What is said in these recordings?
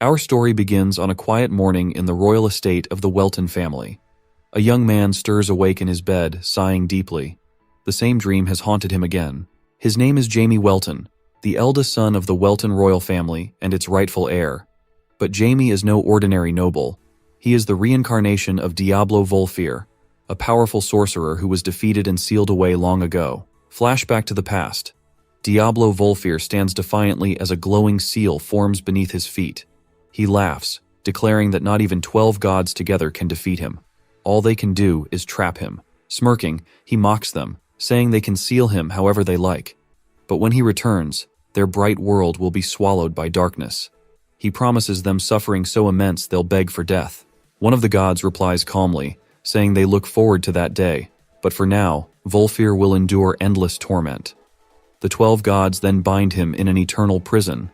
Our story begins on a quiet morning in the royal estate of the Welton family. A young man stirs awake in his bed, sighing deeply. The same dream has haunted him again. His name is Jamie Welton, the eldest son of the Welton royal family and its rightful heir. But Jamie is no ordinary noble. He is the reincarnation of Diablo Volfir, a powerful sorcerer who was defeated and sealed away long ago. Flashback to the past. Diablo Volfir stands defiantly as a glowing seal forms beneath his feet. He laughs, declaring that not even 12 gods together can defeat him. All they can do is trap him. Smirking, he mocks them, saying they can seal him however they like. But when he returns, their bright world will be swallowed by darkness. He promises them suffering so immense they'll beg for death. One of the gods replies calmly, saying they look forward to that day, but for now, Volfir will endure endless torment. The 12 gods then bind him in an eternal prison.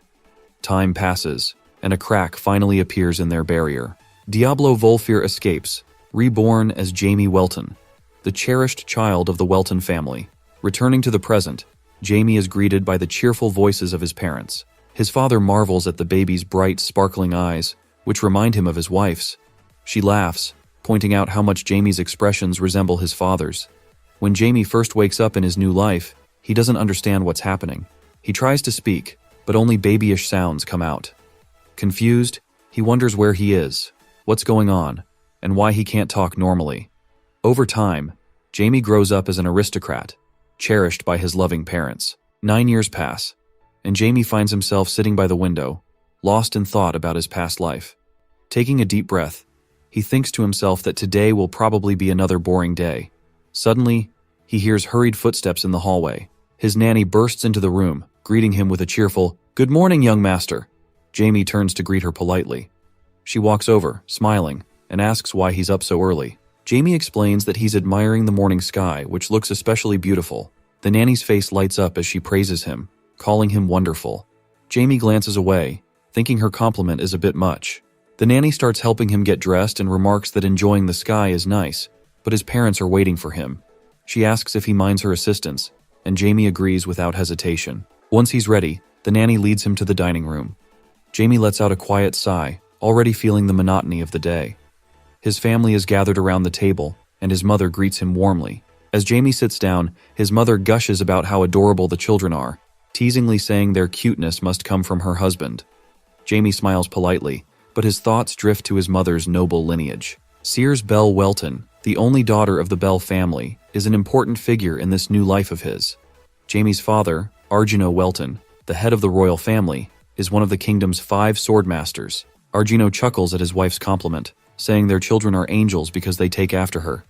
Time passes, and a crack finally appears in their barrier. Diablo Volfir escapes, reborn as Jamie Welton, the cherished child of the Welton family. Returning to the present, Jamie is greeted by the cheerful voices of his parents. His father marvels at the baby's bright, sparkling eyes, which remind him of his wife's. She laughs, pointing out how much Jamie's expressions resemble his father's. When Jamie first wakes up in his new life, he doesn't understand what's happening. He tries to speak, but only babyish sounds come out. Confused, he wonders where he is, what's going on, and why he can't talk normally. Over time, Jamie grows up as an aristocrat, cherished by his loving parents. 9 years pass, and Jamie finds himself sitting by the window, lost in thought about his past life. Taking a deep breath, he thinks to himself that today will probably be another boring day. Suddenly, he hears hurried footsteps in the hallway. His nanny bursts into the room, greeting him with a cheerful, "Good morning, young master." Jamie turns to greet her politely. She walks over, smiling, and asks why he's up so early. Jamie explains that he's admiring the morning sky, which looks especially beautiful. The nanny's face lights up as she praises him, calling him wonderful. Jamie glances away, thinking her compliment is a bit much. The nanny starts helping him get dressed and remarks that enjoying the sky is nice, but his parents are waiting for him. She asks if he minds her assistance, and Jamie agrees without hesitation. Once he's ready, the nanny leads him to the dining room. Jamie lets out a quiet sigh, already feeling the monotony of the day. His family is gathered around the table, and his mother greets him warmly. As Jamie sits down, his mother gushes about how adorable the children are, teasingly saying their cuteness must come from her husband. Jamie smiles politely, but his thoughts drift to his mother's noble lineage. Sears Bell Welton, the only daughter of the Bell family, is an important figure in this new life of his. Jamie's father, Argino Welton, the head of the royal family, is one of the kingdom's 5 sword masters. Argino chuckles at his wife's compliment, saying their children are angels because they take after her.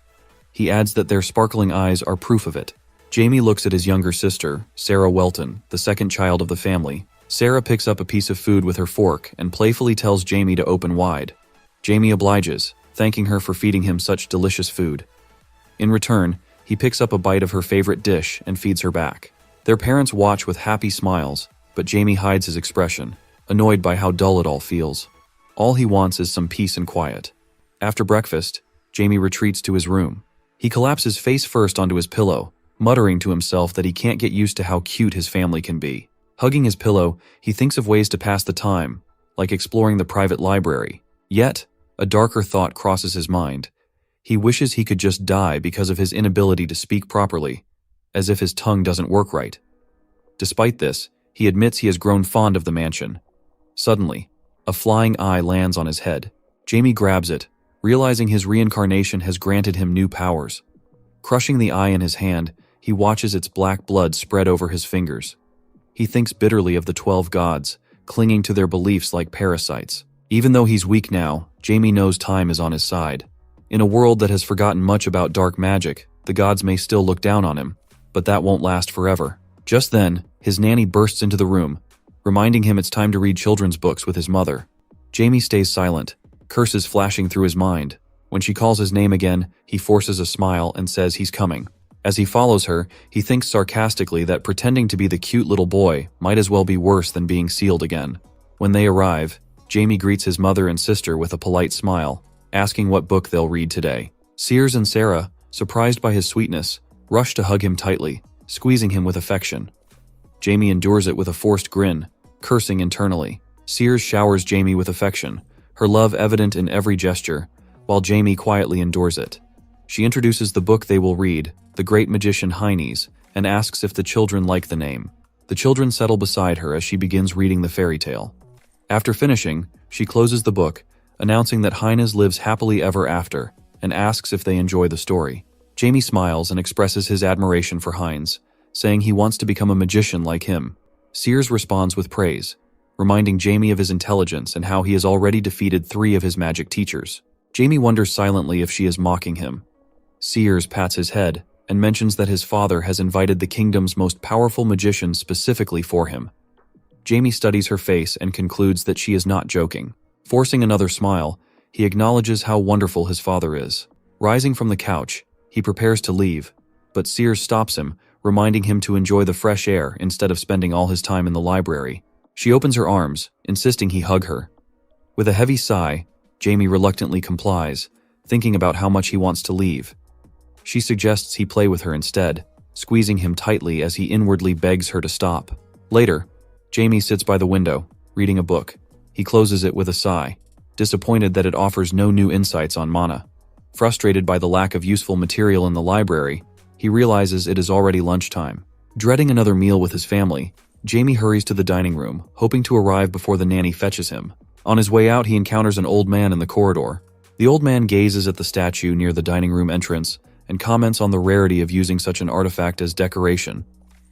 He adds that their sparkling eyes are proof of it. Jamie looks at his younger sister, Sarah Welton, the second child of the family. Sarah picks up a piece of food with her fork and playfully tells Jamie to open wide. Jamie obliges, thanking her for feeding him such delicious food. In return, he picks up a bite of her favorite dish and feeds her back. Their parents watch with happy smiles, but Jamie hides his expression, annoyed by how dull it all feels. All he wants is some peace and quiet. After breakfast, Jamie retreats to his room. He collapses face first onto his pillow, muttering to himself that he can't get used to how cute his family can be. Hugging his pillow, he thinks of ways to pass the time, like exploring the private library. Yet, a darker thought crosses his mind. He wishes he could just die because of his inability to speak properly, as if his tongue doesn't work right. Despite this, he admits he has grown fond of the mansion. Suddenly, a flying eye lands on his head. Jamie grabs it, realizing his reincarnation has granted him new powers. Crushing the eye in his hand, he watches its black blood spread over his fingers. He thinks bitterly of the 12 gods, clinging to their beliefs like parasites. Even though he's weak now, Jamie knows time is on his side. In a world that has forgotten much about dark magic, the gods may still look down on him, but that won't last forever. Just then, his nanny bursts into the room, reminding him it's time to read children's books with his mother. Jamie stays silent, curses flashing through his mind. When she calls his name again, he forces a smile and says he's coming. As he follows her, he thinks sarcastically that pretending to be the cute little boy might as well be worse than being sealed again. When they arrive, Jamie greets his mother and sister with a polite smile, asking what book they'll read today. Sears and Sarah, surprised by his sweetness, rush to hug him tightly, squeezing him with affection. Jamie endures it with a forced grin, cursing internally. Sears showers Jamie with affection, her love evident in every gesture, while Jamie quietly endures it. She introduces the book they will read, The Great Magician Heine's, and asks if the children like the name. The children settle beside her as she begins reading the fairy tale. After finishing, she closes the book, announcing that Heines lives happily ever after, and asks if they enjoy the story. Jamie smiles and expresses his admiration for Heines, saying he wants to become a magician like him. Sears responds with praise, reminding Jamie of his intelligence and how he has already defeated 3 of his magic teachers. Jamie wonders silently if she is mocking him. Sears pats his head and mentions that his father has invited the kingdom's most powerful magician specifically for him. Jamie studies her face and concludes that she is not joking. Forcing another smile, he acknowledges how wonderful his father is. Rising from the couch, he prepares to leave, but Sears stops him, reminding him to enjoy the fresh air instead of spending all his time in the library. She opens her arms, insisting he hug her. With a heavy sigh, Jamie reluctantly complies, thinking about how much he wants to leave. She suggests he play with her instead, squeezing him tightly as he inwardly begs her to stop. Later, Jamie sits by the window, reading a book. He closes it with a sigh, disappointed that it offers no new insights on mana. Frustrated by the lack of useful material in the library, he realizes it is already lunchtime. Dreading another meal with his family, Jamie hurries to the dining room, hoping to arrive before the nanny fetches him. On his way out, he encounters an old man in the corridor. The old man gazes at the statue near the dining room entrance and comments on the rarity of using such an artifact as decoration,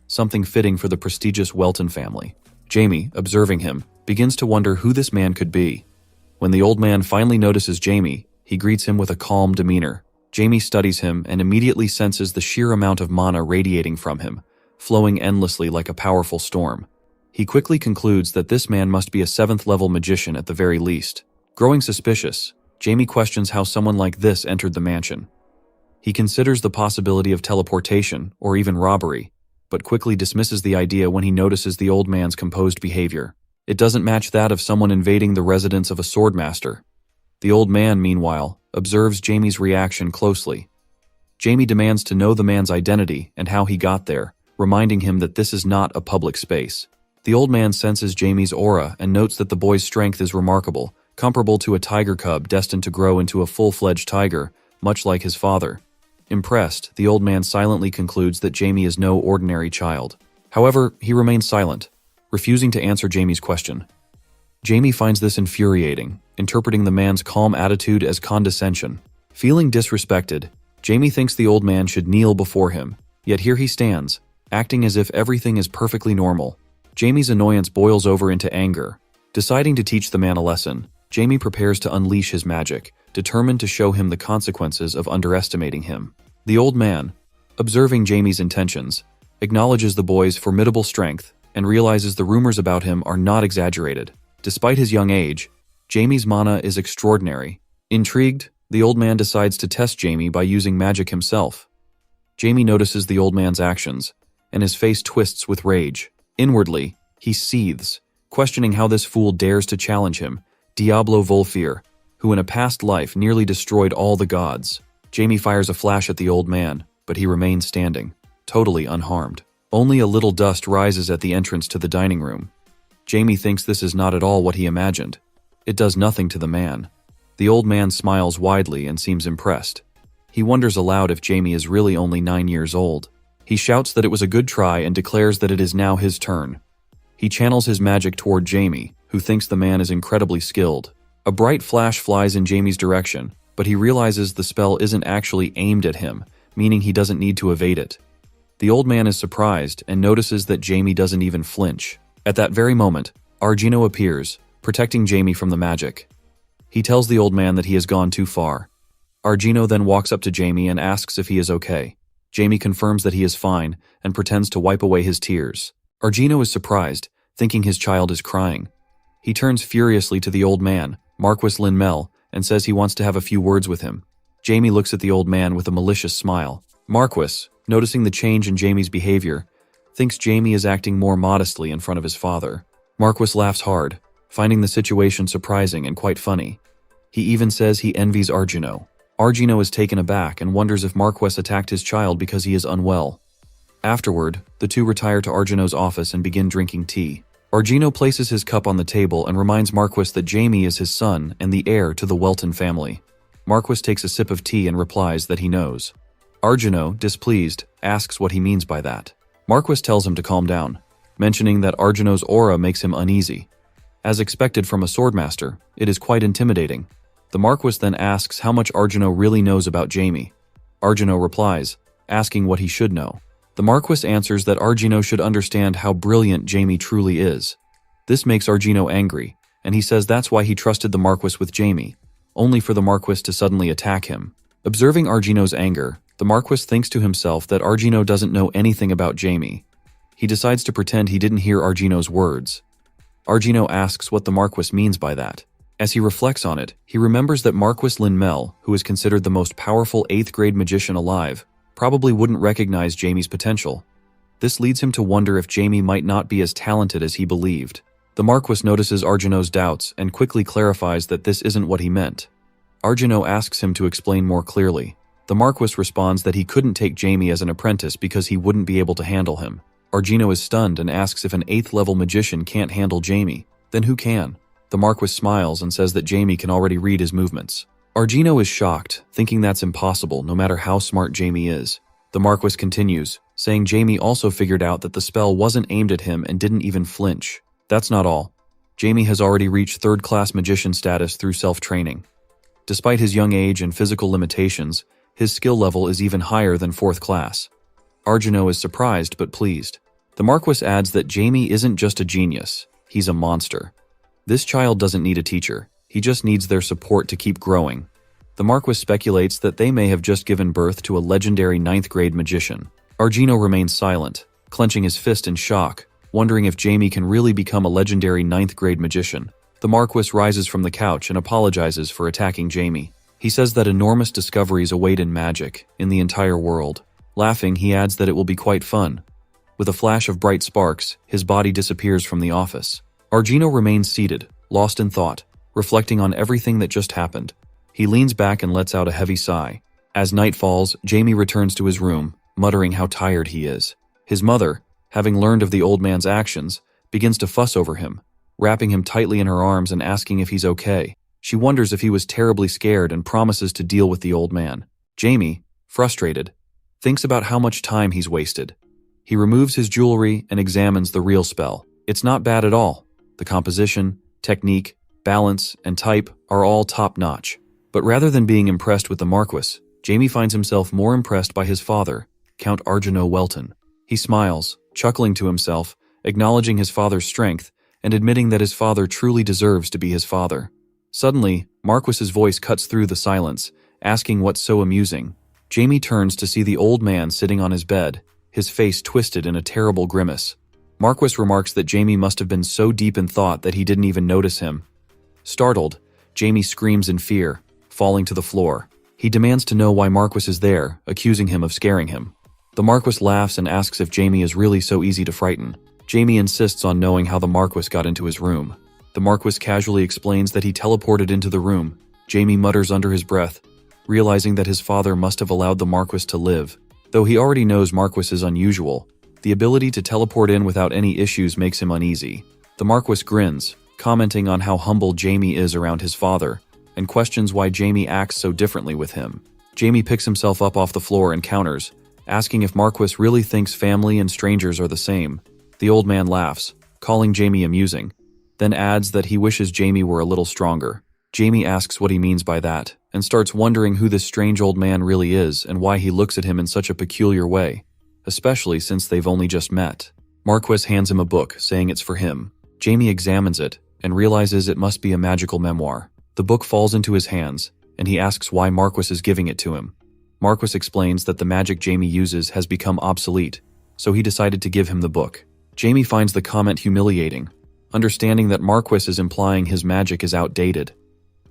something fitting for the prestigious Welton family. Jamie, observing him, begins to wonder who this man could be. When the old man finally notices Jamie, he greets him with a calm demeanor. Jamie studies him and immediately senses the sheer amount of mana radiating from him, flowing endlessly like a powerful storm. He quickly concludes that this man must be a 7th-level magician at the very least. Growing suspicious, Jamie questions how someone like this entered the mansion. He considers the possibility of teleportation or even robbery, but quickly dismisses the idea when he notices the old man's composed behavior. It doesn't match that of someone invading the residence of a swordmaster. The old man, meanwhile, observes Jamie's reaction closely. Jamie demands to know the man's identity and how he got there, reminding him that this is not a public space. The old man senses Jamie's aura and notes that the boy's strength is remarkable, comparable to a tiger cub destined to grow into a full-fledged tiger, much like his father. Impressed, the old man silently concludes that Jamie is no ordinary child. However, he remains silent, refusing to answer Jamie's question. Jamie finds this infuriating, interpreting the man's calm attitude as condescension. Feeling disrespected, Jamie thinks the old man should kneel before him, yet here he stands, acting as if everything is perfectly normal. Jamie's annoyance boils over into anger. Deciding to teach the man a lesson, Jamie prepares to unleash his magic, determined to show him the consequences of underestimating him. The old man, observing Jamie's intentions, acknowledges the boy's formidable strength and realizes the rumors about him are not exaggerated. Despite his young age, Jamie's mana is extraordinary. Intrigued, the old man decides to test Jamie by using magic himself. Jamie notices the old man's actions, and his face twists with rage. Inwardly, he seethes, questioning how this fool dares to challenge him, Diablo Volfir, who in a past life nearly destroyed all the gods. Jamie fires a flash at the old man, but he remains standing, totally unharmed. Only a little dust rises at the entrance to the dining room. Jamie thinks this is not at all what he imagined. It does nothing to the man. The old man smiles widely and seems impressed. He wonders aloud if Jamie is really only 9 years old. He shouts that it was a good try and declares that it is now his turn. He channels his magic toward Jamie, who thinks the man is incredibly skilled. A bright flash flies in Jamie's direction, but he realizes the spell isn't actually aimed at him, meaning he doesn't need to evade it. The old man is surprised and notices that Jamie doesn't even flinch. At that very moment, Argino appears, protecting Jamie from the magic. He tells the old man that he has gone too far. Argino then walks up to Jamie and asks if he is okay. Jamie confirms that he is fine and pretends to wipe away his tears. Argino is surprised, thinking his child is crying. He turns furiously to the old man, Marquis Linmel, and says he wants to have a few words with him. Jamie looks at the old man with a malicious smile. Marquis, noticing the change in Jamie's behavior, thinks Jamie is acting more modestly in front of his father. Marquis laughs hard, finding the situation surprising and quite funny. He even says he envies Argino. Argino is taken aback and wonders if Marquis attacked his child because he is unwell. Afterward, the two retire to Argino's office and begin drinking tea. Argino places his cup on the table and reminds Marquis that Jamie is his son and the heir to the Welton family. Marquis takes a sip of tea and replies that he knows. Argino, displeased, asks what he means by that. Marquis tells him to calm down, mentioning that Argino's aura makes him uneasy. As expected from a swordmaster, it is quite intimidating. The Marquis then asks how much Argino really knows about Jamie. Argino replies, asking what he should know. The Marquis answers that Argino should understand how brilliant Jamie truly is. This makes Argino angry, and he says that's why he trusted the Marquis with Jamie, only for the Marquis to suddenly attack him. Observing Argino's anger, the Marquis thinks to himself that Argino doesn't know anything about Jamie. He decides to pretend he didn't hear Argino's words. Argino asks what the Marquis means by that. As he reflects on it, he remembers that Marquis Lin-Mel, who is considered the most powerful 8th grade magician alive, probably wouldn't recognize Jamie's potential. This leads him to wonder if Jamie might not be as talented as he believed. The Marquis notices Argino's doubts and quickly clarifies that this isn't what he meant. Argino asks him to explain more clearly. The Marquis responds that he couldn't take Jamie as an apprentice because he wouldn't be able to handle him. Argino is stunned and asks if an 8th level magician can't handle Jamie. Then who can? The Marquis smiles and says that Jamie can already read his movements. Argino is shocked, thinking that's impossible no matter how smart Jamie is. The Marquis continues, saying Jamie also figured out that the spell wasn't aimed at him and didn't even flinch. That's not all. Jamie has already reached 3rd-class magician status through self-training. Despite his young age and physical limitations, his skill level is even higher than 4th class. Argino is surprised but pleased. The Marquis adds that Jamie isn't just a genius, he's a monster. This child doesn't need a teacher, he just needs their support to keep growing. The Marquis speculates that they may have just given birth to a legendary 9th grade magician. Argino remains silent, clenching his fist in shock, wondering if Jamie can really become a legendary 9th grade magician. The Marquis rises from the couch and apologizes for attacking Jamie. He says that enormous discoveries await in magic, in the entire world. Laughing, he adds that it will be quite fun. With a flash of bright sparks, his body disappears from the office. Argino remains seated, lost in thought, reflecting on everything that just happened. He leans back and lets out a heavy sigh. As night falls, Jamie returns to his room, muttering how tired he is. His mother, having learned of the old man's actions, begins to fuss over him, wrapping him tightly in her arms and asking if he's okay. She wonders if he was terribly scared and promises to deal with the old man. Jamie, frustrated, thinks about how much time he's wasted. He removes his jewelry and examines the real spell. It's not bad at all. The composition, technique, balance, and type are all top-notch. But rather than being impressed with the Marquis, Jamie finds himself more impressed by his father, Count Argino Welton. He smiles, chuckling to himself, acknowledging his father's strength, and admitting that his father truly deserves to be his father. Suddenly, Marquis's voice cuts through the silence, asking what's so amusing. Jamie turns to see the old man sitting on his bed, his face twisted in a terrible grimace. Marquis remarks that Jamie must have been so deep in thought that he didn't even notice him. Startled, Jamie screams in fear, falling to the floor. He demands to know why Marquis is there, accusing him of scaring him. The Marquis laughs and asks if Jamie is really so easy to frighten. Jamie insists on knowing how the Marquis got into his room. The Marquis casually explains that he teleported into the room. Jamie mutters under his breath, realizing that his father must have allowed the Marquis to live. Though he already knows Marquis is unusual, the ability to teleport in without any issues makes him uneasy. The Marquis grins, commenting on how humble Jamie is around his father, and questions why Jamie acts so differently with him. Jamie picks himself up off the floor and counters, asking if Marquis really thinks family and strangers are the same. The old man laughs, calling Jamie amusing, then adds that he wishes Jamie were a little stronger. Jamie asks what he means by that, and starts wondering who this strange old man really is and why he looks at him in such a peculiar way, especially since they've only just met. Marquis hands him a book, saying it's for him. Jamie examines it and realizes it must be a magical memoir. The book falls into his hands, and he asks why Marquis is giving it to him. Marquis explains that the magic Jamie uses has become obsolete, so he decided to give him the book. Jamie finds the comment humiliating, understanding that Marquis is implying his magic is outdated.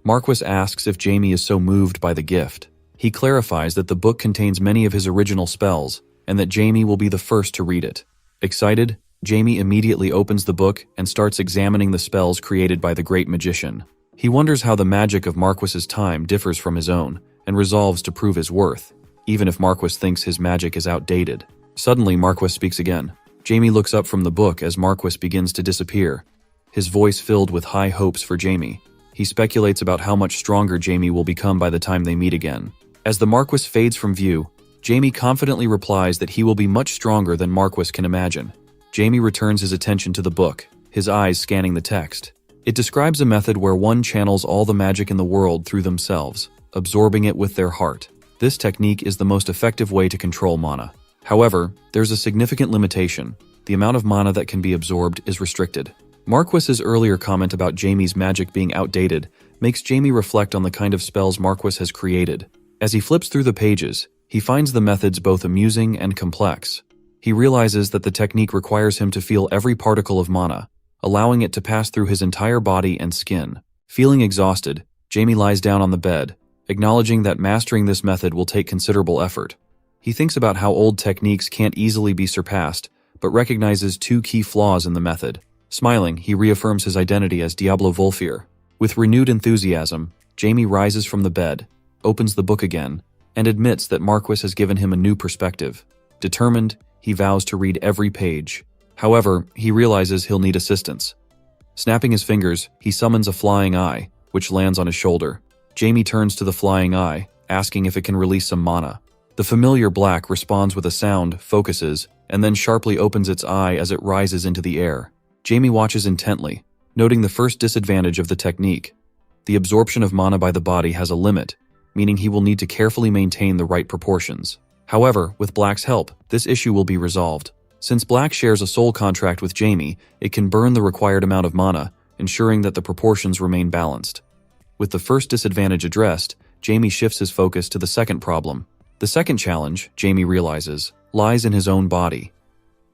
Marquis asks if Jamie is so moved by the gift. He clarifies that the book contains many of his original spells, and that Jamie will be the first to read it. Excited, Jamie immediately opens the book and starts examining the spells created by the great magician. He wonders how the magic of Marquis's time differs from his own, and resolves to prove his worth, even if Marquis thinks his magic is outdated. Suddenly, Marquis speaks again. Jamie looks up from the book as Marquis begins to disappear, his voice filled with high hopes for Jamie. He speculates about how much stronger Jamie will become by the time they meet again. As the Marquis fades from view, Jamie confidently replies that he will be much stronger than Marquis can imagine. Jamie returns his attention to the book, his eyes scanning the text. It describes a method where one channels all the magic in the world through themselves, absorbing it with their heart. This technique is the most effective way to control mana. However, there's a significant limitation. The amount of mana that can be absorbed is restricted. Marquis's earlier comment about Jamie's magic being outdated makes Jamie reflect on the kind of spells Marquis has created. As he flips through the pages, he finds the methods both amusing and complex. He realizes that the technique requires him to feel every particle of mana, allowing it to pass through his entire body and skin. Feeling exhausted, Jamie lies down on the bed, acknowledging that mastering this method will take considerable effort. He thinks about how old techniques can't easily be surpassed, but recognizes two key flaws in the method. Smiling, he reaffirms his identity as Diablo Volfier. With renewed enthusiasm, Jamie rises from the bed, opens the book again, and admits that Marquis has given him a new perspective. Determined, he vows to read every page. However, he realizes he'll need assistance. Snapping his fingers, he summons a flying eye, which lands on his shoulder. Jamie turns to the flying eye, asking if it can release some mana. The familiar black responds with a sound, focuses, and then sharply opens its eye as it rises into the air. Jamie watches intently, noting the first disadvantage of the technique. The absorption of mana by the body has a limit, meaning he will need to carefully maintain the right proportions. However, with Black's help, this issue will be resolved. Since Black shares a soul contract with Jamie, it can burn the required amount of mana, ensuring that the proportions remain balanced. With the first disadvantage addressed, Jamie shifts his focus to the second problem. The second challenge, Jamie realizes, lies in his own body.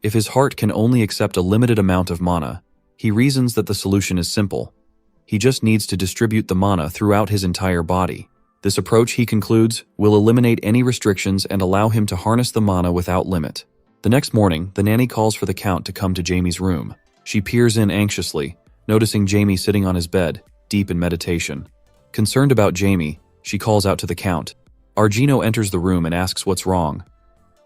If his heart can only accept a limited amount of mana, he reasons that the solution is simple. He just needs to distribute the mana throughout his entire body. This approach, he concludes, will eliminate any restrictions and allow him to harness the mana without limit. The next morning, the nanny calls for the Count to come to Jamie's room. She peers in anxiously, noticing Jamie sitting on his bed, deep in meditation. Concerned about Jamie, she calls out to the Count. Argino enters the room and asks what's wrong.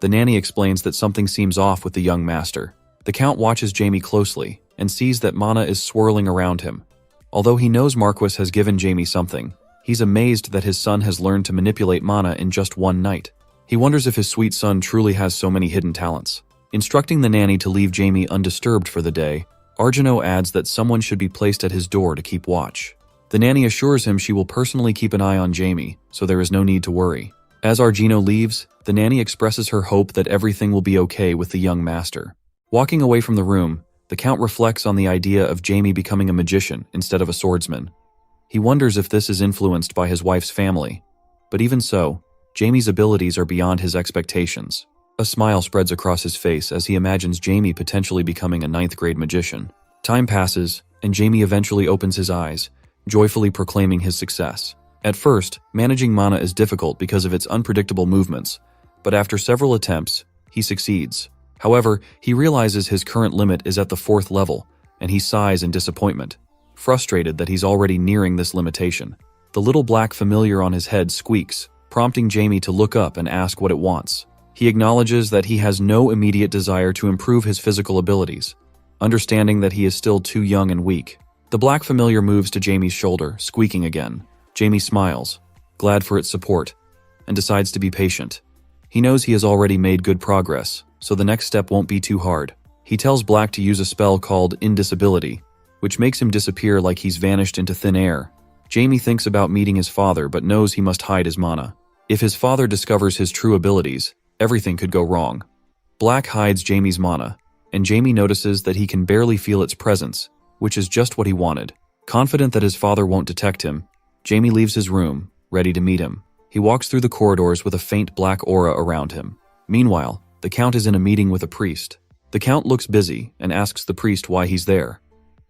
The nanny explains that something seems off with the young master. The Count watches Jamie closely and sees that mana is swirling around him. Although he knows Marquis has given Jamie something, he's amazed that his son has learned to manipulate mana in just one night. He wonders if his sweet son truly has so many hidden talents. Instructing the nanny to leave Jamie undisturbed for the day, Argino adds that someone should be placed at his door to keep watch. The nanny assures him she will personally keep an eye on Jamie, so there is no need to worry. As Argino leaves, the nanny expresses her hope that everything will be okay with the young master. Walking away from the room, the Count reflects on the idea of Jamie becoming a magician instead of a swordsman. He wonders if this is influenced by his wife's family. But even so, Jamie's abilities are beyond his expectations. A smile spreads across his face as he imagines Jamie potentially becoming a 9th-grade magician. Time passes, and Jamie eventually opens his eyes, joyfully proclaiming his success. At first, managing mana is difficult because of its unpredictable movements, but after several attempts, he succeeds. However, he realizes his current limit is at the 4th level, and he sighs in disappointment, frustrated that he's already nearing this limitation. The little black familiar on his head squeaks, prompting Jamie to look up and ask what it wants. He acknowledges that he has no immediate desire to improve his physical abilities, understanding that he is still too young and weak. The black familiar moves to Jamie's shoulder, squeaking again. Jamie smiles, glad for its support, and decides to be patient. He knows he has already made good progress, so the next step won't be too hard. He tells Black to use a spell called Indisability, which makes him disappear like he's vanished into thin air. Jamie thinks about meeting his father but knows he must hide his mana. If his father discovers his true abilities, everything could go wrong. Black hides Jamie's mana, and Jamie notices that he can barely feel its presence, which is just what he wanted. Confident that his father won't detect him, Jamie leaves his room, ready to meet him. He walks through the corridors with a faint black aura around him. Meanwhile, the Count is in a meeting with a priest. The Count looks busy and asks the priest why he's there.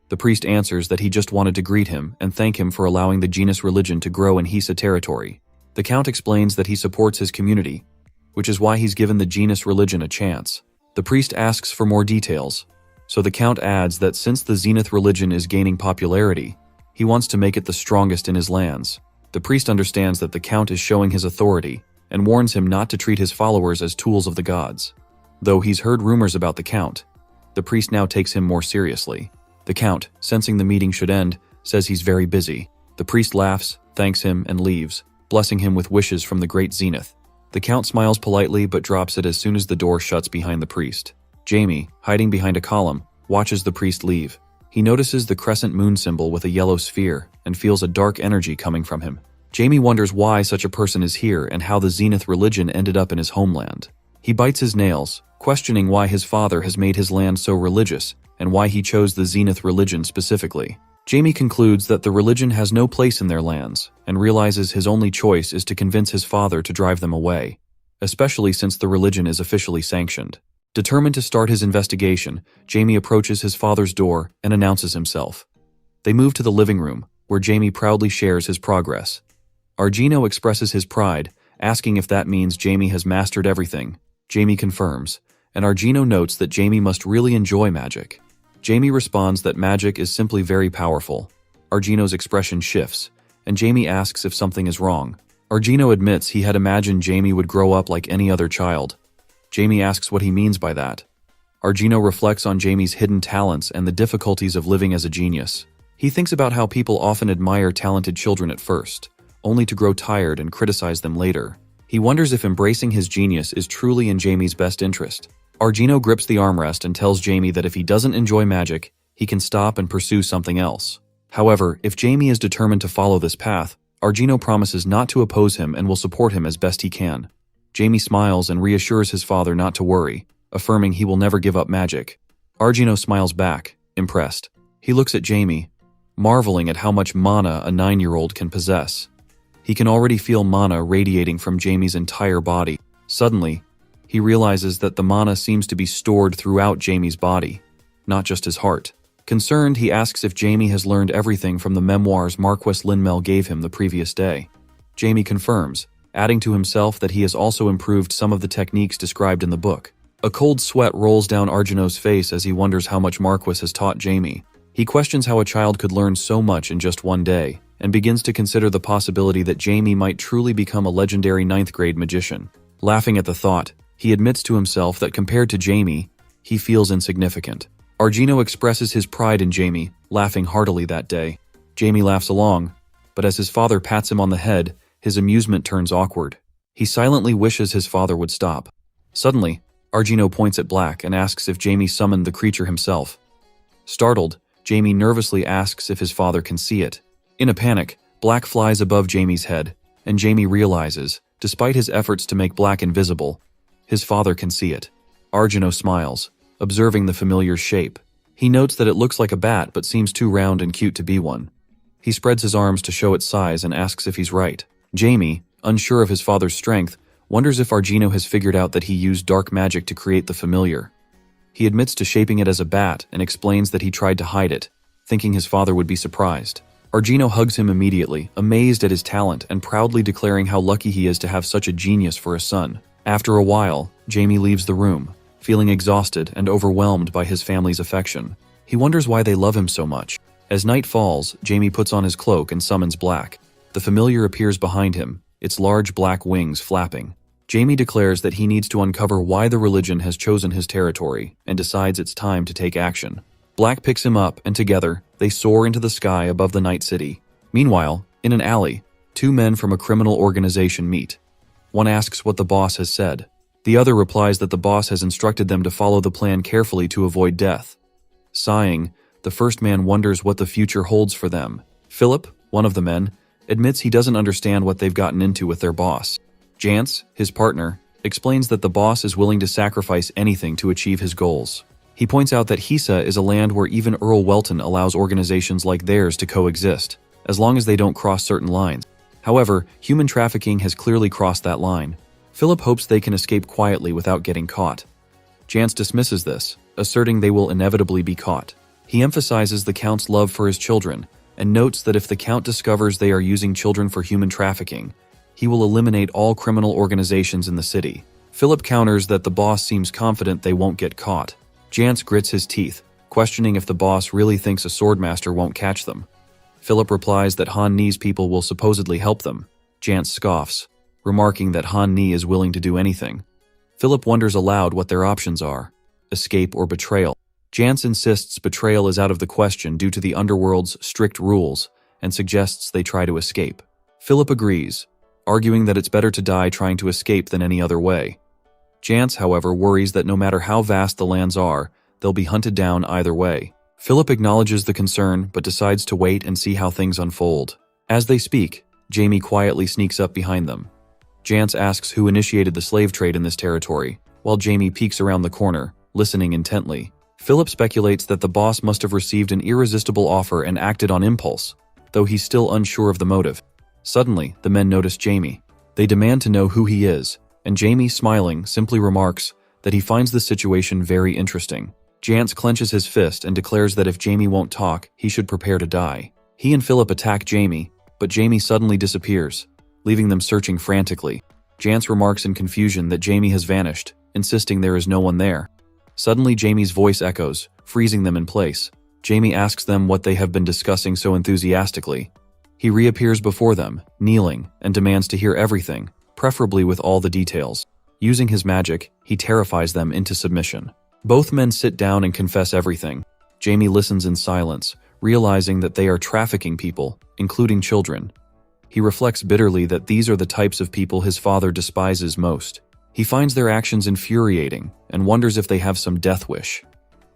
The priest answers that he just wanted to greet him and thank him for allowing the genus religion to grow in Hisa territory. The Count explains that he supports his community, which is why he's given the genus religion a chance. The priest asks for more details, so the Count adds that since the Zenith religion is gaining popularity, he wants to make it the strongest in his lands. The priest understands that the Count is showing his authority and warns him not to treat his followers as tools of the gods. Though he's heard rumors about the Count, The priest now takes him more seriously. The Count, sensing the meeting should end, says he's very busy. The priest laughs, thanks him, and leaves, blessing him with wishes from the great Zenith. The Count smiles politely but drops it as soon as the door shuts behind the priest. Jamie, hiding behind a column, watches the priest leave. He notices the crescent moon symbol with a yellow sphere and feels a dark energy coming from him. Jamie wonders why such a person is here and how the Zenith religion ended up in his homeland. He bites his nails, questioning why his father has made his land so religious and why he chose the Zenith religion specifically. Jamie concludes that the religion has no place in their lands and realizes his only choice is to convince his father to drive them away, especially since the religion is officially sanctioned. Determined to start his investigation, Jamie approaches his father's door and announces himself. They move to the living room, where Jamie proudly shares his progress. Argino expresses his pride, asking if that means Jamie has mastered everything. Jamie confirms, and Argino notes that Jamie must really enjoy magic. Jamie responds that magic is simply very powerful. Argino's expression shifts, and Jamie asks if something is wrong. Argino admits he had imagined Jamie would grow up like any other child. Jamie asks what he means by that. Argino reflects on Jamie's hidden talents and the difficulties of living as a genius. He thinks about how people often admire talented children at first, only to grow tired and criticize them later. He wonders if embracing his genius is truly in Jamie's best interest. Argino grips the armrest and tells Jamie that if he doesn't enjoy magic, he can stop and pursue something else. However, if Jamie is determined to follow this path, Argino promises not to oppose him and will support him as best he can. Jamie smiles and reassures his father not to worry, affirming he will never give up magic. Argino smiles back, impressed. He looks at Jamie, marveling at how much mana a 9-year-old can possess. He can already feel mana radiating from Jamie's entire body. Suddenly, he realizes that the mana seems to be stored throughout Jamie's body, not just his heart. Concerned, he asks if Jamie has learned everything from the memoirs Marquess Linmel gave him the previous day. Jamie confirms, adding to himself that he has also improved some of the techniques described in the book. A cold sweat rolls down Argino's face as he wonders how much Marquess has taught Jamie. He questions how a child could learn so much in just one day, and begins to consider the possibility that Jamie might truly become a legendary 9th-grade magician. Laughing at the thought, he admits to himself that compared to Jamie, he feels insignificant. Argino expresses his pride in Jamie, laughing heartily that day. Jamie laughs along, but as his father pats him on the head, his amusement turns awkward. He silently wishes his father would stop. Suddenly, Argino points at Black and asks if Jamie summoned the creature himself. Startled, Jamie nervously asks if his father can see it. In a panic, Black flies above Jamie's head, and Jamie realizes, despite his efforts to make Black invisible, his father can see it. Argino smiles, observing the familiar shape. He notes that it looks like a bat but seems too round and cute to be one. He spreads his arms to show its size and asks if he's right. Jamie, unsure of his father's strength, wonders if Argino has figured out that he used dark magic to create the familiar. He admits to shaping it as a bat and explains that he tried to hide it, thinking his father would be surprised. Argino hugs him immediately, amazed at his talent and proudly declaring how lucky he is to have such a genius for a son. After a while, Jamie leaves the room, feeling exhausted and overwhelmed by his family's affection. He wonders why they love him so much. As night falls, Jamie puts on his cloak and summons Black. The familiar appears behind him, its large black wings flapping. Jamie declares that he needs to uncover why the religion has chosen his territory and decides it's time to take action. Black picks him up and together, they soar into the sky above the night city. Meanwhile, in an alley, 2 men from a criminal organization meet. One asks what the boss has said. The other replies that the boss has instructed them to follow the plan carefully to avoid death. Sighing, the first man wonders what the future holds for them. Philip, one of the men, admits he doesn't understand what they've gotten into with their boss. Jance, his partner, explains that the boss is willing to sacrifice anything to achieve his goals. He points out that Hisa is a land where even Earl Welton allows organizations like theirs to coexist, as long as they don't cross certain lines. However, human trafficking has clearly crossed that line. Philip hopes they can escape quietly without getting caught. Jance dismisses this, asserting they will inevitably be caught. He emphasizes the Count's love for his children, and notes that if the Count discovers they are using children for human trafficking, he will eliminate all criminal organizations in the city. Philip counters that the boss seems confident they won't get caught. Jance grits his teeth, questioning if the boss really thinks a swordmaster won't catch them. Philip replies that Han Ni's people will supposedly help them. Jance scoffs, remarking that Han Ni is willing to do anything. Philip wonders aloud what their options are: escape or betrayal. Jance insists betrayal is out of the question due to the underworld's strict rules and suggests they try to escape. Philip agrees, arguing that it's better to die trying to escape than any other way. Jance, however, worries that no matter how vast the lands are, they'll be hunted down either way. Philip acknowledges the concern but decides to wait and see how things unfold. As they speak, Jamie quietly sneaks up behind them. Jance asks who initiated the slave trade in this territory, while Jamie peeks around the corner, listening intently. Philip speculates that the boss must have received an irresistible offer and acted on impulse, though he's still unsure of the motive. Suddenly, the men notice Jamie. They demand to know who he is, and Jamie, smiling, simply remarks that he finds the situation very interesting. Jance clenches his fist and declares that if Jamie won't talk, he should prepare to die. He and Philip attack Jamie, but Jamie suddenly disappears, leaving them searching frantically. Jance remarks in confusion that Jamie has vanished, insisting there is no one there. Suddenly, Jamie's voice echoes, freezing them in place. Jamie asks them what they have been discussing so enthusiastically. He reappears before them, kneeling, and demands to hear everything, preferably with all the details. Using his magic, he terrifies them into submission. Both men sit down and confess everything. Jamie listens in silence, realizing that they are trafficking people, including children. He reflects bitterly that these are the types of people his father despises most. He finds their actions infuriating and wonders if they have some death wish.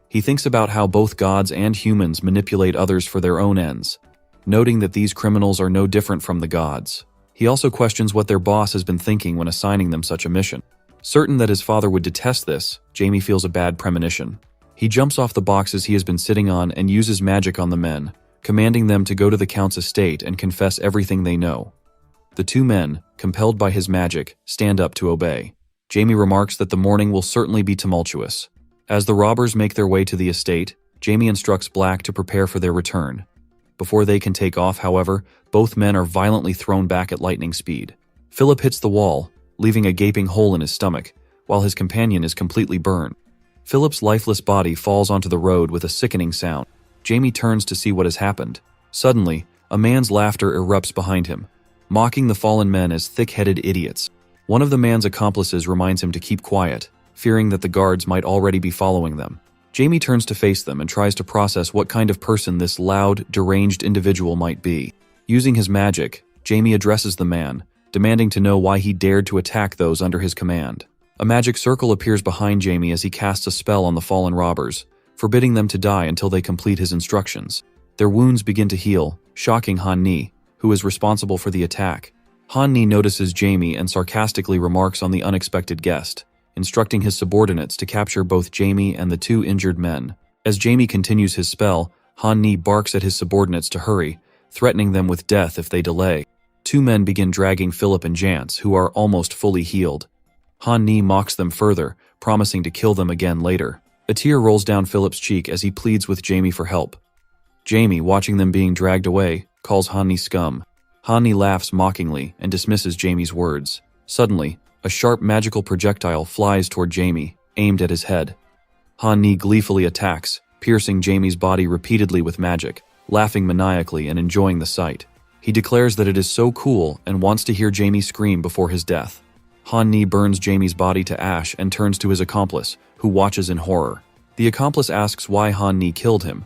He thinks about how both gods and humans manipulate others for their own ends, noting that these criminals are no different from the gods. He also questions what their boss has been thinking when assigning them such a mission. Certain that his father would detest this, Jamie feels a bad premonition. He jumps off the boxes he has been sitting on and uses magic on the men, commanding them to go to the Count's estate and confess everything they know. The two men, compelled by his magic, stand up to obey. Jamie remarks that the morning will certainly be tumultuous. As the robbers make their way to the estate, Jamie instructs Black to prepare for their return. Before they can take off, however, both men are violently thrown back at lightning speed. Philip hits the wall, leaving a gaping hole in his stomach, while his companion is completely burned. Philip's lifeless body falls onto the road with a sickening sound. Jamie turns to see what has happened. Suddenly, a man's laughter erupts behind him, mocking the fallen men as thick-headed idiots. One of the man's accomplices reminds him to keep quiet, fearing that the guards might already be following them. Jamie turns to face them and tries to process what kind of person this loud, deranged individual might be. Using his magic, Jamie addresses the man, demanding to know why he dared to attack those under his command. A magic circle appears behind Jamie as he casts a spell on the fallen robbers, forbidding them to die until they complete his instructions. Their wounds begin to heal, shocking Han Ni, who is responsible for the attack. Han Ni notices Jamie and sarcastically remarks on the unexpected guest, instructing his subordinates to capture both Jamie and the two injured men. As Jamie continues his spell, Han Ni barks at his subordinates to hurry, threatening them with death if they delay. Two men begin dragging Philip and Jance, who are almost fully healed. Han Ni mocks them further, promising to kill them again later. A tear rolls down Philip's cheek as he pleads with Jamie for help. Jamie, watching them being dragged away, calls Han Ni scum. Han Ni laughs mockingly and dismisses Jamie's words. Suddenly, a sharp magical projectile flies toward Jamie, aimed at his head. Han Ni gleefully attacks, piercing Jamie's body repeatedly with magic, laughing maniacally and enjoying the sight. He declares that it is so cool and wants to hear Jamie scream before his death. Han Ni burns Jamie's body to ash and turns to his accomplice, who watches in horror. The accomplice asks why Han Ni killed him,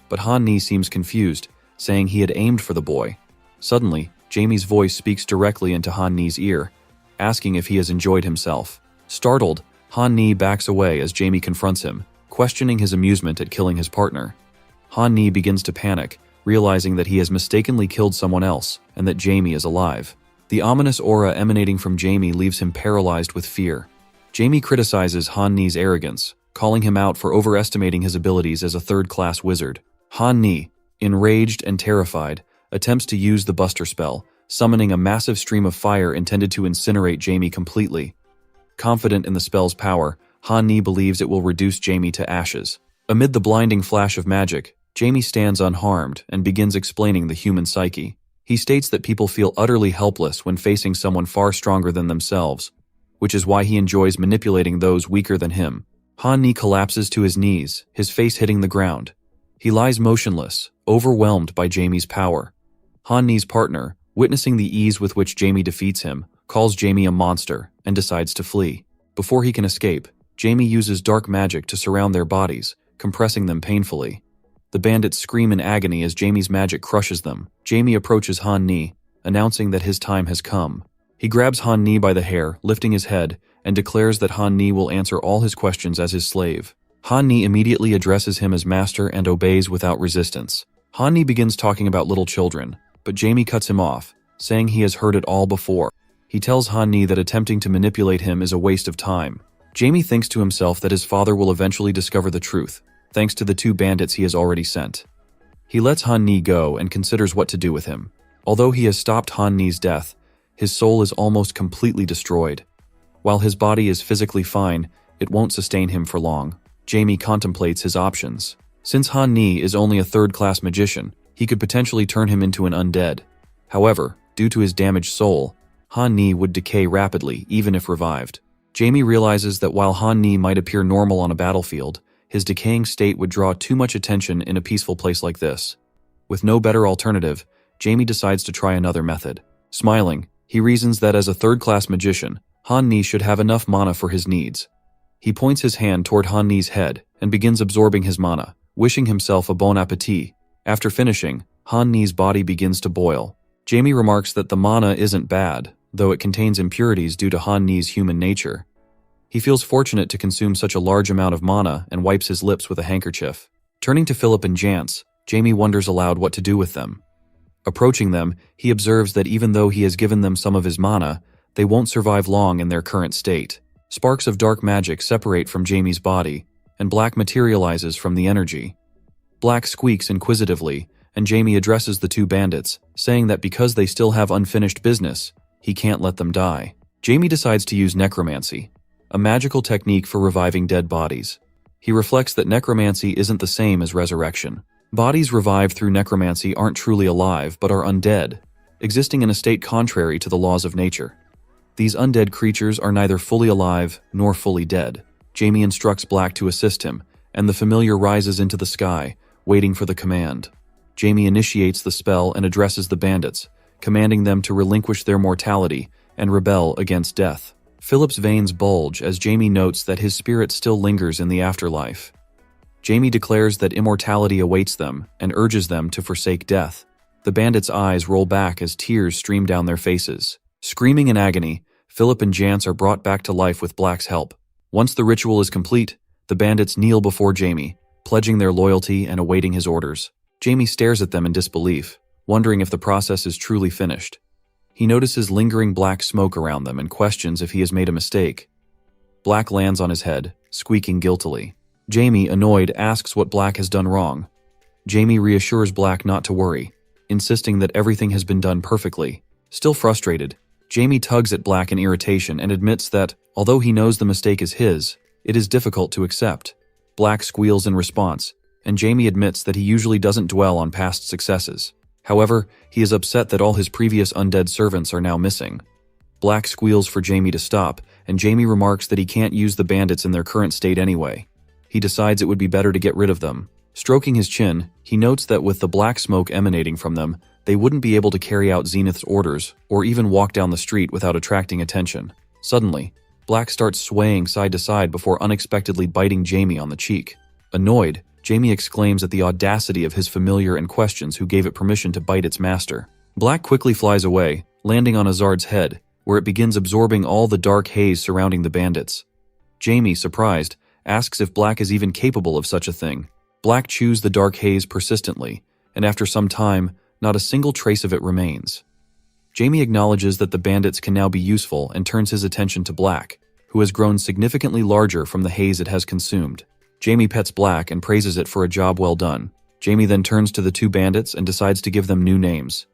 but Han Ni seems confused, saying he had aimed for the boy. Suddenly, Jamie's voice speaks directly into Han Ni's ear, asking if he has enjoyed himself. Startled, Han Ni backs away as Jamie confronts him, questioning his amusement at killing his partner. Han Ni begins to panic, realizing that he has mistakenly killed someone else and that Jamie is alive. The ominous aura emanating from Jamie leaves him paralyzed with fear. Jamie criticizes Han Ni's arrogance, calling him out for overestimating his abilities as a third-class wizard. Han Ni, enraged and terrified, attempts to use the Buster spell, summoning a massive stream of fire intended to incinerate Jamie completely. Confident in the spell's power, Han Ni believes it will reduce Jamie to ashes. Amid the blinding flash of magic, Jamie stands unharmed and begins explaining the human psyche. He states that people feel utterly helpless when facing someone far stronger than themselves, which is why he enjoys manipulating those weaker than him. Han Ni collapses to his knees, his face hitting the ground. He lies motionless, overwhelmed by Jamie's power. Han Ni's partner, witnessing the ease with which Jamie defeats him, calls Jamie a monster and decides to flee. Before he can escape, Jamie uses dark magic to surround their bodies, compressing them painfully. The bandits scream in agony as Jamie's magic crushes them. Jamie approaches Han Ni, announcing that his time has come. He grabs Han Ni by the hair, lifting his head, and declares that Han Ni will answer all his questions as his slave. Han Ni immediately addresses him as master and obeys without resistance. Han Ni begins talking about little children, but Jamie cuts him off, saying he has heard it all before. He tells Han Ni that attempting to manipulate him is a waste of time. Jamie thinks to himself that his father will eventually discover the truth, thanks to the 2 bandits he has already sent. He lets Han Ni go and considers what to do with him. Although he has stopped Han Ni's death, his soul is almost completely destroyed. While his body is physically fine, it won't sustain him for long. Jamie contemplates his options. Since Han Ni is only a third-class magician, he could potentially turn him into an undead. However, due to his damaged soul, Han Ni would decay rapidly even if revived. Jamie realizes that while Han Ni might appear normal on a battlefield, his decaying state would draw too much attention in a peaceful place like this. With no better alternative, Jamie decides to try another method. Smiling, he reasons that as a third-class magician, Han Ni should have enough mana for his needs. He points his hand toward Han Ni's head and begins absorbing his mana, wishing himself a bon appetit. After finishing, Han Ni's body begins to boil. Jamie remarks that the mana isn't bad, though it contains impurities due to Han Ni's human nature. He feels fortunate to consume such a large amount of mana and wipes his lips with a handkerchief. Turning to Philip and Jance, Jamie wonders aloud what to do with them. Approaching them, he observes that even though he has given them some of his mana, they won't survive long in their current state. Sparks of dark magic separate from Jamie's body, and Black materializes from the energy. Black squeaks inquisitively, and Jamie addresses the 2 bandits, saying that because they still have unfinished business, he can't let them die. Jamie decides to use necromancy, a magical technique for reviving dead bodies. He reflects that necromancy isn't the same as resurrection. Bodies revived through necromancy aren't truly alive but are undead, existing in a state contrary to the laws of nature. These undead creatures are neither fully alive nor fully dead. Jamie instructs Black to assist him, and the familiar rises into the sky, waiting for the command. Jamie initiates the spell and addresses the bandits, commanding them to relinquish their mortality and rebel against death. Philip's veins bulge as Jamie notes that his spirit still lingers in the afterlife. Jamie declares that immortality awaits them and urges them to forsake death. The bandits' eyes roll back as tears stream down their faces. Screaming in agony, Philip and Jance are brought back to life with Black's help. Once the ritual is complete, the bandits kneel before Jamie, pledging their loyalty and awaiting his orders. Jamie stares at them in disbelief, wondering if the process is truly finished. He notices lingering black smoke around them and questions if he has made a mistake. Black lands on his head, squeaking guiltily. Jamie, annoyed, asks what Black has done wrong. Jamie reassures Black not to worry, insisting that everything has been done perfectly. Still frustrated, Jamie tugs at Black in irritation and admits that, although he knows the mistake is his, it is difficult to accept. Black squeals in response, and Jamie admits that he usually doesn't dwell on past successes. However, he is upset that all his previous undead servants are now missing. Black squeals for Jamie to stop, and Jamie remarks that he can't use the bandits in their current state anyway. He decides it would be better to get rid of them. Stroking his chin, he notes that with the black smoke emanating from them, they wouldn't be able to carry out Zenith's orders or even walk down the street without attracting attention. Suddenly, Black starts swaying side to side before unexpectedly biting Jamie on the cheek. Annoyed, Jamie exclaims at the audacity of his familiar and questions who gave it permission to bite its master. Black quickly flies away, landing on Azard's head, where it begins absorbing all the dark haze surrounding the bandits. Jamie, surprised, asks if Black is even capable of such a thing. Black chews the dark haze persistently, and after some time, not a single trace of it remains. Jamie acknowledges that the bandits can now be useful and turns his attention to Black, who has grown significantly larger from the haze it has consumed. Jamie pets Black and praises it for a job well done. Jamie then turns to the 2 bandits and decides to give them new names.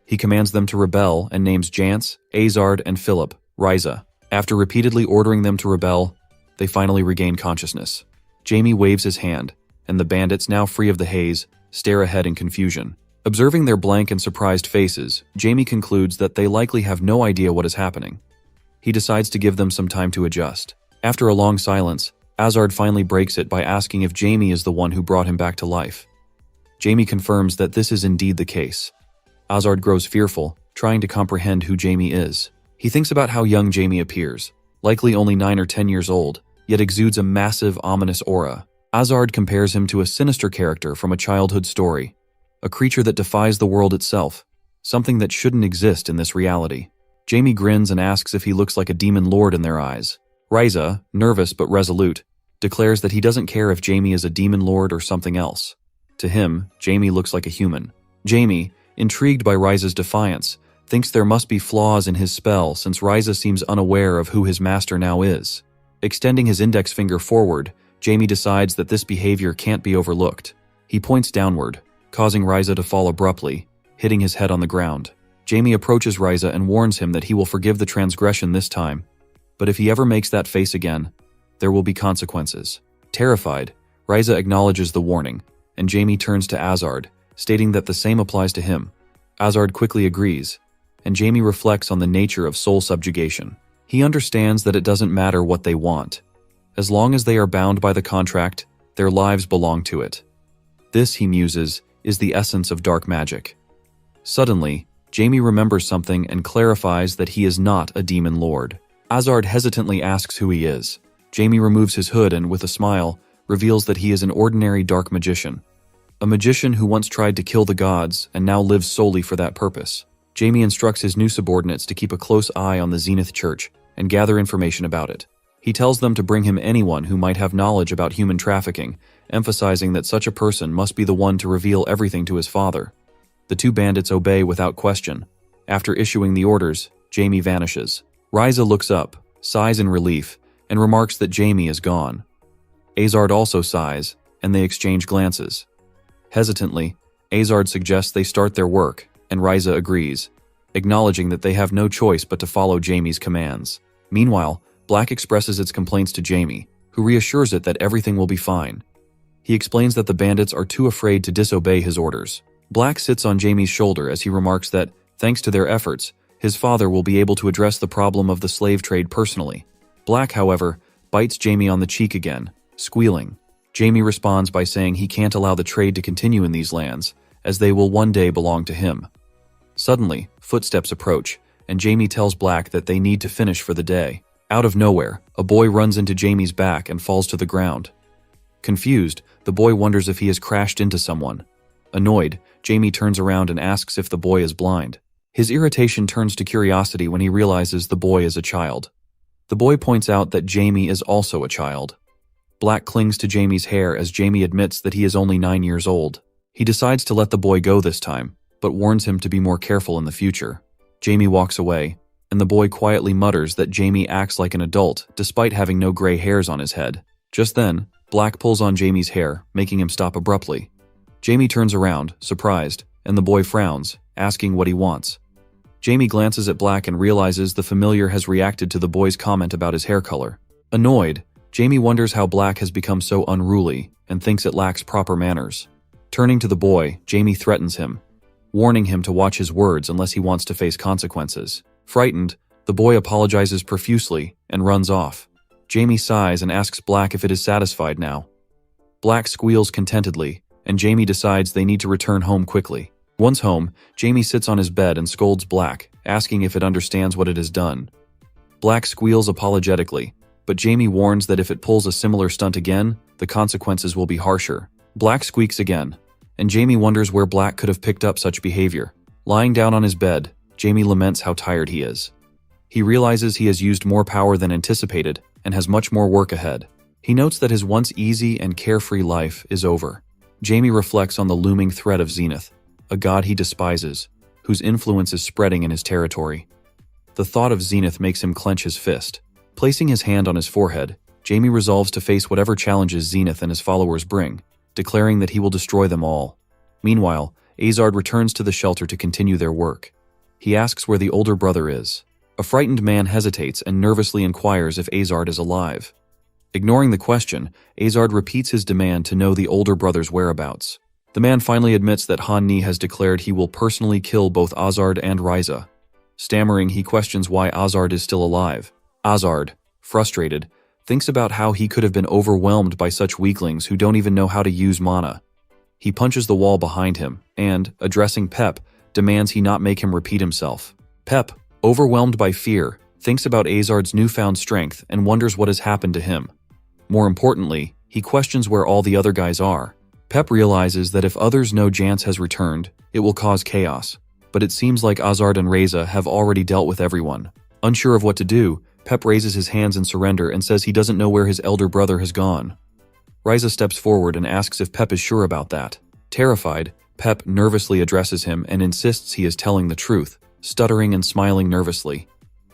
He commands them to rebel and names Jance, Azard, and Philip, Ryza. After repeatedly ordering them to rebel, they finally regain consciousness. Jamie waves his hand, and the bandits, now free of the haze, stare ahead in confusion. Observing their blank and surprised faces, Jamie concludes that they likely have no idea what is happening. He decides to give them some time to adjust. After a long silence, Azard finally breaks it by asking if Jamie is the one who brought him back to life. Jamie confirms that this is indeed the case. Azard grows fearful, trying to comprehend who Jamie is. He thinks about how young Jamie appears, likely only 9 or 10 years old, yet exudes a massive, ominous aura. Azard compares him to a sinister character from a childhood story, a creature that defies the world itself, something that shouldn't exist in this reality. Jamie grins and asks if he looks like a demon lord in their eyes. Riza, nervous but resolute, declares that he doesn't care if Jamie is a demon lord or something else. To him, Jamie looks like a human. Jamie, intrigued by Riza's defiance, thinks there must be flaws in his spell since Riza seems unaware of who his master now is. Extending his index finger forward, Jamie decides that this behavior can't be overlooked. He points downward, causing Riza to fall abruptly, hitting his head on the ground. Jamie approaches Riza and warns him that he will forgive the transgression this time, but if he ever makes that face again, there will be consequences. Terrified, Riza acknowledges the warning, and Jamie turns to Azard, stating that the same applies to him. Azard quickly agrees, and Jamie reflects on the nature of soul subjugation. He understands that it doesn't matter what they want. As long as they are bound by the contract, their lives belong to it. This, he muses, is the essence of dark magic. Suddenly, Jamie remembers something and clarifies that he is not a demon lord. Azard hesitantly asks who he is. Jamie removes his hood and, with a smile, reveals that he is an ordinary dark magician. A magician who once tried to kill the gods and now lives solely for that purpose. Jamie instructs his new subordinates to keep a close eye on the Zenith Church and gather information about it. He tells them to bring him anyone who might have knowledge about human trafficking, emphasizing that such a person must be the one to reveal everything to his father. The two bandits obey without question. After issuing the orders, Jamie vanishes. Riza looks up, sighs in relief, and remarks that Jamie is gone. Azard also sighs, and they exchange glances. Hesitantly, Azard suggests they start their work, and Riza agrees, acknowledging that they have no choice but to follow Jamie's commands. Meanwhile, Black expresses its complaints to Jamie, who reassures it that everything will be fine. He explains that the bandits are too afraid to disobey his orders. Black sits on Jamie's shoulder as he remarks that, thanks to their efforts, his father will be able to address the problem of the slave trade personally. Black, however, bites Jamie on the cheek again, squealing. Jamie responds by saying he can't allow the trade to continue in these lands, as they will one day belong to him. Suddenly, footsteps approach, and Jamie tells Black that they need to finish for the day. Out of nowhere, a boy runs into Jamie's back and falls to the ground. Confused, the boy wonders if he has crashed into someone. Annoyed, Jamie turns around and asks if the boy is blind. His irritation turns to curiosity when he realizes the boy is a child. The boy points out that Jamie is also a child. Black clings to Jamie's hair as Jamie admits that he is only 9 years old. He decides to let the boy go this time, but warns him to be more careful in the future. Jamie walks away, and the boy quietly mutters that Jamie acts like an adult despite having no gray hairs on his head. Just then, Black pulls on Jamie's hair, making him stop abruptly. Jamie turns around, surprised, and the boy frowns, asking what he wants. Jamie glances at Black and realizes the familiar has reacted to the boy's comment about his hair color. Annoyed, Jamie wonders how Black has become so unruly and thinks it lacks proper manners. Turning to the boy, Jamie threatens him, warning him to watch his words unless he wants to face consequences. Frightened, the boy apologizes profusely and runs off. Jamie sighs and asks Black if it is satisfied now. Black squeals contentedly, and Jamie decides they need to return home quickly. Once home, Jamie sits on his bed and scolds Black, asking if it understands what it has done. Black squeals apologetically, but Jamie warns that if it pulls a similar stunt again, the consequences will be harsher. Black squeaks again, and Jamie wonders where Black could have picked up such behavior. Lying down on his bed, Jamie laments how tired he is. He realizes he has used more power than anticipated and has much more work ahead. He notes that his once easy and carefree life is over. Jamie reflects on the looming threat of Zenith, a god he despises, whose influence is spreading in his territory. The thought of Zenith makes him clench his fist. Placing his hand on his forehead, Jamie resolves to face whatever challenges Zenith and his followers bring, declaring that he will destroy them all. Meanwhile, Azard returns to the shelter to continue their work. He asks where the older brother is. A frightened man hesitates and nervously inquires if Azard is alive. Ignoring the question, Azard repeats his demand to know the older brother's whereabouts. The man finally admits that Han Ni has declared he will personally kill both Azard and Riza. Stammering, he questions why Azard is still alive. Azard, frustrated, thinks about how he could have been overwhelmed by such weaklings who don't even know how to use mana. He punches the wall behind him and, addressing Pep, demands he not make him repeat himself. Pep, overwhelmed by fear, thinks about Azard's newfound strength and wonders what has happened to him. More importantly, He questions where all the other guys are. Pep realizes that if others know Jance has returned, it will cause chaos. But it seems like Azard and Reza have already dealt with everyone. Unsure of what to do, Pep raises his hands in surrender and says he doesn't know where his elder brother has gone. Reza steps forward and asks if Pep is sure about that. Terrified, Pep nervously addresses him and insists he is telling the truth, stuttering and smiling nervously.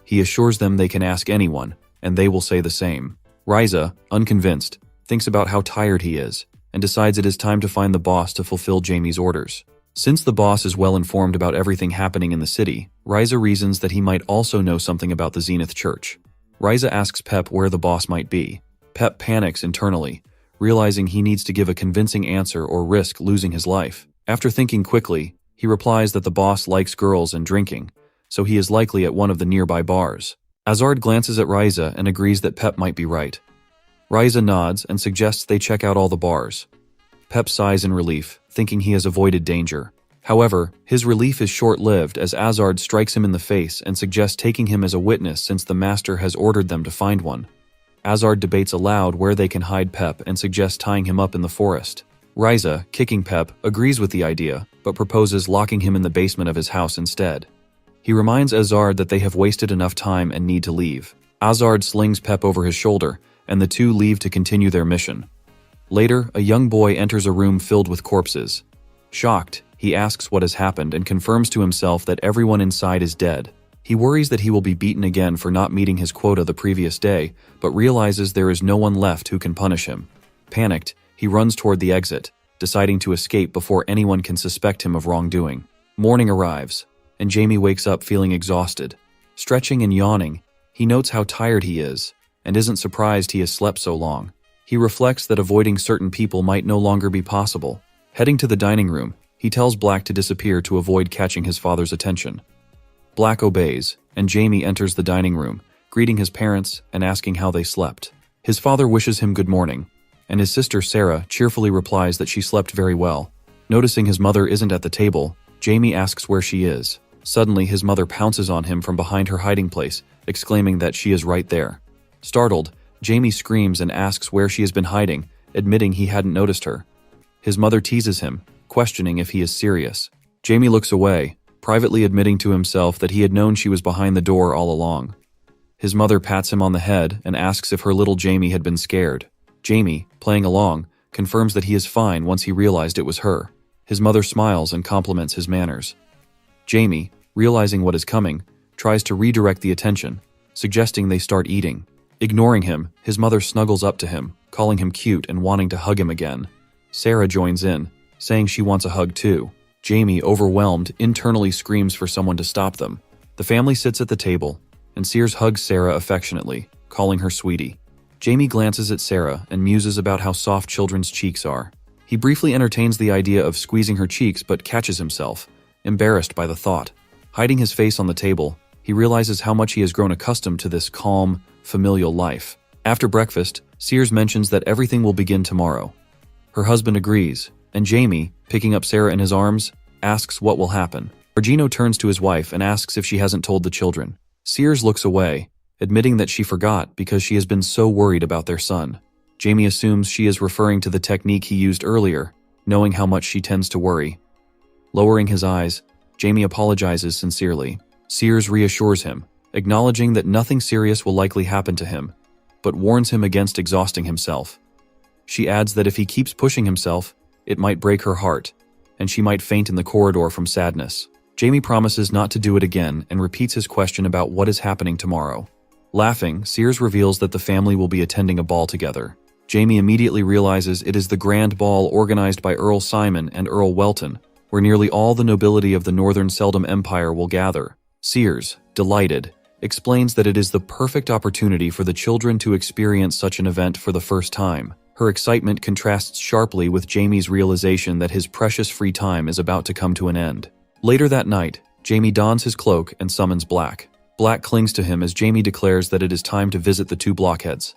He assures them they can ask anyone, and they will say the same. Reza, unconvinced, thinks about how tired he is, and decides it is time to find the boss to fulfill Jamie's orders. Since the boss is well informed about everything happening in the city, Reza reasons that he might also know something about the Zenith Church. Reza asks Pep where the boss might be. Pep panics internally, realizing he needs to give a convincing answer or risk losing his life. After thinking quickly, he replies that the boss likes girls and drinking, so he is likely at one of the nearby bars. Azard glances at Reza and agrees that Pep might be right. Reza nods and suggests they check out all the bars. Pep sighs in relief, thinking he has avoided danger. However, his relief is short-lived as Azard strikes him in the face and suggests taking him as a witness since the master has ordered them to find one. Azard debates aloud where they can hide Pep and suggests tying him up in the forest. Reza, kicking Pep, agrees with the idea, but proposes locking him in the basement of his house instead. He reminds Azard that they have wasted enough time and need to leave. Azard slings Pep over his shoulder, and the two leave to continue their mission. Later, a young boy enters a room filled with corpses. Shocked, he asks what has happened and confirms to himself that everyone inside is dead. He worries that he will be beaten again for not meeting his quota the previous day, but realizes there is no one left who can punish him. Panicked, he runs toward the exit, deciding to escape before anyone can suspect him of wrongdoing. Morning arrives, and Jamie wakes up feeling exhausted. Stretching and yawning, he notes how tired he is, and isn't surprised he has slept so long. He reflects that avoiding certain people might no longer be possible. Heading to the dining room, he tells Black to disappear to avoid catching his father's attention. Black obeys, and Jamie enters the dining room, greeting his parents and asking how they slept. His father wishes him good morning, and his sister Sarah cheerfully replies that she slept very well. Noticing his mother isn't at the table, Jamie asks where she is. Suddenly, his mother pounces on him from behind her hiding place, exclaiming that she is right there. Startled, Jamie screams and asks where she has been hiding, admitting he hadn't noticed her. His mother teases him, questioning if he is serious. Jamie looks away, privately admitting to himself that he had known she was behind the door all along. His mother pats him on the head and asks if her little Jamie had been scared. Jamie, playing along, confirms that he is fine once he realized it was her. His mother smiles and compliments his manners. Jamie, realizing what is coming, tries to redirect the attention, suggesting they start eating. Ignoring him, his mother snuggles up to him, calling him cute and wanting to hug him again. Sarah joins in, saying she wants a hug too. Jamie, overwhelmed, internally screams for someone to stop them. The family sits at the table, and Sears hugs Sarah affectionately, calling her sweetie. Jamie glances at Sarah and muses about how soft children's cheeks are. He briefly entertains the idea of squeezing her cheeks but catches himself, embarrassed by the thought. Hiding his face on the table, he realizes how much he has grown accustomed to this calm, familial life. After breakfast, Sears mentions that everything will begin tomorrow. Her husband agrees, and Jamie, picking up Sarah in his arms, asks what will happen. Argino turns to his wife and asks if she hasn't told the children. Sears looks away, admitting that she forgot because she has been so worried about their son. Jamie assumes she is referring to the technique he used earlier, knowing how much she tends to worry. Lowering his eyes, Jamie apologizes sincerely. Sears reassures him, acknowledging that nothing serious will likely happen to him, but warns him against exhausting himself. She adds that if he keeps pushing himself, it might break her heart, and she might faint in the corridor from sadness. Jamie promises not to do it again and repeats his question about what is happening tomorrow. Laughing, Sears reveals that the family will be attending a ball together. Jamie immediately realizes it is the grand ball organized by Earl Simon and Earl Welton, where nearly all the nobility of the Northern Seldom Empire will gather. Sears, delighted, explains that it is the perfect opportunity for the children to experience such an event for the first time. Her excitement contrasts sharply with Jamie's realization that his precious free time is about to come to an end. Later that night, Jamie dons his cloak and summons Black. Black clings to him as Jamie declares that it is time to visit the two blockheads.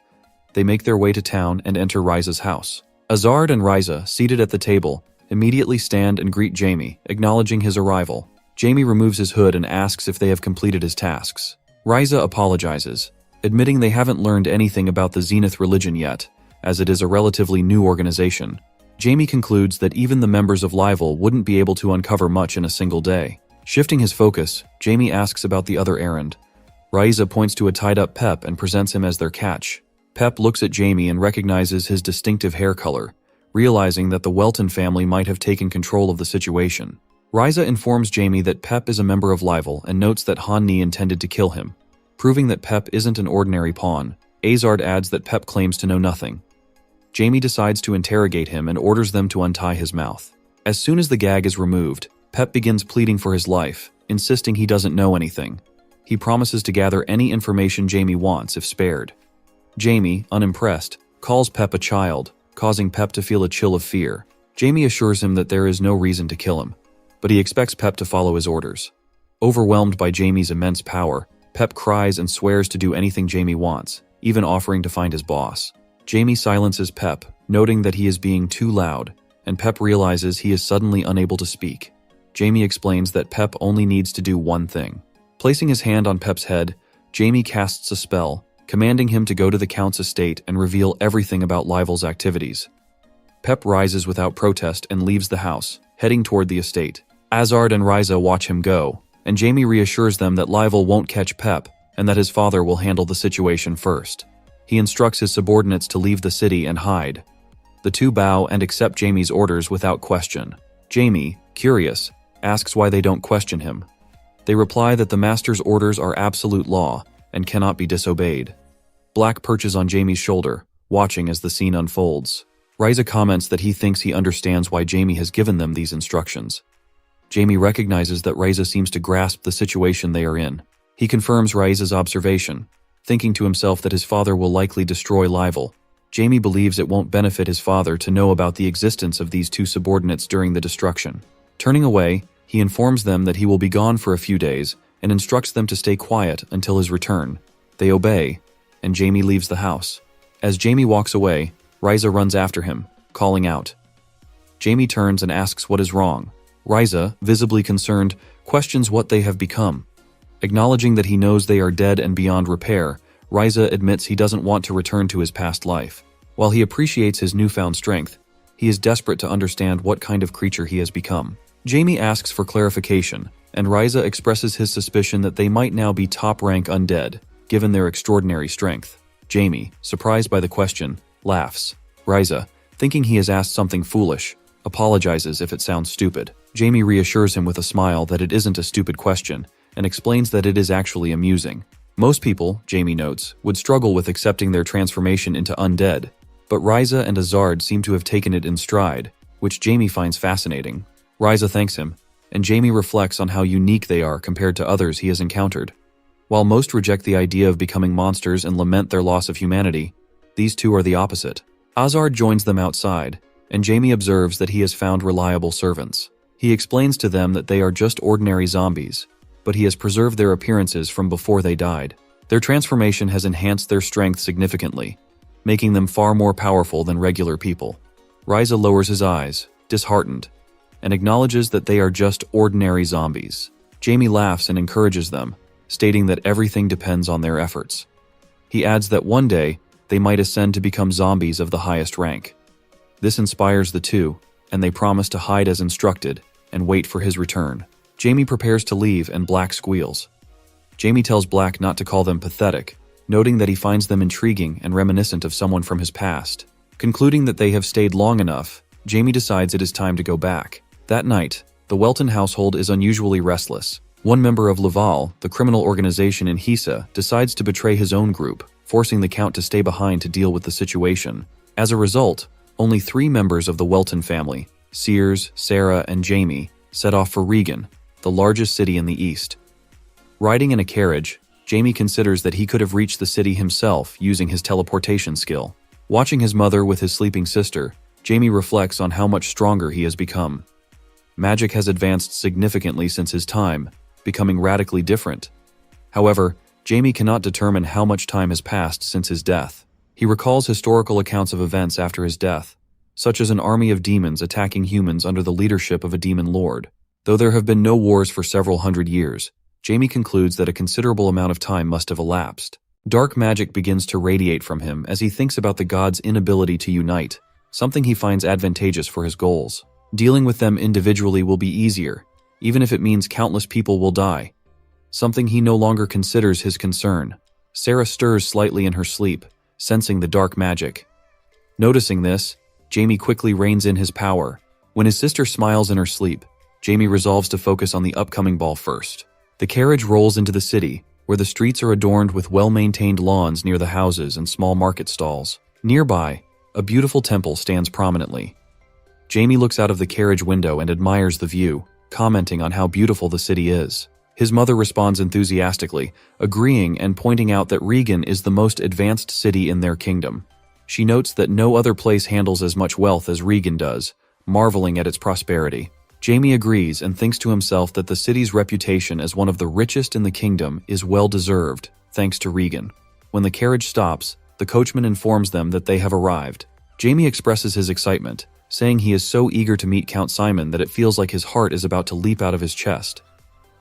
They make their way to town and enter Riza's house. Azard and Riza, seated at the table, immediately stand and greet Jamie, acknowledging his arrival. Jamie removes his hood and asks if they have completed his tasks. Riza apologizes, admitting they haven't learned anything about the Zenith religion yet, as it is a relatively new organization. Jamie concludes that even the members of Livel wouldn't be able to uncover much in a single day. Shifting his focus, Jamie asks about the other errand. Raiza points to a tied-up Pep and presents him as their catch. Pep looks at Jamie and recognizes his distinctive hair color, realizing that the Welton family might have taken control of the situation. Raiza informs Jamie that Pep is a member of Livel and notes that Han Ni intended to kill him. Proving that Pep isn't an ordinary pawn, Azard adds that Pep claims to know nothing. Jamie decides to interrogate him and orders them to untie his mouth. As soon as the gag is removed, Pep begins pleading for his life, insisting he doesn't know anything. He promises to gather any information Jamie wants if spared. Jamie, unimpressed, calls Pep a child, causing Pep to feel a chill of fear. Jamie assures him that there is no reason to kill him, but he expects Pep to follow his orders. Overwhelmed by Jamie's immense power, Pep cries and swears to do anything Jamie wants, even offering to find his boss. Jamie silences Pep, noting that he is being too loud, and Pep realizes he is suddenly unable to speak. Jamie explains that Pep only needs to do one thing. Placing his hand on Pep's head, Jamie casts a spell, commanding him to go to the Count's estate and reveal everything about Livel's activities. Pep rises without protest and leaves the house, heading toward the estate. Azard and Raiza watch him go, and Jamie reassures them that Livel won't catch Pep and that his father will handle the situation first. He instructs his subordinates to leave the city and hide. The two bow and accept Jamie's orders without question. Jamie, curious, asks why they don't question him. They reply that the master's orders are absolute law and cannot be disobeyed. Black perches on Jamie's shoulder, watching as the scene unfolds. Raiza comments that he thinks he understands why Jamie has given them these instructions. Jamie recognizes that Raiza seems to grasp the situation they are in. He confirms Raiza's observation, thinking to himself that his father will likely destroy Livel. Jamie believes it won't benefit his father to know about the existence of these two subordinates during the destruction. Turning away, he informs them that he will be gone for a few days and instructs them to stay quiet until his return. They obey, and Jamie leaves the house. As Jamie walks away, Raiza runs after him, calling out. Jamie turns and asks what is wrong. Raiza, visibly concerned, questions what they have become. Acknowledging that he knows they are dead and beyond repair, Raiza admits he doesn't want to return to his past life. While he appreciates his newfound strength, he is desperate to understand what kind of creature he has become. Jamie asks for clarification, and Raiza expresses his suspicion that they might now be top-rank undead, given their extraordinary strength. Jamie, surprised by the question, laughs. Raiza, thinking he has asked something foolish, apologizes if it sounds stupid. Jamie reassures him with a smile that it isn't a stupid question, and explains that it is actually amusing. Most people, Jamie notes, would struggle with accepting their transformation into undead, but Raiza and Azard seem to have taken it in stride, which Jamie finds fascinating. Raiza thanks him, and Jamie reflects on how unique they are compared to others he has encountered. While most reject the idea of becoming monsters and lament their loss of humanity, these two are the opposite. Azard joins them outside, and Jamie observes that he has found reliable servants. He explains to them that they are just ordinary zombies, but he has preserved their appearances from before they died. Their transformation has enhanced their strength significantly, making them far more powerful than regular people. Raiza lowers his eyes, disheartened, and acknowledges that they are just ordinary zombies. Jamie laughs and encourages them, stating that everything depends on their efforts. He adds that one day, they might ascend to become zombies of the highest rank. This inspires the two, and they promise to hide as instructed and wait for his return. Jamie prepares to leave and Black squeals. Jamie tells Black not to call them pathetic, noting that he finds them intriguing and reminiscent of someone from his past. Concluding that they have stayed long enough, Jamie decides it is time to go back. That night, the Welton household is unusually restless. One member of Laval, the criminal organization in Hisa, decides to betray his own group, forcing the Count to stay behind to deal with the situation. As a result, only 3 members of the Welton family, Sears, Sarah, and Jamie, set off for Regan, the largest city in the east. Riding in a carriage, Jamie considers that he could have reached the city himself using his teleportation skill. Watching his mother with his sleeping sister, Jamie reflects on how much stronger he has become. Magic has advanced significantly since his time, becoming radically different. However, Jamie cannot determine how much time has passed since his death. He recalls historical accounts of events after his death, such as an army of demons attacking humans under the leadership of a demon lord. Though there have been no wars for several hundred years, Jamie concludes that a considerable amount of time must have elapsed. Dark magic begins to radiate from him as he thinks about the gods' inability to unite, something he finds advantageous for his goals. Dealing with them individually will be easier, even if it means countless people will die. Something he no longer considers his concern. Sarah stirs slightly in her sleep, sensing the dark magic. Noticing this, Jamie quickly reins in his power. When his sister smiles in her sleep, Jamie resolves to focus on the upcoming ball first. The carriage rolls into the city, where the streets are adorned with well-maintained lawns near the houses and small market stalls. Nearby, a beautiful temple stands prominently. Jamie looks out of the carriage window and admires the view, commenting on how beautiful the city is. His mother responds enthusiastically, agreeing and pointing out that Regan is the most advanced city in their kingdom. She notes that no other place handles as much wealth as Regan does, marveling at its prosperity. Jamie agrees and thinks to himself that the city's reputation as one of the richest in the kingdom is well-deserved, thanks to Regan. When the carriage stops, the coachman informs them that they have arrived. Jamie expresses his excitement, saying he is so eager to meet Count Simon that it feels like his heart is about to leap out of his chest.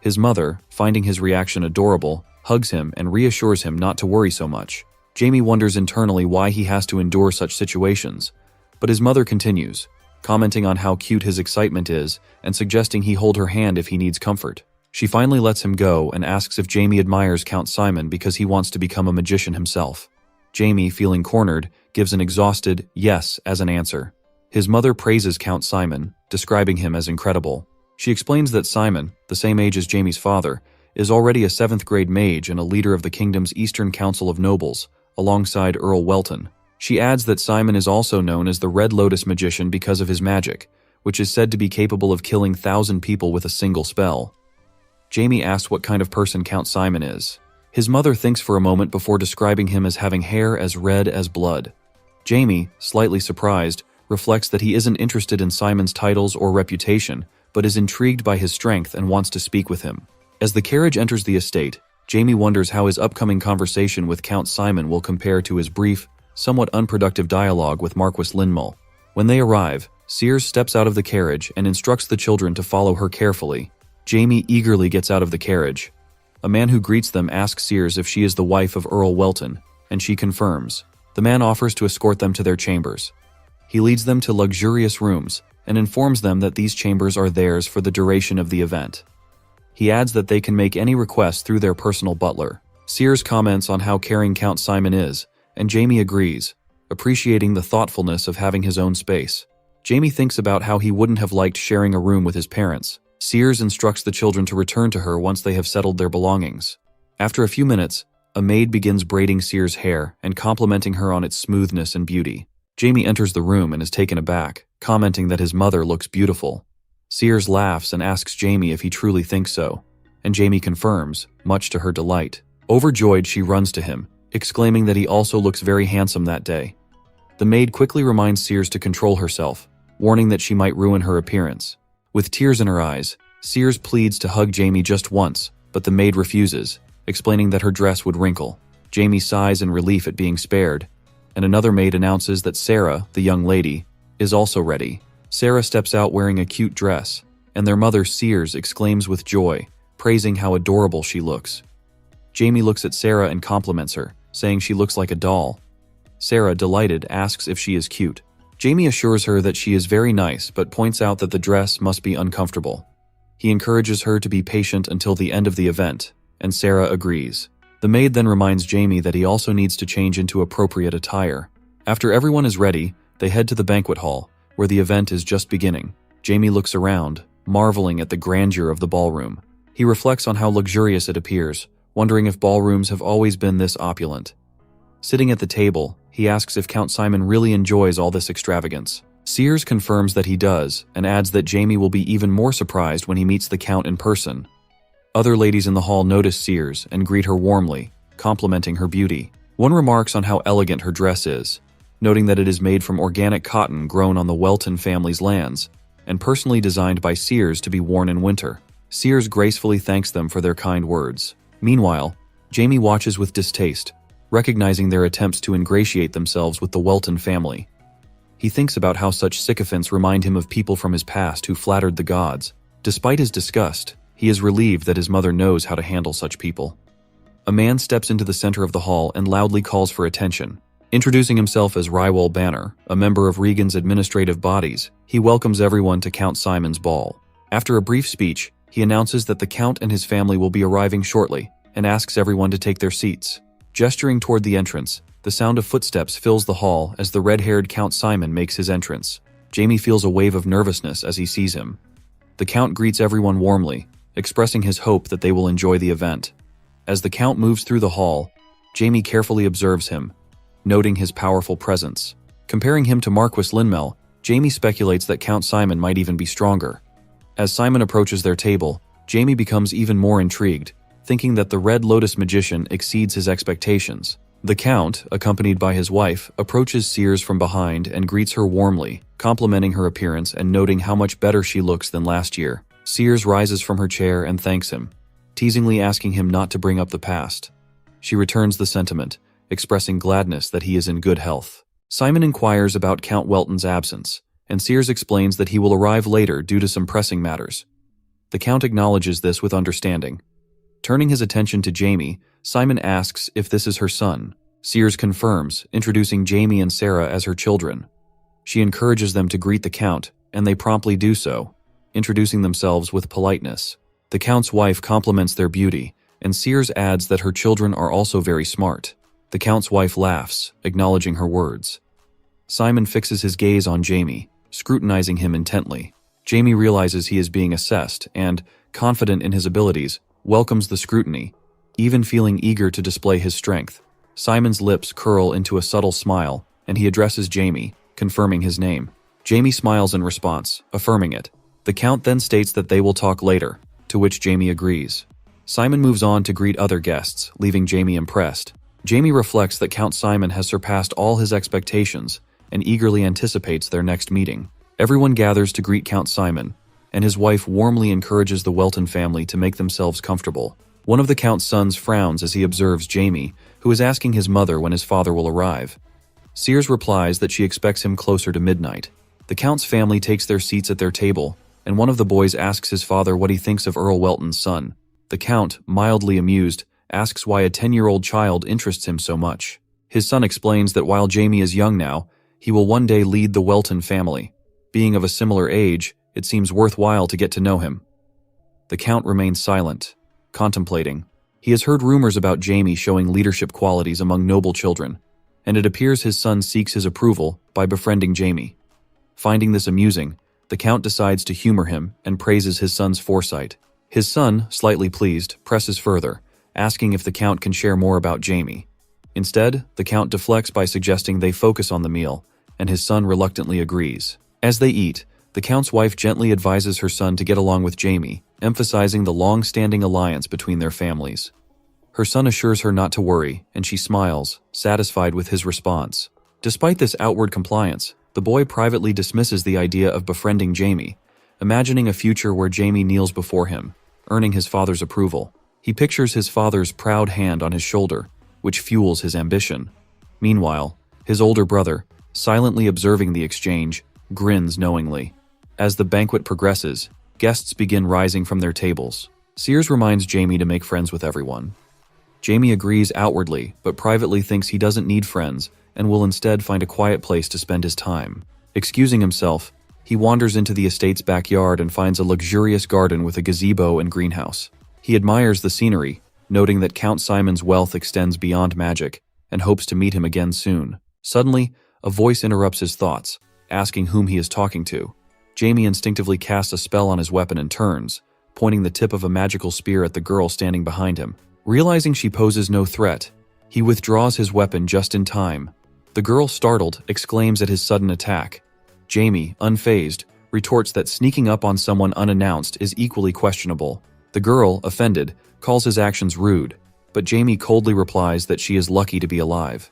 His mother, finding his reaction adorable, hugs him and reassures him not to worry so much. Jamie wonders internally why he has to endure such situations, but his mother continues, commenting on how cute his excitement is and suggesting he hold her hand if he needs comfort. She finally lets him go and asks if Jamie admires Count Simon because he wants to become a magician himself. Jamie, feeling cornered, gives an exhausted yes as an answer. His mother praises Count Simon, describing him as incredible. She explains that Simon, the same age as Jamie's father, is already a 7th grade mage and a leader of the kingdom's Eastern Council of Nobles, alongside Earl Welton. She adds that Simon is also known as the Red Lotus Magician because of his magic, which is said to be capable of killing 1,000 people with a single spell. Jamie asks what kind of person Count Simon is. His mother thinks for a moment before describing him as having hair as red as blood. Jamie, slightly surprised, reflects that he isn't interested in Simon's titles or reputation, but is intrigued by his strength and wants to speak with him. As the carriage enters the estate, Jamie wonders how his upcoming conversation with Count Simon will compare to his brief, somewhat unproductive dialogue with Marquis Linmull. When they arrive, Sears steps out of the carriage and instructs the children to follow her carefully. Jamie eagerly gets out of the carriage. A man who greets them asks Sears if she is the wife of Earl Welton, and she confirms. The man offers to escort them to their chambers. He leads them to luxurious rooms and informs them that these chambers are theirs for the duration of the event. He adds that they can make any request through their personal butler. Sears comments on how caring Count Simon is, and Jamie agrees, appreciating the thoughtfulness of having his own space. Jamie thinks about how he wouldn't have liked sharing a room with his parents. Sears instructs the children to return to her once they have settled their belongings. After a few minutes, a maid begins braiding Sears' hair and complimenting her on its smoothness and beauty. Jamie enters the room and is taken aback, commenting that his mother looks beautiful. Sears laughs and asks Jamie if he truly thinks so, and Jamie confirms, much to her delight. Overjoyed, she runs to him, exclaiming that he also looks very handsome that day. The maid quickly reminds Sears to control herself, warning that she might ruin her appearance. With tears in her eyes, Sears pleads to hug Jamie just once, but the maid refuses, explaining that her dress would wrinkle. Jamie sighs in relief at being spared, and another maid announces that Sarah, the young lady, is also ready. Sarah steps out wearing a cute dress, and their mother Sears exclaims with joy, praising how adorable she looks. Jamie looks at Sarah and compliments her, saying she looks like a doll. Sarah, delighted, asks if she is cute. Jamie assures her that she is very nice, but points out that the dress must be uncomfortable. He encourages her to be patient until the end of the event, and Sarah agrees. The maid then reminds Jamie that he also needs to change into appropriate attire. After everyone is ready, they head to the banquet hall, where the event is just beginning. Jamie looks around, marveling at the grandeur of the ballroom. He reflects on how luxurious it appears, wondering if ballrooms have always been this opulent. Sitting at the table, he asks if Count Simon really enjoys all this extravagance. Sears confirms that he does, and adds that Jamie will be even more surprised when he meets the Count in person. Other ladies in the hall notice Sears and greet her warmly, complimenting her beauty. One remarks on how elegant her dress is, noting that it is made from organic cotton grown on the Welton family's lands, and personally designed by Sears to be worn in winter. Sears gracefully thanks them for their kind words. Meanwhile, Jamie watches with distaste, recognizing their attempts to ingratiate themselves with the Welton family. He thinks about how such sycophants remind him of people from his past who flattered the gods. Despite his disgust, he is relieved that his mother knows how to handle such people. A man steps into the center of the hall and loudly calls for attention. Introducing himself as Rywal Banner, a member of Regan's administrative bodies, he welcomes everyone to Count Simon's ball. After a brief speech, he announces that the Count and his family will be arriving shortly and asks everyone to take their seats. Gesturing toward the entrance, the sound of footsteps fills the hall as the red-haired Count Simon makes his entrance. Jamie feels a wave of nervousness as he sees him. The Count greets everyone warmly, expressing his hope that they will enjoy the event. As the Count moves through the hall, Jamie carefully observes him, noting his powerful presence. Comparing him to Marquis Linmel, Jamie speculates that Count Simon might even be stronger. As Simon approaches their table, Jamie becomes even more intrigued, thinking that the Red Lotus magician exceeds his expectations. The Count, accompanied by his wife, approaches Sears from behind and greets her warmly, complimenting her appearance and noting how much better she looks than last year. Sears rises from her chair and thanks him, teasingly asking him not to bring up the past. She returns the sentiment, expressing gladness that he is in good health. Simon inquires about Count Welton's absence, and Sears explains that he will arrive later due to some pressing matters. The Count acknowledges this with understanding. Turning his attention to Jamie, Simon asks if this is her son. Sears confirms, introducing Jamie and Sarah as her children. She encourages them to greet the Count, and they promptly do so, introducing themselves with politeness. The Count's wife compliments their beauty, and Sears adds that her children are also very smart. The Count's wife laughs, acknowledging her words. Simon fixes his gaze on Jamie, scrutinizing him intently. Jamie realizes he is being assessed and, confident in his abilities, welcomes the scrutiny, even feeling eager to display his strength. Simon's lips curl into a subtle smile, and he addresses Jamie, confirming his name. Jamie smiles in response, affirming it. The Count then states that they will talk later, to which Jamie agrees. Simon moves on to greet other guests, leaving Jamie impressed. Jamie reflects that Count Simon has surpassed all his expectations and eagerly anticipates their next meeting. Everyone gathers to greet Count Simon, and his wife warmly encourages the Welton family to make themselves comfortable. One of the Count's sons frowns as he observes Jamie, who is asking his mother when his father will arrive. Sears replies that she expects him closer to midnight. The Count's family takes their seats at their table, and one of the boys asks his father what he thinks of Earl Welton's son. The Count, mildly amused, asks why a 10-year-old child interests him so much. His son explains that while Jamie is young now, he will one day lead the Welton family. Being of a similar age, it seems worthwhile to get to know him. The Count remains silent, contemplating. He has heard rumors about Jamie showing leadership qualities among noble children, and it appears his son seeks his approval by befriending Jamie. Finding this amusing, the Count decides to humor him and praises his son's foresight. His son, slightly pleased, presses further, asking if the Count can share more about Jamie. Instead, the Count deflects by suggesting they focus on the meal, and his son reluctantly agrees. As they eat, the Count's wife gently advises her son to get along with Jamie, emphasizing the long-standing alliance between their families. Her son assures her not to worry, and she smiles, satisfied with his response. Despite this outward compliance, the boy privately dismisses the idea of befriending Jamie, imagining a future where Jamie kneels before him, earning his father's approval. He pictures his father's proud hand on his shoulder, which fuels his ambition. Meanwhile, his older brother, silently observing the exchange, grins knowingly. As the banquet progresses, guests begin rising from their tables. Sears reminds Jamie to make friends with everyone. Jamie agrees outwardly, but privately thinks he doesn't need friends and will instead find a quiet place to spend his time. Excusing himself, he wanders into the estate's backyard and finds a luxurious garden with a gazebo and greenhouse. He admires the scenery, noting that Count Simon's wealth extends beyond magic, and hopes to meet him again soon. Suddenly, a voice interrupts his thoughts, asking whom he is talking to. Jamie instinctively casts a spell on his weapon and turns, pointing the tip of a magical spear at the girl standing behind him. Realizing she poses no threat, he withdraws his weapon just in time. The girl, startled, exclaims at his sudden attack. Jamie, unfazed, retorts that sneaking up on someone unannounced is equally questionable. The girl, offended, calls his actions rude, but Jamie coldly replies that she is lucky to be alive.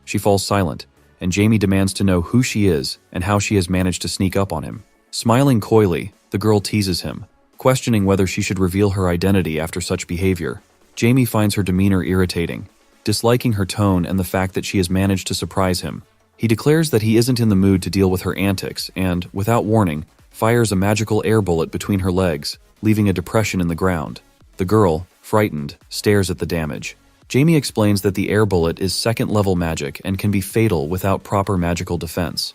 She falls silent, and Jamie demands to know who she is and how she has managed to sneak up on him. Smiling coyly, the girl teases him, questioning whether she should reveal her identity after such behavior. Jamie finds her demeanor irritating, disliking her tone and the fact that she has managed to surprise him. He declares that he isn't in the mood to deal with her antics and, without warning, fires a magical air bullet between her legs, leaving a depression in the ground. The girl, frightened, stares at the damage. Jamie explains that the air bullet is second-level magic and can be fatal without proper magical defense.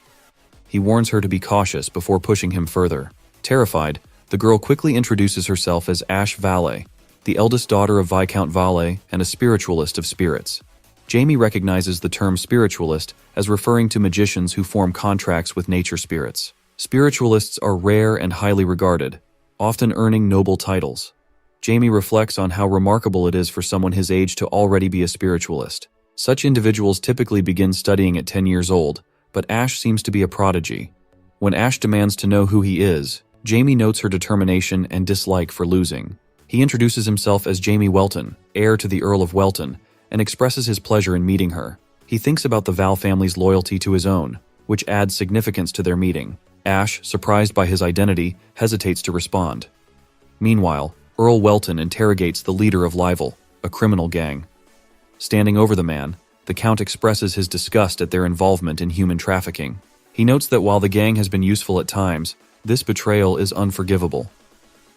He warns her to be cautious before pushing him further. Terrified, the girl quickly introduces herself as Ash Valle, the eldest daughter of Viscount Valle and a spiritualist of spirits. Jamie recognizes the term spiritualist as referring to magicians who form contracts with nature spirits. Spiritualists are rare and highly regarded, often earning noble titles. Jamie reflects on how remarkable it is for someone his age to already be a spiritualist. Such individuals typically begin studying at 10 years old, but Ash seems to be a prodigy. When Ash demands to know who he is, Jamie notes her determination and dislike for losing. He introduces himself as Jamie Welton, heir to the Earl of Welton, and expresses his pleasure in meeting her. He thinks about the Val family's loyalty to his own, which adds significance to their meeting. Ash, surprised by his identity, hesitates to respond. Meanwhile, Earl Welton interrogates the leader of Livel, a criminal gang. Standing over the man, the Count expresses his disgust at their involvement in human trafficking. He notes that while the gang has been useful at times, this betrayal is unforgivable.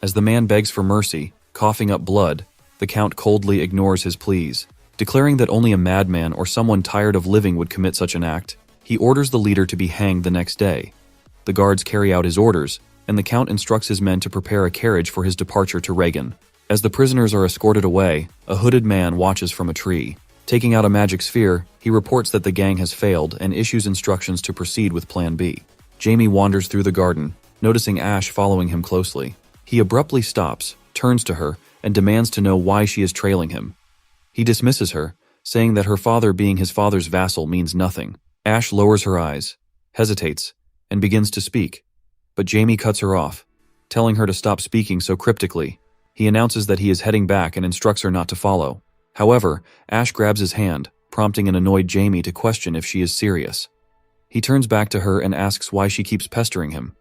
As the man begs for mercy, coughing up blood, the Count coldly ignores his pleas. Declaring that only a madman or someone tired of living would commit such an act, he orders the leader to be hanged the next day. The guards carry out his orders, and the Count instructs his men to prepare a carriage for his departure to Reagan. As the prisoners are escorted away, a hooded man watches from a tree. Taking out a magic sphere, he reports that the gang has failed and issues instructions to proceed with Plan B. Jamie wanders through the garden, noticing Ash following him closely. He abruptly stops, turns to her, and demands to know why she is trailing him. He dismisses her, saying that her father being his father's vassal means nothing. Ash lowers her eyes, hesitates, and begins to speak, but Jamie cuts her off, telling her to stop speaking so cryptically. He announces that he is heading back and instructs her not to follow. However, Ash grabs his hand, prompting an annoyed Jamie to question if she is serious. He turns back to her and asks why she keeps pestering him.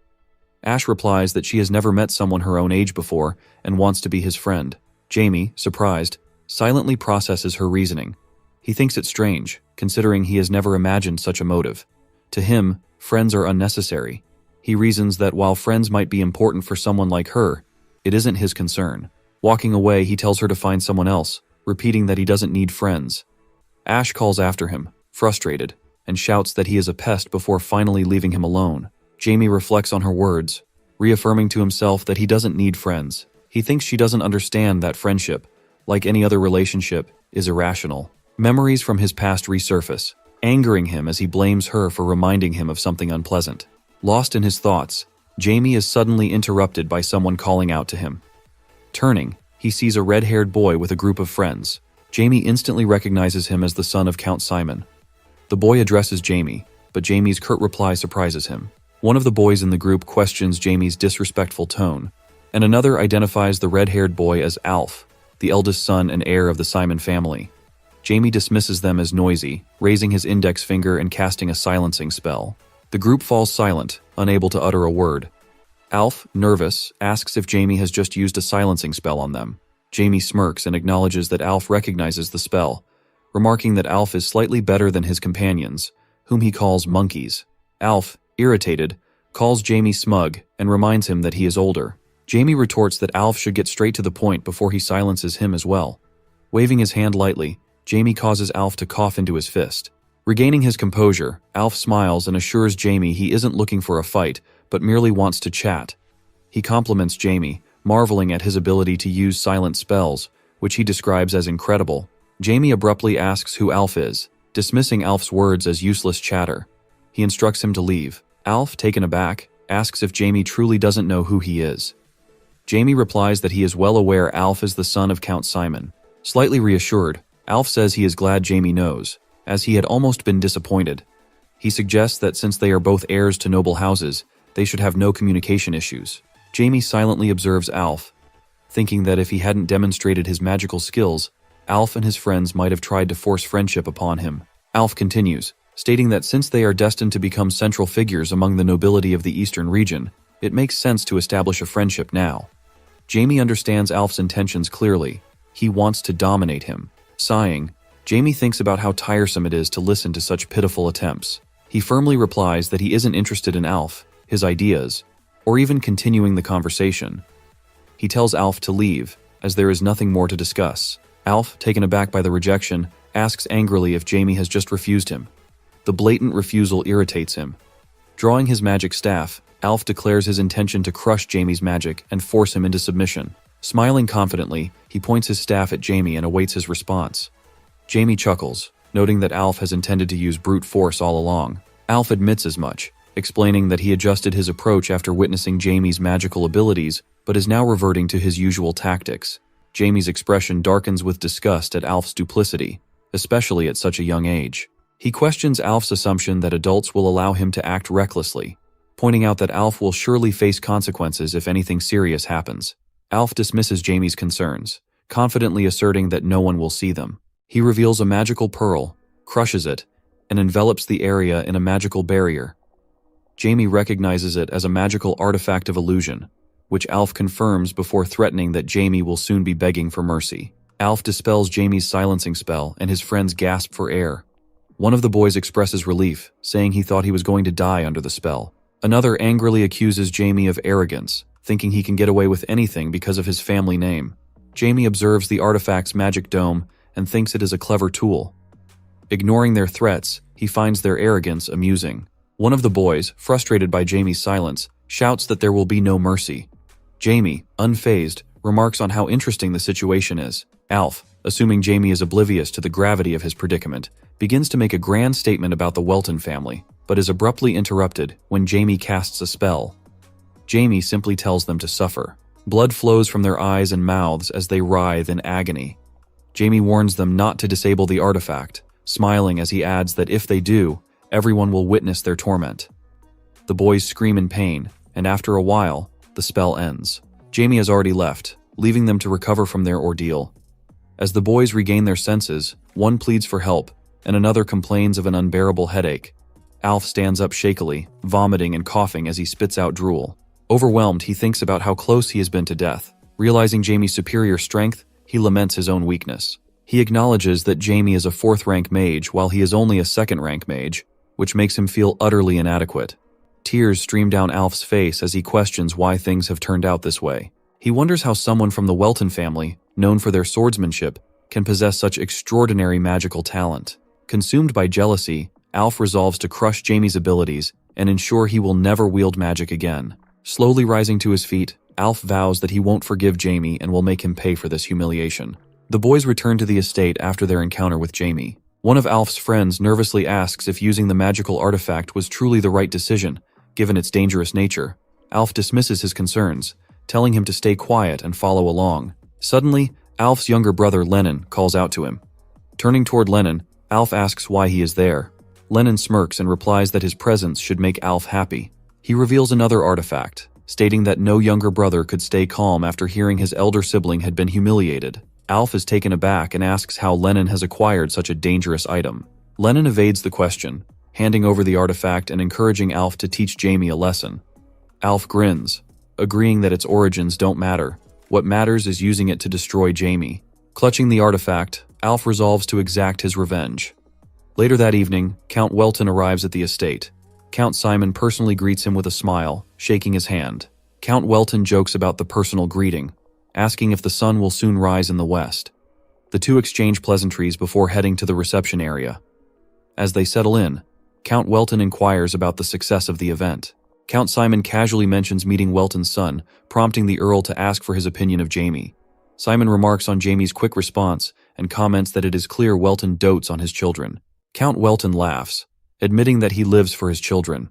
Ash replies that she has never met someone her own age before and wants to be his friend. Jamie, surprised, silently processes her reasoning. He thinks it strange, considering he has never imagined such a motive. To him, friends are unnecessary. He reasons that while friends might be important for someone like her, it isn't his concern. Walking away, he tells her to find someone else, repeating that he doesn't need friends. Ash calls after him, frustrated, and shouts that he is a pest before finally leaving him alone. Jamie reflects on her words, reaffirming to himself that he doesn't need friends. He thinks she doesn't understand that friendship, like any other relationship, is irrational. Memories from his past resurface, angering him as he blames her for reminding him of something unpleasant. Lost in his thoughts, Jamie is suddenly interrupted by someone calling out to him. Turning, he sees a red-haired boy with a group of friends. Jamie instantly recognizes him as the son of Count Simon. The boy addresses Jamie, but Jamie's curt reply surprises him. One of the boys in the group questions Jamie's disrespectful tone, and another identifies the red-haired boy as Alf, the eldest son and heir of the Simon family. Jamie dismisses them as noisy, raising his index finger and casting a silencing spell. The group falls silent, unable to utter a word. Alf, nervous, asks if Jamie has just used a silencing spell on them. Jamie smirks and acknowledges that Alf recognizes the spell, remarking that Alf is slightly better than his companions, whom he calls monkeys. Alf, irritated, calls Jamie smug and reminds him that he is older. Jamie retorts that Alf should get straight to the point before he silences him as well. Waving his hand lightly, Jamie causes Alf to cough into his fist. Regaining his composure, Alf smiles and assures Jamie he isn't looking for a fight, but merely wants to chat. He compliments Jamie, marveling at his ability to use silent spells, which he describes as incredible. Jamie abruptly asks who Alf is, dismissing Alf's words as useless chatter. He instructs him to leave. Alf, taken aback, asks if Jamie truly doesn't know who he is. Jamie replies that he is well aware Alf is the son of Count Simon. Slightly reassured, Alf says he is glad Jamie knows, as he had almost been disappointed. He suggests that since they are both heirs to noble houses, they should have no communication issues. Jamie silently observes Alf, thinking that if he hadn't demonstrated his magical skills, Alf and his friends might have tried to force friendship upon him. Alf continues, stating that since they are destined to become central figures among the nobility of the eastern region, it makes sense to establish a friendship now. Jamie understands Alf's intentions clearly. He wants to dominate him. Sighing, Jamie thinks about how tiresome it is to listen to such pitiful attempts. He firmly replies that he isn't interested in Alf, his ideas, or even continuing the conversation. He tells Alf to leave, as there is nothing more to discuss. Alf, taken aback by the rejection, asks angrily if Jamie has just refused him. The blatant refusal irritates him. Drawing his magic staff, Alf declares his intention to crush Jamie's magic and force him into submission. Smiling confidently, he points his staff at Jamie and awaits his response. Jamie chuckles, noting that Alf has intended to use brute force all along. Alf admits as much, explaining that he adjusted his approach after witnessing Jamie's magical abilities, but is now reverting to his usual tactics. Jamie's expression darkens with disgust at Alf's duplicity, especially at such a young age. He questions Alf's assumption that adults will allow him to act recklessly, pointing out that Alf will surely face consequences if anything serious happens. Alf dismisses Jamie's concerns, confidently asserting that no one will see them. He reveals a magical pearl, crushes it, and envelops the area in a magical barrier. Jamie recognizes it as a magical artifact of illusion, which Alf confirms before threatening that Jamie will soon be begging for mercy. Alf dispels Jamie's silencing spell, and his friends gasp for air. One of the boys expresses relief, saying he thought he was going to die under the spell. Another angrily accuses Jamie of arrogance, thinking he can get away with anything because of his family name. Jamie observes the artifact's magic dome and thinks it is a clever tool. Ignoring their threats, he finds their arrogance amusing. One of the boys, frustrated by Jamie's silence, shouts that there will be no mercy. Jamie, unfazed, remarks on how interesting the situation is. Alf, assuming Jamie is oblivious to the gravity of his predicament, begins to make a grand statement about the Welton family, but is abruptly interrupted when Jamie casts a spell. Jamie simply tells them to suffer. Blood flows from their eyes and mouths as they writhe in agony. Jamie warns them not to disable the artifact, smiling as he adds that if they do, everyone will witness their torment. The boys scream in pain, and after a while, the spell ends. Jamie has already left, leaving them to recover from their ordeal. As the boys regain their senses, one pleads for help, and another complains of an unbearable headache. Alf stands up shakily, vomiting and coughing as he spits out drool. Overwhelmed, he thinks about how close he has been to death. Realizing Jamie's superior strength, he laments his own weakness. He acknowledges that Jamie is a 4th-rank mage while he is only a 2nd-rank mage, which makes him feel utterly inadequate. Tears stream down Alf's face as he questions why things have turned out this way. He wonders how someone from the Welton family, known for their swordsmanship, can possess such extraordinary magical talent. Consumed by jealousy, Alf resolves to crush Jamie's abilities and ensure he will never wield magic again. Slowly rising to his feet, Alf vows that he won't forgive Jamie and will make him pay for this humiliation. The boys return to the estate after their encounter with Jamie. One of Alf's friends nervously asks if using the magical artifact was truly the right decision, given its dangerous nature. Alf dismisses his concerns, telling him to stay quiet and follow along. Suddenly, Alf's younger brother Lennon calls out to him. Turning toward Lennon, Alf asks why he is there. Lennon smirks and replies that his presence should make Alf happy. He reveals another artifact, stating that no younger brother could stay calm after hearing his elder sibling had been humiliated. Alf is taken aback and asks how Lennon has acquired such a dangerous item. Lennon evades the question, handing over the artifact and encouraging Alf to teach Jamie a lesson. Alf grins, agreeing that its origins don't matter. What matters is using it to destroy Jamie. Clutching the artifact, Alf resolves to exact his revenge. Later that evening, Count Welton arrives at the estate. Count Simon personally greets him with a smile, shaking his hand. Count Welton jokes about the personal greeting, asking if the sun will soon rise in the west. The two exchange pleasantries before heading to the reception area. As they settle in, Count Welton inquires about the success of the event. Count Simon casually mentions meeting Welton's son, prompting the Earl to ask for his opinion of Jamie. Simon remarks on Jamie's quick response and comments that it is clear Welton dotes on his children. Count Welton laughs, admitting that he lives for his children.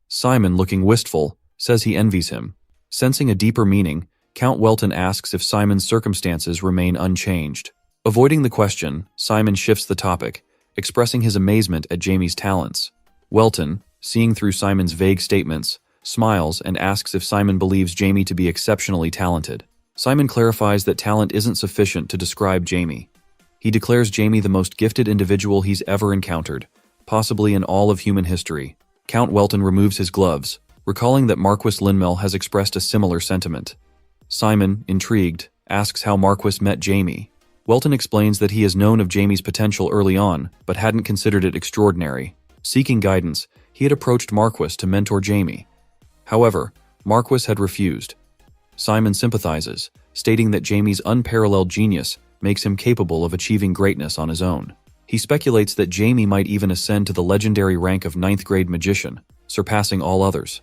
Simon, looking wistful, says he envies him. Sensing a deeper meaning, Count Welton asks if Simon's circumstances remain unchanged. Avoiding the question, Simon shifts the topic, expressing his amazement at Jamie's talents. Welton, seeing through Simon's vague statements, smiles and asks if Simon believes Jamie to be exceptionally talented. Simon clarifies that talent isn't sufficient to describe Jamie. He declares Jamie the most gifted individual he's ever encountered, possibly in all of human history. Count Welton removes his gloves, recalling that Marquis Linmel has expressed a similar sentiment. Simon, intrigued, asks how Marquis met Jamie. Welton explains that he has known of Jamie's potential early on, but hadn't considered it extraordinary. Seeking guidance, he had approached Marquis to mentor Jamie. However, Marquis had refused. Simon sympathizes, stating that Jamie's unparalleled genius makes him capable of achieving greatness on his own. He speculates that Jamie might even ascend to the legendary rank of 9th grade magician, surpassing all others.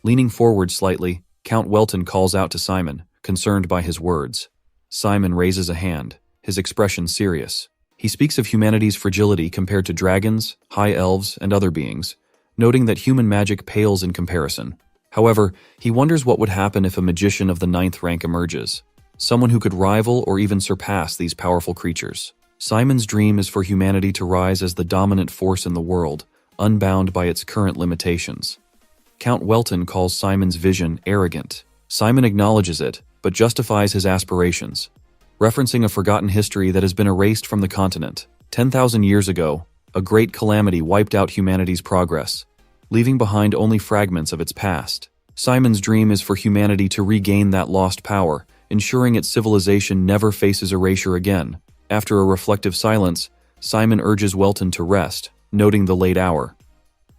Leaning forward slightly, Count Welton calls out to Simon, concerned by his words. Simon raises a hand, his expression serious. He speaks of humanity's fragility compared to dragons, high elves, and other beings, noting that human magic pales in comparison. However, he wonders what would happen if a magician of the 9th rank emerges, someone who could rival or even surpass these powerful creatures. Simon's dream is for humanity to rise as the dominant force in the world, unbound by its current limitations. Count Welton calls Simon's vision arrogant. Simon acknowledges it, but justifies his aspirations, referencing a forgotten history that has been erased from the continent. 10,000 years ago, a great calamity wiped out humanity's progress, leaving behind only fragments of its past. Simon's dream is for humanity to regain that lost power, ensuring its civilization never faces erasure again. After a reflective silence, Simon urges Welton to rest, noting the late hour.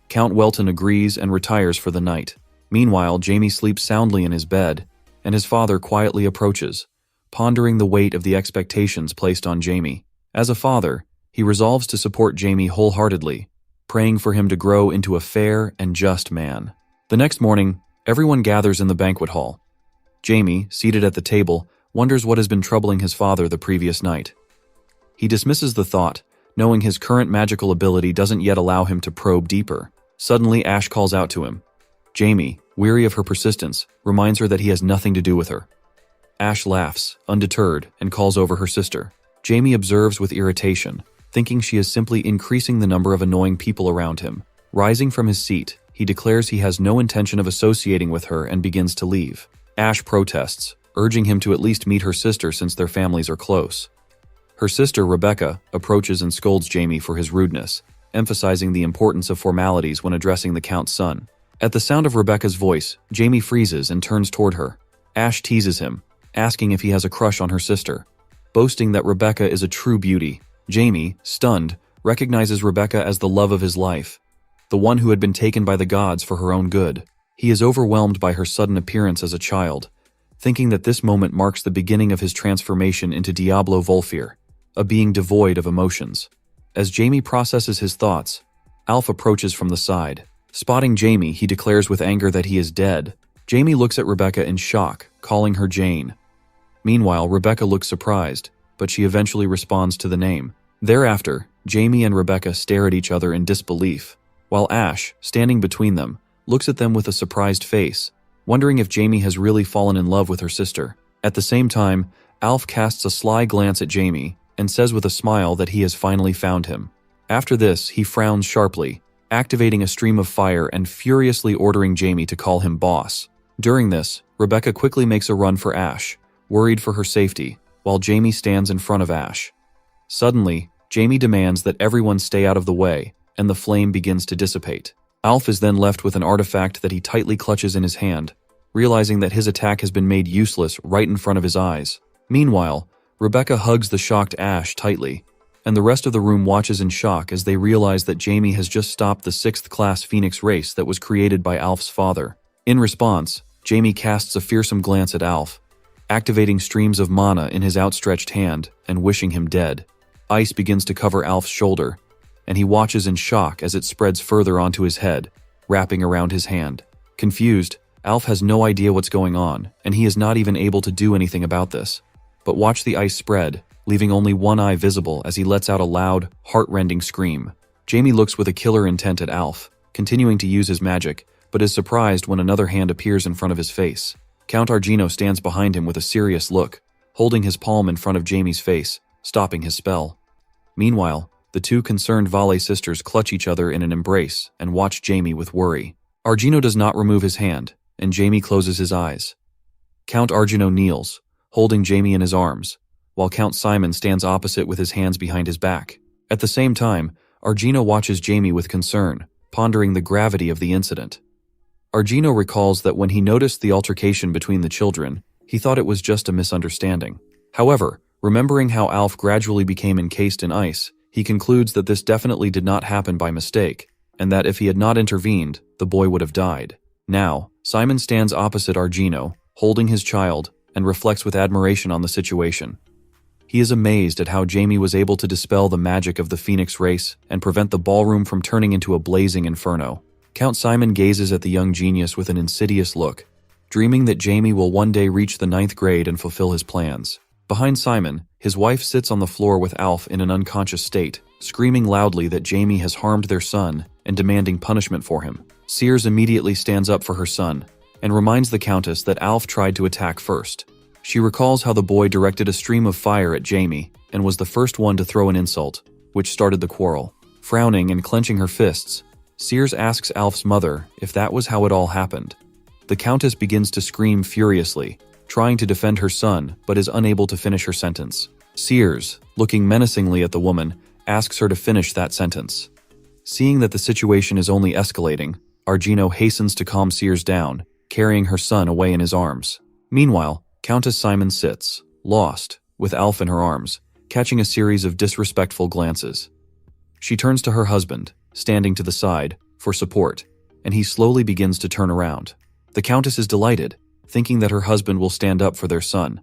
Count Welton agrees and retires for the night. Meanwhile, Jamie sleeps soundly in his bed, and his father quietly approaches, pondering the weight of the expectations placed on Jamie. As a father, he resolves to support Jamie wholeheartedly, praying for him to grow into a fair and just man. The next morning, everyone gathers in the banquet hall. Jamie, seated at the table, wonders what has been troubling his father the previous night. He dismisses the thought, knowing his current magical ability doesn't yet allow him to probe deeper. Suddenly, Ash calls out to him. Jamie, weary of her persistence, reminds her that he has nothing to do with her. Ash laughs, undeterred, and calls over her sister. Jamie observes with irritation, thinking she is simply increasing the number of annoying people around him. Rising from his seat, he declares he has no intention of associating with her and begins to leave. Ash protests, urging him to at least meet her sister since their families are close. Her sister, Rebecca, approaches and scolds Jamie for his rudeness, emphasizing the importance of formalities when addressing the Count's son. At the sound of Rebecca's voice, Jamie freezes and turns toward her. Ash teases him, asking if he has a crush on her sister, boasting that Rebecca is a true beauty. Jamie, stunned, recognizes Rebecca as the love of his life, the one who had been taken by the gods for her own good. He is overwhelmed by her sudden appearance as a child, thinking that this moment marks the beginning of his transformation into Diablo Volfir, a being devoid of emotions. As Jamie processes his thoughts, Alf approaches from the side. Spotting Jamie, he declares with anger that he is dead. Jamie looks at Rebecca in shock, calling her Jane. Meanwhile, Rebecca looks surprised, but she eventually responds to the name. Thereafter, Jamie and Rebecca stare at each other in disbelief, while Ash, standing between them, looks at them with a surprised face, wondering if Jamie has really fallen in love with her sister. At the same time, Alf casts a sly glance at Jamie and says with a smile that he has finally found him. After this, he frowns sharply, activating a stream of fire and furiously ordering Jamie to call him boss. During this, Rebecca quickly makes a run for Ash, worried for her safety, while Jamie stands in front of Ash. Suddenly, Jamie demands that everyone stay out of the way, and the flame begins to dissipate. Alf is then left with an artifact that he tightly clutches in his hand, realizing that his attack has been made useless right in front of his eyes. Meanwhile, Rebecca hugs the shocked Ash tightly, and the rest of the room watches in shock as they realize that Jamie has just stopped the 6th-class Phoenix race that was created by Alf's father. In response, Jamie casts a fearsome glance at Alf, activating streams of mana in his outstretched hand and wishing him dead. Ice begins to cover Alf's shoulder, and he watches in shock as it spreads further onto his head, wrapping around his hand. Confused, Alf has no idea what's going on, and he is not even able to do anything about this. But watch the ice spread, leaving only one eye visible as he lets out a loud, heart-rending scream. Jamie looks with a killer intent at Alf, continuing to use his magic, but is surprised when another hand appears in front of his face. Count Argino stands behind him with a serious look, holding his palm in front of Jamie's face, stopping his spell. Meanwhile, the two concerned Vale sisters clutch each other in an embrace and watch Jamie with worry. Argino does not remove his hand, and Jamie closes his eyes. Count Argino kneels, holding Jamie in his arms, while Count Simon stands opposite with his hands behind his back. At the same time, Argino watches Jamie with concern, pondering the gravity of the incident. Argino recalls that when he noticed the altercation between the children, he thought it was just a misunderstanding. However, remembering how Alf gradually became encased in ice, he concludes that this definitely did not happen by mistake, and that if he had not intervened, the boy would have died. Now, Simon stands opposite Argino, holding his child, and reflects with admiration on the situation. He is amazed at how Jamie was able to dispel the magic of the Phoenix race and prevent the ballroom from turning into a blazing inferno. Count Simon gazes at the young genius with an insidious look, dreaming that Jamie will one day reach the 9th grade and fulfill his plans. Behind Simon, his wife sits on the floor with Alf in an unconscious state, screaming loudly that Jamie has harmed their son and demanding punishment for him. Sears immediately stands up for her son and reminds the Countess that Alf tried to attack first. She recalls how the boy directed a stream of fire at Jamie and was the first one to throw an insult, which started the quarrel. Frowning and clenching her fists, Sears asks Alf's mother if that was how it all happened. The Countess begins to scream furiously, trying to defend her son but is unable to finish her sentence. Sears, looking menacingly at the woman, asks her to finish that sentence. Seeing that the situation is only escalating, Argino hastens to calm Sears down, carrying her son away in his arms. Meanwhile, Countess Simon sits, lost, with Alf in her arms, catching a series of disrespectful glances. She turns to her husband, standing to the side, for support, and he slowly begins to turn around. The Countess is delighted, thinking that her husband will stand up for their son.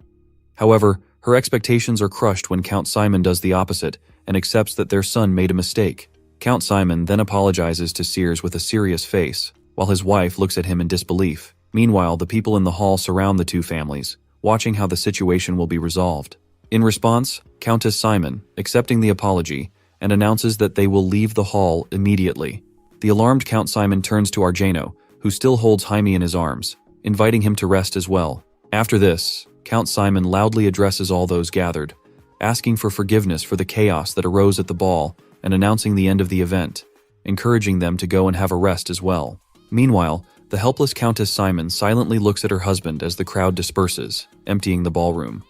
However, her expectations are crushed when Count Simon does the opposite and accepts that their son made a mistake. Count Simon then apologizes to Sears with a serious face, while his wife looks at him in disbelief. Meanwhile, the people in the hall surround the two families, watching how the situation will be resolved. In response, Countess Simon, accepting the apology, and announces that they will leave the hall immediately. The alarmed Count Simon turns to Argeno, who still holds Jaime in his arms, inviting him to rest as well. After this, Count Simon loudly addresses all those gathered, asking for forgiveness for the chaos that arose at the ball and announcing the end of the event, encouraging them to go and have a rest as well. Meanwhile, the helpless Countess Simon silently looks at her husband as the crowd disperses, emptying the ballroom.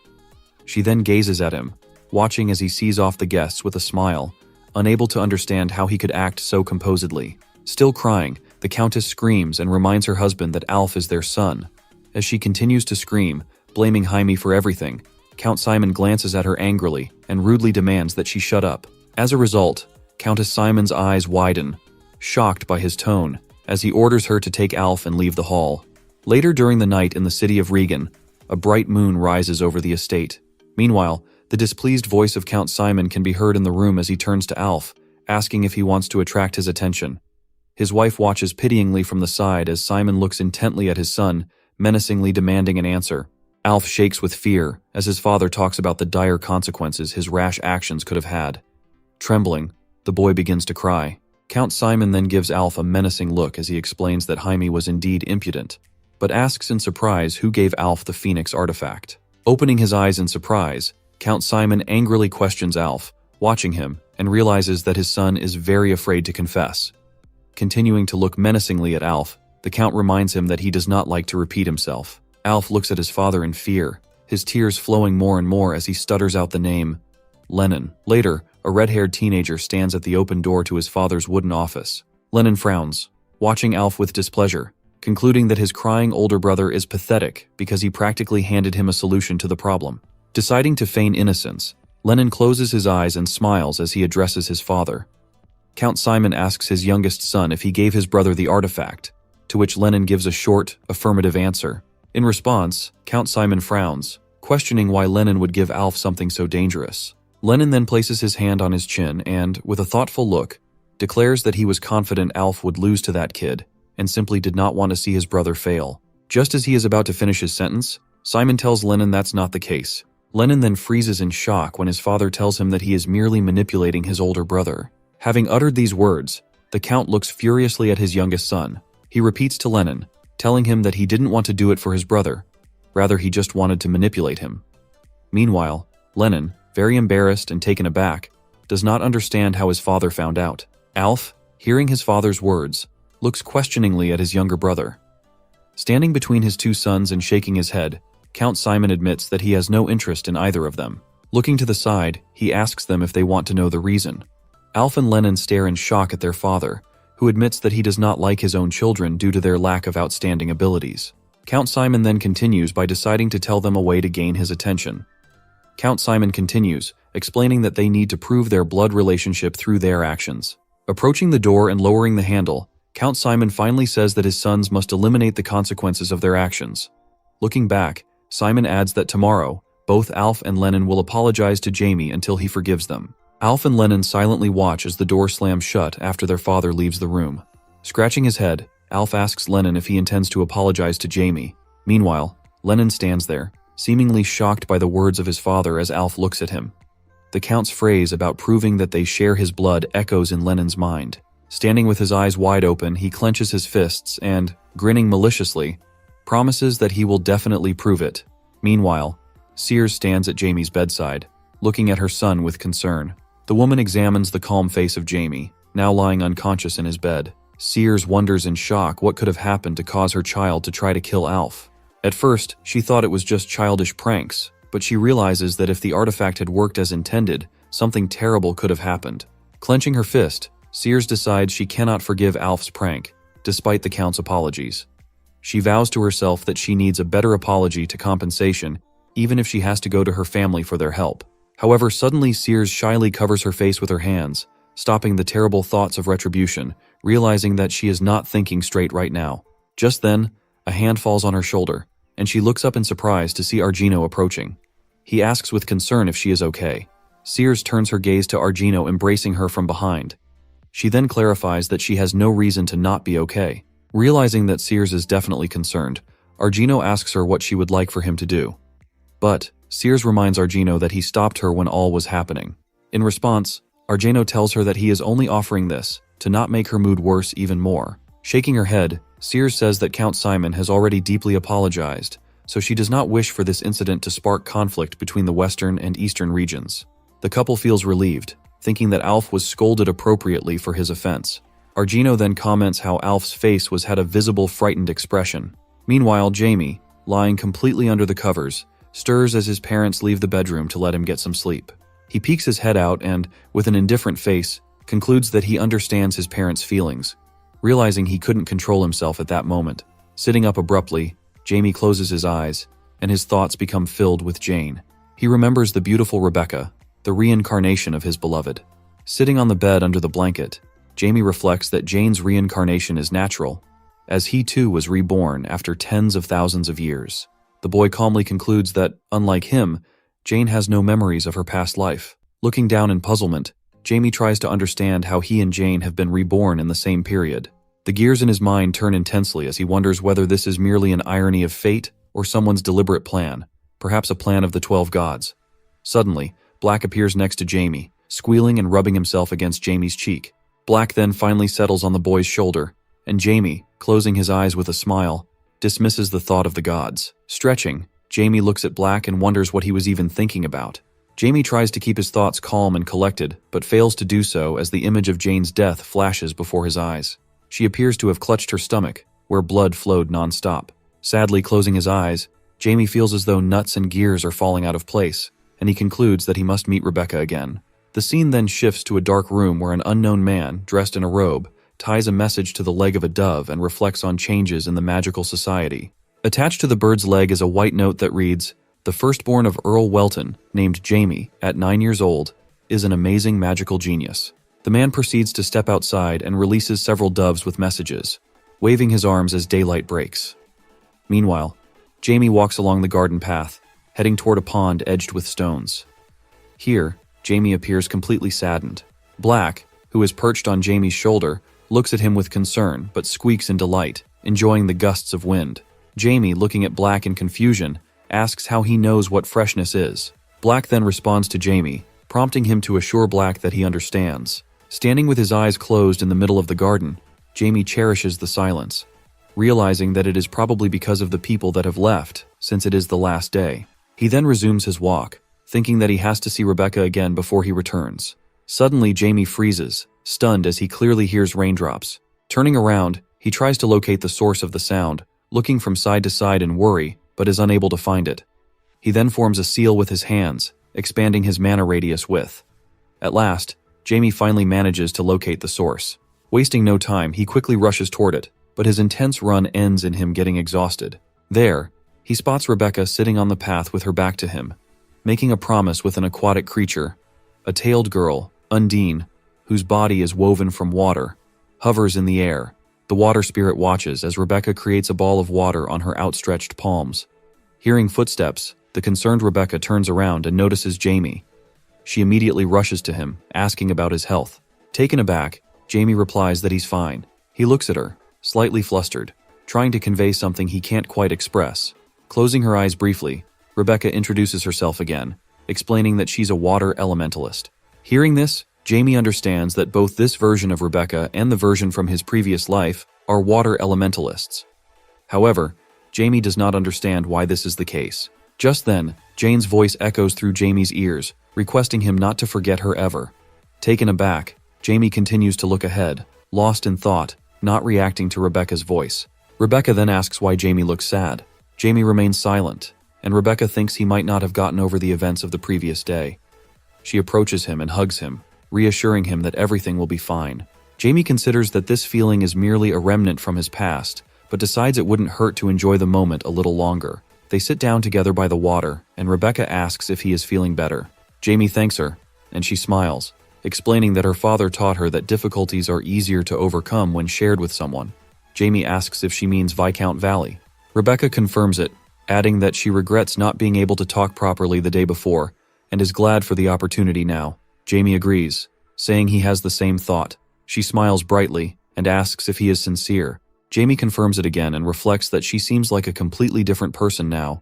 She then gazes at him, watching as he sees off the guests with a smile, unable to understand how he could act so composedly. Still crying, the Countess screams and reminds her husband that Alf is their son. As she continues to scream, blaming Jaime for everything, Count Simon glances at her angrily and rudely demands that she shut up. As a result, Countess Simon's eyes widen, shocked by his tone, as he orders her to take Alf and leave the hall. Later during the night in the city of Regan, a bright moon rises over the estate. Meanwhile, the displeased voice of Count Simon can be heard in the room as he turns to Alf, asking if he wants to attract his attention. His wife watches pityingly from the side as Simon looks intently at his son, menacingly demanding an answer. Alf shakes with fear as his father talks about the dire consequences his rash actions could have had. Trembling, the boy begins to cry. Count Simon then gives Alf a menacing look as he explains that Jaime was indeed impudent, but asks in surprise who gave Alf the Phoenix artifact. Opening his eyes in surprise, Count Simon angrily questions Alf, watching him, and realizes that his son is very afraid to confess. Continuing to look menacingly at Alf, the Count reminds him that he does not like to repeat himself. Alf looks at his father in fear, his tears flowing more and more as he stutters out the name, Lennon. Later, a red-haired teenager stands at the open door to his father's wooden office. Lennon frowns, watching Alf with displeasure, concluding that his crying older brother is pathetic because he practically handed him a solution to the problem. Deciding to feign innocence, Lennon closes his eyes and smiles as he addresses his father. Count Simon asks his youngest son if he gave his brother the artifact, to which Lennon gives a short, affirmative answer. In response, Count Simon frowns, questioning why Lennon would give Alf something so dangerous. Lennon then places his hand on his chin and, with a thoughtful look, declares that he was confident Alf would lose to that kid and simply did not want to see his brother fail. Just as he is about to finish his sentence, Simon tells Lennon that's not the case. Lennon then freezes in shock when his father tells him that he is merely manipulating his older brother. Having uttered these words, the Count looks furiously at his youngest son. He repeats to Lennon, telling him that he didn't want to do it for his brother, rather he just wanted to manipulate him. Meanwhile, Lennon, very embarrassed and taken aback, does not understand how his father found out. Alf, hearing his father's words, looks questioningly at his younger brother. Standing between his two sons and shaking his head, Count Simon admits that he has no interest in either of them. Looking to the side, he asks them if they want to know the reason. Alf and Lennon stare in shock at their father, who admits that he does not like his own children due to their lack of outstanding abilities. Count Simon then continues by deciding to tell them a way to gain his attention. Count Simon continues, explaining that they need to prove their blood relationship through their actions. Approaching the door and lowering the handle, Count Simon finally says that his sons must eliminate the consequences of their actions. Looking back, Simon adds that tomorrow, both Alf and Lennon will apologize to Jamie until he forgives them. Alf and Lennon silently watch as the door slams shut after their father leaves the room. Scratching his head, Alf asks Lennon if he intends to apologize to Jamie. Meanwhile, Lennon stands there, seemingly shocked by the words of his father as Alf looks at him. The Count's phrase about proving that they share his blood echoes in Lennon's mind. Standing with his eyes wide open, he clenches his fists and, grinning maliciously, promises that he will definitely prove it. Meanwhile, Sears stands at Jamie's bedside, looking at her son with concern. The woman examines the calm face of Jamie, now lying unconscious in his bed. Sears wonders in shock what could have happened to cause her child to try to kill Alf. At first, she thought it was just childish pranks, but she realizes that if the artifact had worked as intended, something terrible could have happened. Clenching her fist, Sears decides she cannot forgive Alf's prank, despite the Count's apologies. She vows to herself that she needs a better apology to compensation, even if she has to go to her family for their help. However, suddenly Sears shyly covers her face with her hands, stopping the terrible thoughts of retribution, realizing that she is not thinking straight right now. Just then, a hand falls on her shoulder, and she looks up in surprise to see Argino approaching. He asks with concern if she is okay. Sears turns her gaze to Argino embracing her from behind. She then clarifies that she has no reason to not be okay. Realizing that Sears is definitely concerned, Argino asks her what she would like for him to do. But Sears reminds Argino that he stopped her when all was happening. In response, Argino tells her that he is only offering this to not make her mood worse even more. Shaking her head, Sears says that Count Simon has already deeply apologized, so she does not wish for this incident to spark conflict between the western and eastern regions. The couple feels relieved, thinking that Alf was scolded appropriately for his offense. Argino then comments how Alf's face had a visible frightened expression. Meanwhile, Jamie, lying completely under the covers, stirs as his parents leave the bedroom to let him get some sleep. He peeks his head out and, with an indifferent face, concludes that he understands his parents' feelings. Realizing he couldn't control himself at that moment, sitting up abruptly, Jamie closes his eyes, and his thoughts become filled with Jane. He remembers the beautiful Rebecca, the reincarnation of his beloved. Sitting on the bed under the blanket, Jamie reflects that Jane's reincarnation is natural, as he too was reborn after tens of thousands of years. The boy calmly concludes that, unlike him, Jane has no memories of her past life. Looking down in puzzlement, Jamie tries to understand how he and Jane have been reborn in the same period. The gears in his mind turn intensely as he wonders whether this is merely an irony of fate or someone's deliberate plan, perhaps a plan of the 12 gods. Suddenly, Black appears next to Jamie, squealing and rubbing himself against Jamie's cheek. Black then finally settles on the boy's shoulder, and Jamie, closing his eyes with a smile, dismisses the thought of the gods. Stretching, Jamie looks at Black and wonders what he was even thinking about. Jamie tries to keep his thoughts calm and collected, but fails to do so as the image of Jane's death flashes before his eyes. She appears to have clutched her stomach, where blood flowed non-stop. Sadly closing his eyes, Jamie feels as though nuts and gears are falling out of place, and he concludes that he must meet Rebecca again. The scene then shifts to a dark room where an unknown man, dressed in a robe, ties a message to the leg of a dove and reflects on changes in the magical society. Attached to the bird's leg is a white note that reads, "The firstborn of Earl Welton, named Jamie, at 9 years old, is an amazing magical genius." The man proceeds to step outside and releases several doves with messages, waving his arms as daylight breaks. Meanwhile, Jamie walks along the garden path, heading toward a pond edged with stones. Here, Jamie appears completely saddened. Black, who is perched on Jamie's shoulder, looks at him with concern but squeaks in delight, enjoying the gusts of wind. Jamie, looking at Black in confusion, asks how he knows what freshness is. Black then responds to Jamie, prompting him to assure Black that he understands. Standing with his eyes closed in the middle of the garden, Jamie cherishes the silence, realizing that it is probably because of the people that have left, since it is the last day. He then resumes his walk, thinking that he has to see Rebecca again before he returns. Suddenly, Jamie freezes, stunned as he clearly hears raindrops. Turning around, he tries to locate the source of the sound, looking from side to side in worry, but is unable to find it. He then forms a seal with his hands, expanding his mana radius width. At last, Jamie finally manages to locate the source. Wasting no time, he quickly rushes toward it, but his intense run ends in him getting exhausted. There, he spots Rebecca sitting on the path with her back to him, making a promise with an aquatic creature. A tailed girl, Undine, whose body is woven from water, hovers in the air. The water spirit watches as Rebecca creates a ball of water on her outstretched palms. Hearing footsteps, the concerned Rebecca turns around and notices Jamie. She immediately rushes to him, asking about his health. Taken aback, Jamie replies that he's fine. He looks at her, slightly flustered, trying to convey something he can't quite express. Closing her eyes briefly, Rebecca introduces herself again, explaining that she's a water elementalist. Hearing this, Jamie understands that both this version of Rebecca and the version from his previous life are water elementalists. However, Jamie does not understand why this is the case. Just then, Jane's voice echoes through Jamie's ears, requesting him not to forget her ever. Taken aback, Jamie continues to look ahead, lost in thought, not reacting to Rebecca's voice. Rebecca then asks why Jamie looks sad. Jamie remains silent, and Rebecca thinks he might not have gotten over the events of the previous day. She approaches him and hugs him, reassuring him that everything will be fine. Jamie considers that this feeling is merely a remnant from his past, but decides it wouldn't hurt to enjoy the moment a little longer. They sit down together by the water, and Rebecca asks if he is feeling better. Jamie thanks her, and she smiles, explaining that her father taught her that difficulties are easier to overcome when shared with someone. Jamie asks if she means Viscount Valley. Rebecca confirms it, adding that she regrets not being able to talk properly the day before, and is glad for the opportunity now. Jamie agrees, saying he has the same thought. She smiles brightly, and asks if he is sincere. Jamie confirms it again and reflects that she seems like a completely different person now,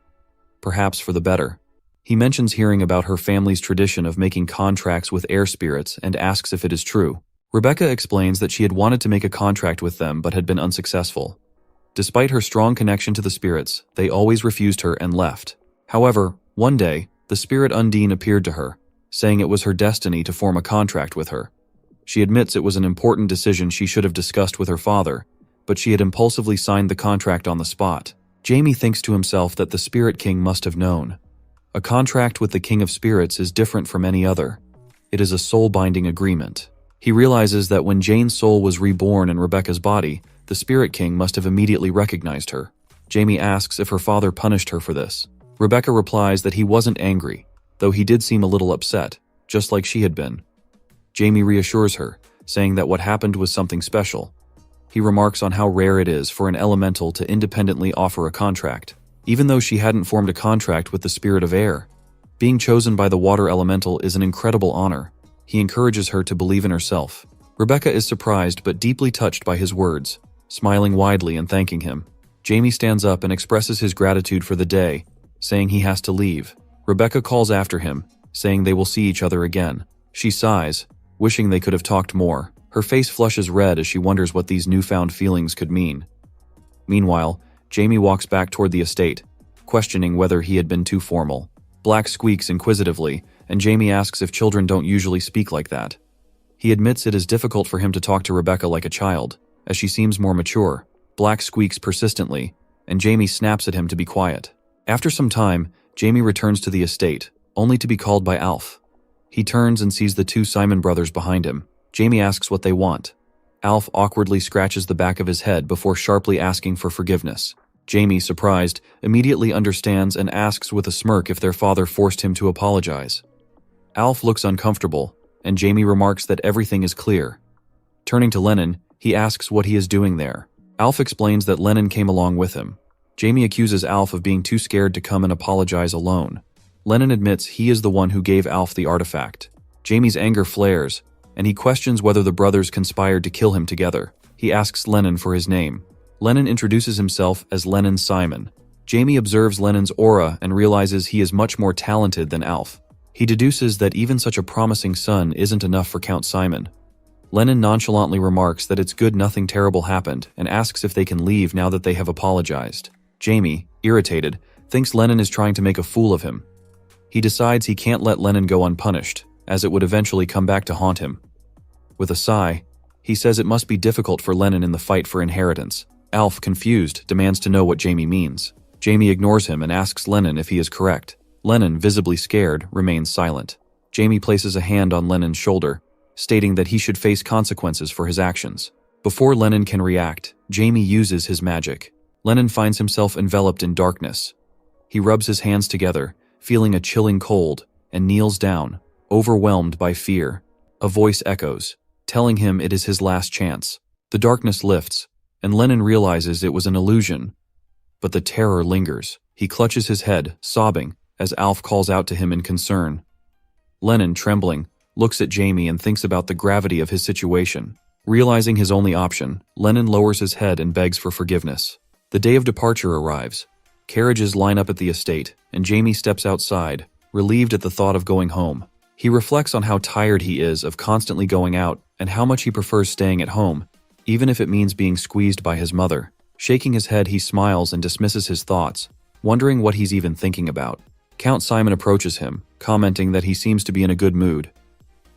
perhaps for the better. He mentions hearing about her family's tradition of making contracts with air spirits and asks if it is true. Rebecca explains that she had wanted to make a contract with them but had been unsuccessful. Despite her strong connection to the spirits, they always refused her and left. However, one day, the spirit Undine appeared to her, saying it was her destiny to form a contract with her. She admits it was an important decision she should have discussed with her father, but she had impulsively signed the contract on the spot. Jamie thinks to himself that the Spirit King must have known. A contract with the King of Spirits is different from any other. It is a soul-binding agreement. He realizes that when Jane's soul was reborn in Rebecca's body, the Spirit King must have immediately recognized her. Jamie asks if her father punished her for this. Rebecca replies that he wasn't angry, though he did seem a little upset, just like she had been. Jamie reassures her, saying that what happened was something special. He remarks on how rare it is for an elemental to independently offer a contract, even though she hadn't formed a contract with the spirit of air. Being chosen by the water elemental is an incredible honor. He encourages her to believe in herself. Rebecca is surprised but deeply touched by his words, smiling widely and thanking him. Jamie stands up and expresses his gratitude for the day, saying he has to leave. Rebecca calls after him, saying they will see each other again. She sighs, wishing they could have talked more. Her face flushes red as she wonders what these newfound feelings could mean. Meanwhile, Jamie walks back toward the estate, questioning whether he had been too formal. Black squeaks inquisitively, and Jamie asks if children don't usually speak like that. He admits it is difficult for him to talk to Rebecca like a child, as she seems more mature. Black squeaks persistently, and Jamie snaps at him to be quiet. After some time, Jamie returns to the estate, only to be called by Alf. He turns and sees the two Simon brothers behind him. Jamie asks what they want. Alf awkwardly scratches the back of his head before sharply asking for forgiveness. Jamie, surprised, immediately understands and asks with a smirk if their father forced him to apologize. Alf looks uncomfortable, and Jamie remarks that everything is clear. Turning to Lennon, he asks what he is doing there. Alf explains that Lennon came along with him. Jamie accuses Alf of being too scared to come and apologize alone. Lennon admits he is the one who gave Alf the artifact. Jamie's anger flares, and he questions whether the brothers conspired to kill him together. He asks Lennon for his name. Lennon introduces himself as Lennon Simon. Jamie observes Lennon's aura and realizes he is much more talented than Alf. He deduces that even such a promising son isn't enough for Count Simon. Lennon nonchalantly remarks that it's good nothing terrible happened and asks if they can leave now that they have apologized. Jamie, irritated, thinks Lennon is trying to make a fool of him. He decides he can't let Lennon go unpunished, as it would eventually come back to haunt him. With a sigh, he says it must be difficult for Lennon in the fight for inheritance. Alf, confused, demands to know what Jamie means. Jamie ignores him and asks Lennon if he is correct. Lennon, visibly scared, remains silent. Jamie places a hand on Lennon's shoulder, stating that he should face consequences for his actions. Before Lennon can react, Jamie uses his magic. Lennon finds himself enveloped in darkness. He rubs his hands together, feeling a chilling cold, and kneels down, overwhelmed by fear. A voice echoes, telling him it is his last chance. The darkness lifts, and Lennon realizes it was an illusion. but the terror lingers. He clutches his head, sobbing, as Alf calls out to him in concern. Lennon, trembling, looks at Jamie and thinks about the gravity of his situation. Realizing his only option, Lennon lowers his head and begs for forgiveness. The day of departure arrives. Carriages line up at the estate, and Jamie steps outside, relieved at the thought of going home. He reflects on how tired he is of constantly going out and how much he prefers staying at home, even if it means being squeezed by his mother. Shaking his head, he smiles and dismisses his thoughts, wondering what he's even thinking about. Count Simon approaches him, commenting that he seems to be in a good mood.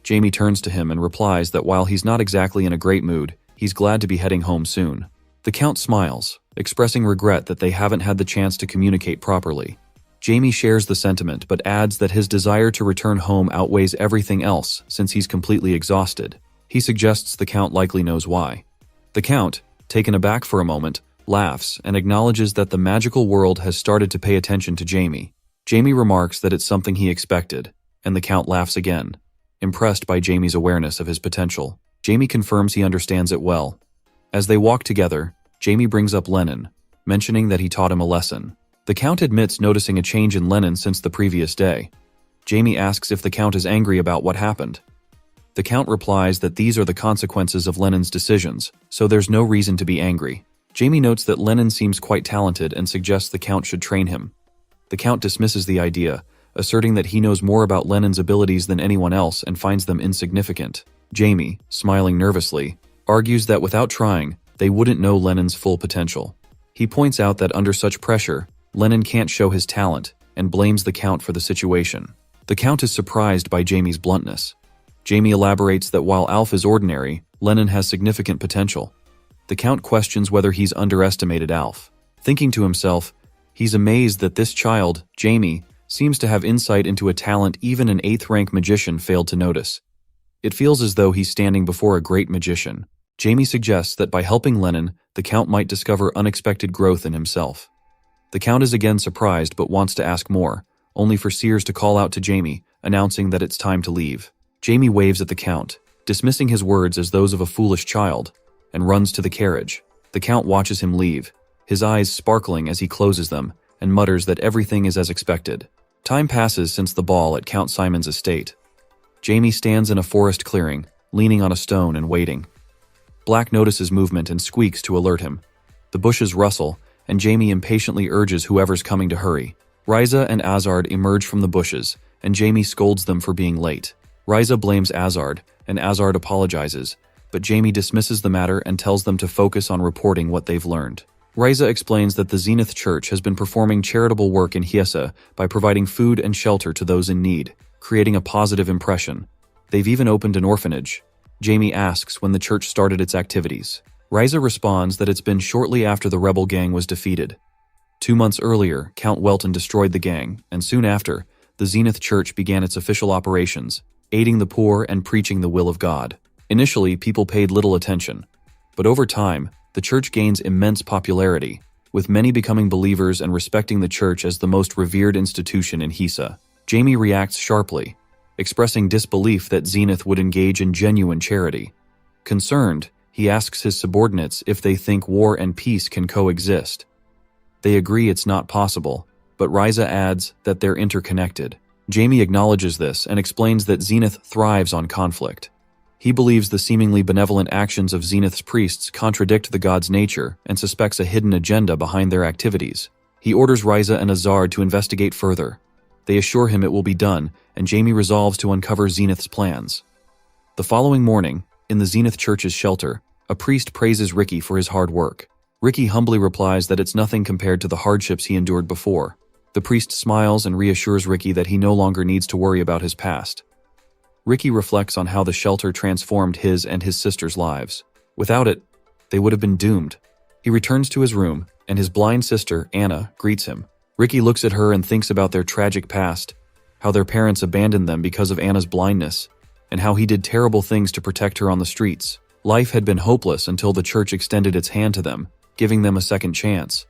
Jamie turns to him and replies that while he's not exactly in a great mood, he's glad to be heading home soon. The Count smiles, expressing regret that they haven't had the chance to communicate properly. Jamie shares the sentiment but adds that his desire to return home outweighs everything else since he's completely exhausted. He suggests the Count likely knows why. The Count, taken aback for a moment, laughs and acknowledges that the magical world has started to pay attention to Jamie. Jamie remarks that it's something he expected, and the Count laughs again, impressed by Jamie's awareness of his potential. Jamie confirms he understands it well. As they walk together, Jamie brings up Lennon, mentioning that he taught him a lesson. The Count admits noticing a change in Lennon since the previous day. Jamie asks if the Count is angry about what happened. The Count replies that these are the consequences of Lennon's decisions, so there's no reason to be angry. Jamie notes that Lennon seems quite talented and suggests the Count should train him. The Count dismisses the idea, asserting that he knows more about Lennon's abilities than anyone else and finds them insignificant. Jamie, smiling nervously, argues that without trying, they wouldn't know Lennon's full potential. He points out that under such pressure, Lennon can't show his talent and blames the Count for the situation. The Count is surprised by Jamie's bluntness. Jamie elaborates that while Alf is ordinary, Lennon has significant potential. The Count questions whether he's underestimated Alf. Thinking to himself, he's amazed that this child, Jamie, seems to have insight into a talent even an 8th-rank magician failed to notice. It feels as though he's standing before a great magician. Jamie suggests that by helping Lennon, the Count might discover unexpected growth in himself. The Count is again surprised but wants to ask more, only for Sears to call out to Jamie, announcing that it's time to leave. Jamie waves at the Count, dismissing his words as those of a foolish child, and runs to the carriage. The Count watches him leave, his eyes sparkling as he closes them, and mutters that everything is as expected. Time passes since the ball at Count Simon's estate. Jamie stands in a forest clearing, leaning on a stone and waiting. Black notices movement and squeaks to alert him. The bushes rustle, and Jamie impatiently urges whoever's coming to hurry. Riza and Azard emerge from the bushes, and Jamie scolds them for being late. Riza blames Azard, and Azard apologizes, but Jamie dismisses the matter and tells them to focus on reporting what they've learned. Riza explains that the Zenith Church has been performing charitable work in Hiesa by providing food and shelter to those in need, creating a positive impression. They've even opened an orphanage. Jamie asks when the church started its activities. Riza responds that it's been shortly after the rebel gang was defeated. 2 months earlier, Count Welton destroyed the gang, and soon after, the Zenith Church began its official operations, aiding the poor and preaching the will of God. Initially, people paid little attention, but over time, the church gains immense popularity, with many becoming believers and respecting the church as the most revered institution in Hisa. Jamie reacts sharply, expressing disbelief that Zenith would engage in genuine charity. Concerned, he asks his subordinates if they think war and peace can coexist. They agree it's not possible, but Riza adds that they're interconnected. Jamie acknowledges this and explains that Zenith thrives on conflict. He believes the seemingly benevolent actions of Zenith's priests contradict the god's nature and suspects a hidden agenda behind their activities. He orders Riza and Azard to investigate further. They assure him it will be done, and Jamie resolves to uncover Zenith's plans. The following morning, in the Zenith Church's shelter, a priest praises Ricky for his hard work. Ricky humbly replies that it's nothing compared to the hardships he endured before. The priest smiles and reassures Ricky that he no longer needs to worry about his past. Ricky reflects on how the shelter transformed his and his sister's lives. Without it, they would have been doomed. He returns to his room, and his blind sister, Anna, greets him. Ricky looks at her and thinks about their tragic past, how their parents abandoned them because of Anna's blindness, and how he did terrible things to protect her on the streets. Life had been hopeless until the church extended its hand to them, giving them a second chance.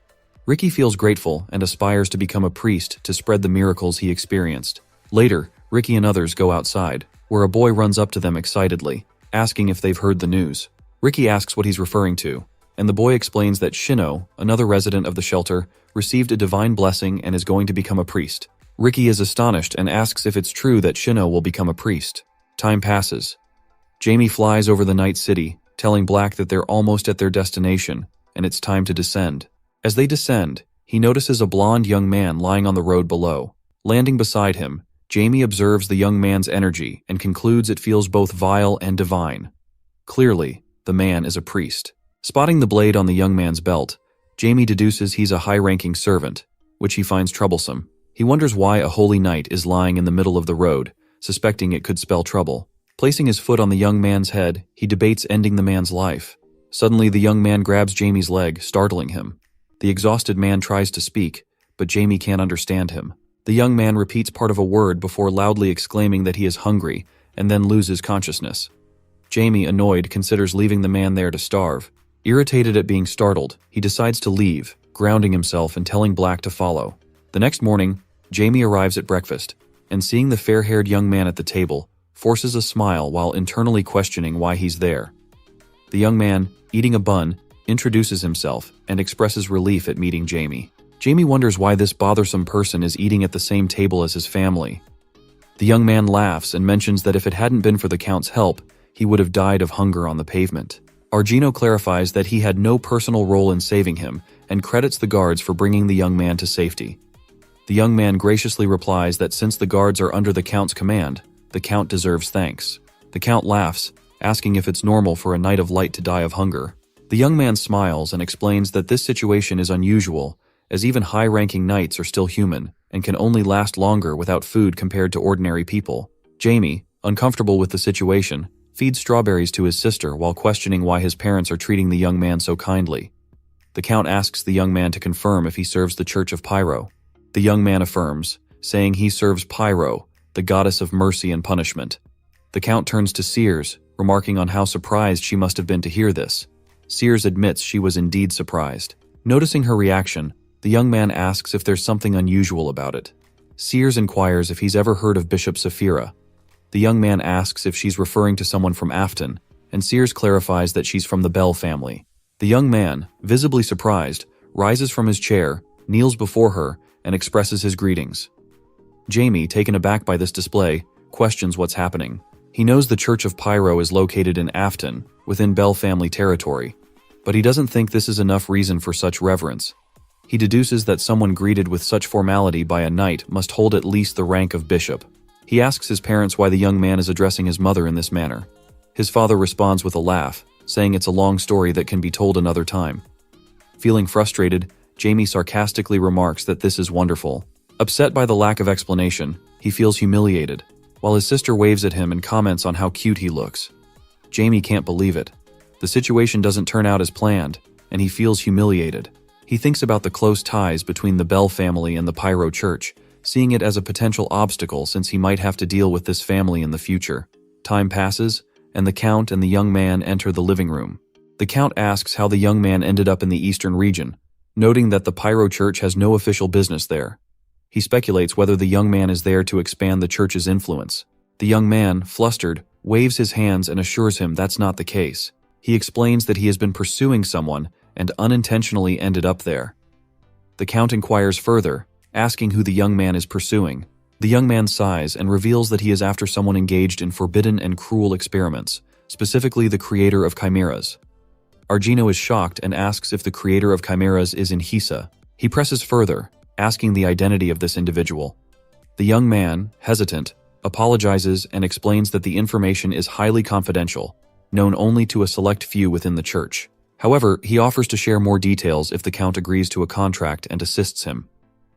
Ricky feels grateful and aspires to become a priest to spread the miracles he experienced. Later, Ricky and others go outside, where a boy runs up to them excitedly, asking if they've heard the news. Ricky asks what he's referring to. and the boy explains that Shino, another resident of the shelter, received a divine blessing and is going to become a priest. Ricky is astonished and asks if it's true that Shino will become a priest. Time passes. Jamie flies over the night city, telling Black that they're almost at their destination, and it's time to descend. As they descend, he notices a blonde young man lying on the road below. Landing beside him, Jamie observes the young man's energy and concludes it feels both vile and divine. Clearly, the man is a priest. Spotting the blade on the young man's belt, Jamie deduces he's a high-ranking servant, which he finds troublesome. He wonders why a holy knight is lying in the middle of the road, suspecting it could spell trouble. Placing his foot on the young man's head, he debates ending the man's life. Suddenly, the young man grabs Jamie's leg, startling him. The exhausted man tries to speak, but Jamie can't understand him. The young man repeats part of a word before loudly exclaiming that he is hungry, and then loses consciousness. Jamie, annoyed, considers leaving the man there to starve. Irritated at being startled, he decides to leave, grounding himself and telling Black to follow. The next morning, Jamie arrives at breakfast, and seeing the fair-haired young man at the table, forces a smile while internally questioning why he's there. The young man, eating a bun, introduces himself and expresses relief at meeting Jamie. Jamie wonders why this bothersome person is eating at the same table as his family. The young man laughs and mentions that if it hadn't been for the Count's help, he would have died of hunger on the pavement. Argino clarifies that he had no personal role in saving him and credits the guards for bringing the young man to safety. The young man graciously replies that since the guards are under the Count's command, the Count deserves thanks. The Count laughs, asking if it's normal for a knight of light to die of hunger. The young man smiles and explains that this situation is unusual, as even high-ranking knights are still human and can only last longer without food compared to ordinary people. Jamie, uncomfortable with the situation, feeds strawberries to his sister while questioning why his parents are treating the young man so kindly. The Count asks the young man to confirm if he serves the Church of Pyro. The young man affirms, saying he serves Pyro, the goddess of mercy and punishment. The Count turns to Sears, remarking on how surprised she must have been to hear this. Sears admits she was indeed surprised. Noticing her reaction, the young man asks if there's something unusual about it. Sears inquires if he's ever heard of Bishop Saphira. The young man asks if she's referring to someone from Afton, and Sears clarifies that she's from the Bell family. The young man, visibly surprised, rises from his chair, kneels before her, and expresses his greetings. Jamie, taken aback by this display, questions what's happening. He knows the Church of Pyro is located in Afton, within Bell family territory, but he doesn't think this is enough reason for such reverence. He deduces that someone greeted with such formality by a knight must hold at least the rank of bishop. He asks his parents why the young man is addressing his mother in this manner. His father responds with a laugh, saying it's a long story that can be told another time. Feeling frustrated, Jamie sarcastically remarks that this is wonderful. Upset by the lack of explanation, he feels humiliated, while his sister waves at him and comments on how cute he looks. Jamie can't believe it. The situation doesn't turn out as planned, and he feels humiliated. He thinks about the close ties between the Bell family and the Pyro Church, seeing it as a potential obstacle since he might have to deal with this family in the future. Time passes, and the Count and the young man enter the living room. The Count asks how the young man ended up in the eastern region, noting that the Pyro Church has no official business there. He speculates whether the young man is there to expand the church's influence. The young man, flustered, waves his hands and assures him that's not the case. He explains that he has been pursuing someone and unintentionally ended up there. The Count inquires further, asking who the young man is pursuing. The young man sighs and reveals that he is after someone engaged in forbidden and cruel experiments, specifically the creator of chimeras. Argino is shocked and asks if the creator of chimeras is in Hisa. He presses further, asking the identity of this individual. The young man, hesitant, apologizes and explains that the information is highly confidential, known only to a select few within the church. However, he offers to share more details if the Count agrees to a contract and assists him.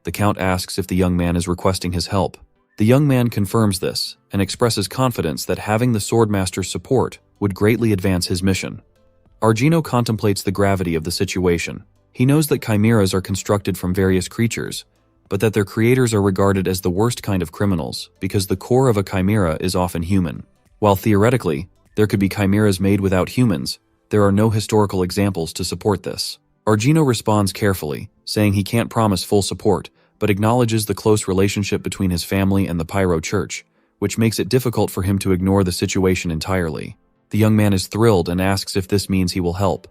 The Count asks if the young man is requesting his help. The young man confirms this and expresses confidence that having the Swordmaster's support would greatly advance his mission. Argino contemplates the gravity of the situation. He knows that chimeras are constructed from various creatures, but that their creators are regarded as the worst kind of criminals because the core of a chimera is often human. While theoretically, there could be chimeras made without humans, there are no historical examples to support this. Argino responds carefully, saying he can't promise full support, but acknowledges the close relationship between his family and the Pyro Church, which makes it difficult for him to ignore the situation entirely. The young man is thrilled and asks if this means he will help.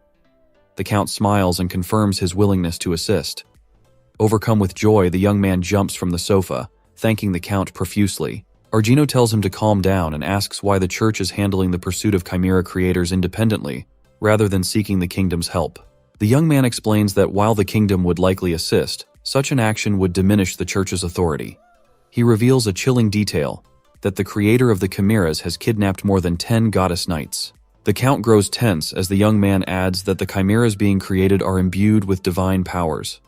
The Count smiles and confirms his willingness to assist. Overcome with joy, the young man jumps from the sofa, thanking the Count profusely. Argino tells him to calm down and asks why the church is handling the pursuit of chimera creators independently, rather than seeking the kingdom's help. The young man explains that while the kingdom would likely assist, such an action would diminish the church's authority. He reveals a chilling detail, that the creator of the chimeras has kidnapped more than 10 goddess knights. The Count grows tense as the young man adds that the chimeras being created are imbued with divine powers.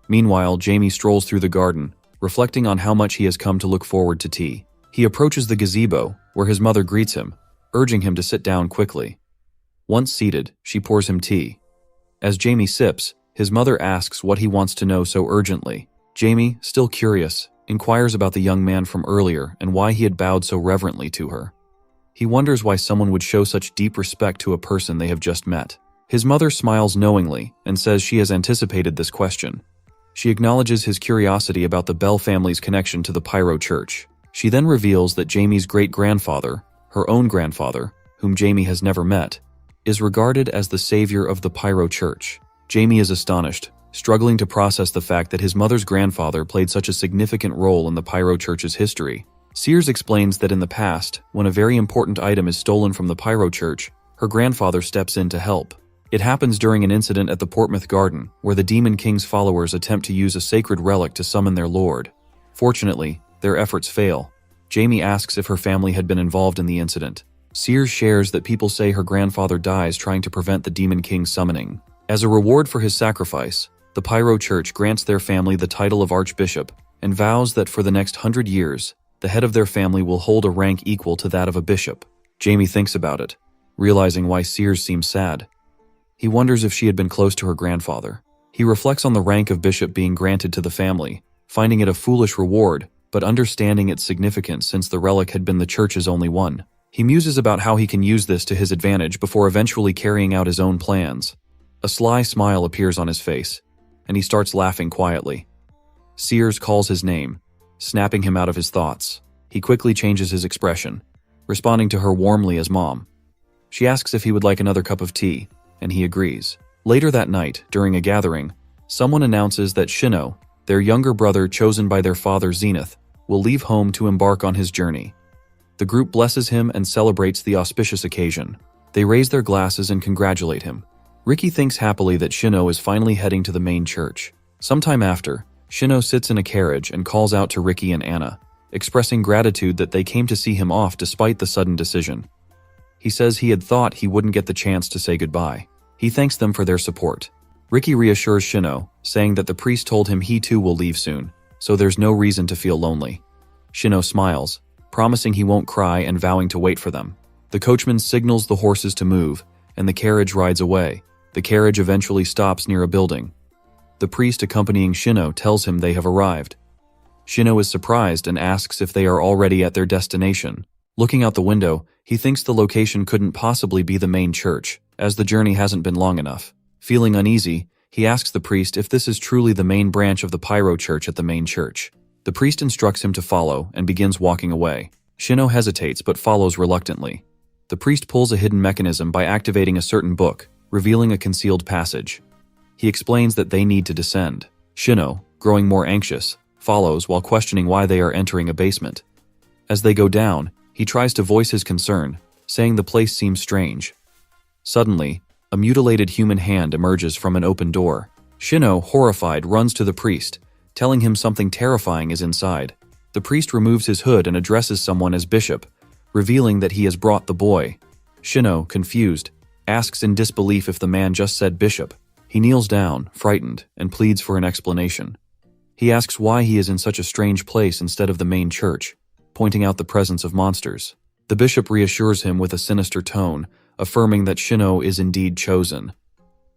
Meanwhile, Jamie strolls through the garden, reflecting on how much he has come to look forward to tea. He approaches the gazebo, where his mother greets him, urging him to sit down quickly. Once seated, she pours him tea. As Jamie sips, his mother asks what he wants to know so urgently. Jamie, still curious, inquires about the young man from earlier and why he had bowed so reverently to her. He wonders why someone would show such deep respect to a person they have just met. His mother smiles knowingly and says she has anticipated this question. She acknowledges his curiosity about the Bell family's connection to the Pyro Church. She then reveals that Jamie's great-grandfather, her own grandfather, whom Jamie has never met, is regarded as the savior of the Pyro Church. Jamie is astonished, struggling to process the fact that his mother's grandfather played such a significant role in the Pyro Church's history. Sears explains that in the past, when a very important item is stolen from the Pyro Church, her grandfather steps in to help. It happens during an incident at the Portmouth Garden, where the Demon King's followers attempt to use a sacred relic to summon their lord. Fortunately, their efforts fail. Jamie asks if her family had been involved in the incident. Sears shares that people say her grandfather dies trying to prevent the Demon King's summoning. As a reward for his sacrifice, the Pyro Church grants their family the title of Archbishop and vows that for the next 100 years, the head of their family will hold a rank equal to that of a bishop. Jamie thinks about it, realizing why Sears seems sad. He wonders if she had been close to her grandfather. He reflects on the rank of bishop being granted to the family, finding it a foolish reward, but understanding its significance since the relic had been the church's only one. He muses about how he can use this to his advantage before eventually carrying out his own plans. A sly smile appears on his face, and he starts laughing quietly. Sears calls his name, snapping him out of his thoughts. He quickly changes his expression, responding to her warmly as Mom. She asks if he would like another cup of tea, and he agrees. Later that night, during a gathering, someone announces that Shino, their younger brother chosen by their father Zenith, will leave home to embark on his journey. The group blesses him and celebrates the auspicious occasion. They raise their glasses and congratulate him. Ricky thinks happily that Shino is finally heading to the main church. Sometime after, Shino sits in a carriage and calls out to Ricky and Anna, expressing gratitude that they came to see him off despite the sudden decision. He says he had thought he wouldn't get the chance to say goodbye. He thanks them for their support. Ricky reassures Shino, saying that the priest told him he too will leave soon, so there's no reason to feel lonely. Shino smiles, promising he won't cry and vowing to wait for them. The coachman signals the horses to move, and the carriage rides away. The carriage eventually stops near a building. The priest accompanying Shino tells him they have arrived. Shino is surprised and asks if they are already at their destination. Looking out the window, he thinks the location couldn't possibly be the main church, as the journey hasn't been long enough. Feeling uneasy, he asks the priest if this is truly the main branch of the Pyro Church at the main church. The priest instructs him to follow and begins walking away. Shino hesitates but follows reluctantly. The priest pulls a hidden mechanism by activating a certain book, revealing a concealed passage. He explains that they need to descend. Shino, growing more anxious, follows while questioning why they are entering a basement. As they go down, he tries to voice his concern, saying the place seems strange. Suddenly, a mutilated human hand emerges from an open door. Shino, horrified, runs to the priest, telling him something terrifying is inside. The priest removes his hood and addresses someone as Bishop, revealing that he has brought the boy. Shino, confused, asks in disbelief if the man just said Bishop. He kneels down, frightened, and pleads for an explanation. He asks why he is in such a strange place instead of the main church, pointing out the presence of monsters. The bishop reassures him with a sinister tone, affirming that Shino is indeed chosen.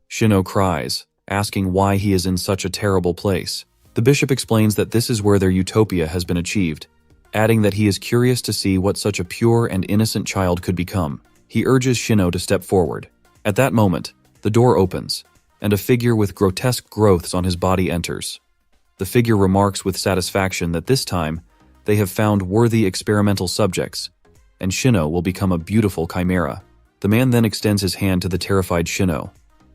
Shino cries, asking why he is in such a terrible place. The bishop explains that this is where their utopia has been achieved, adding that he is curious to see what such a pure and innocent child could become. He urges Shino to step forward. At that moment, the door opens, and a figure with grotesque growths on his body enters. The figure remarks with satisfaction that this time, they have found worthy experimental subjects, and Shino will become a beautiful chimera. The man then extends his hand to the terrified Shino.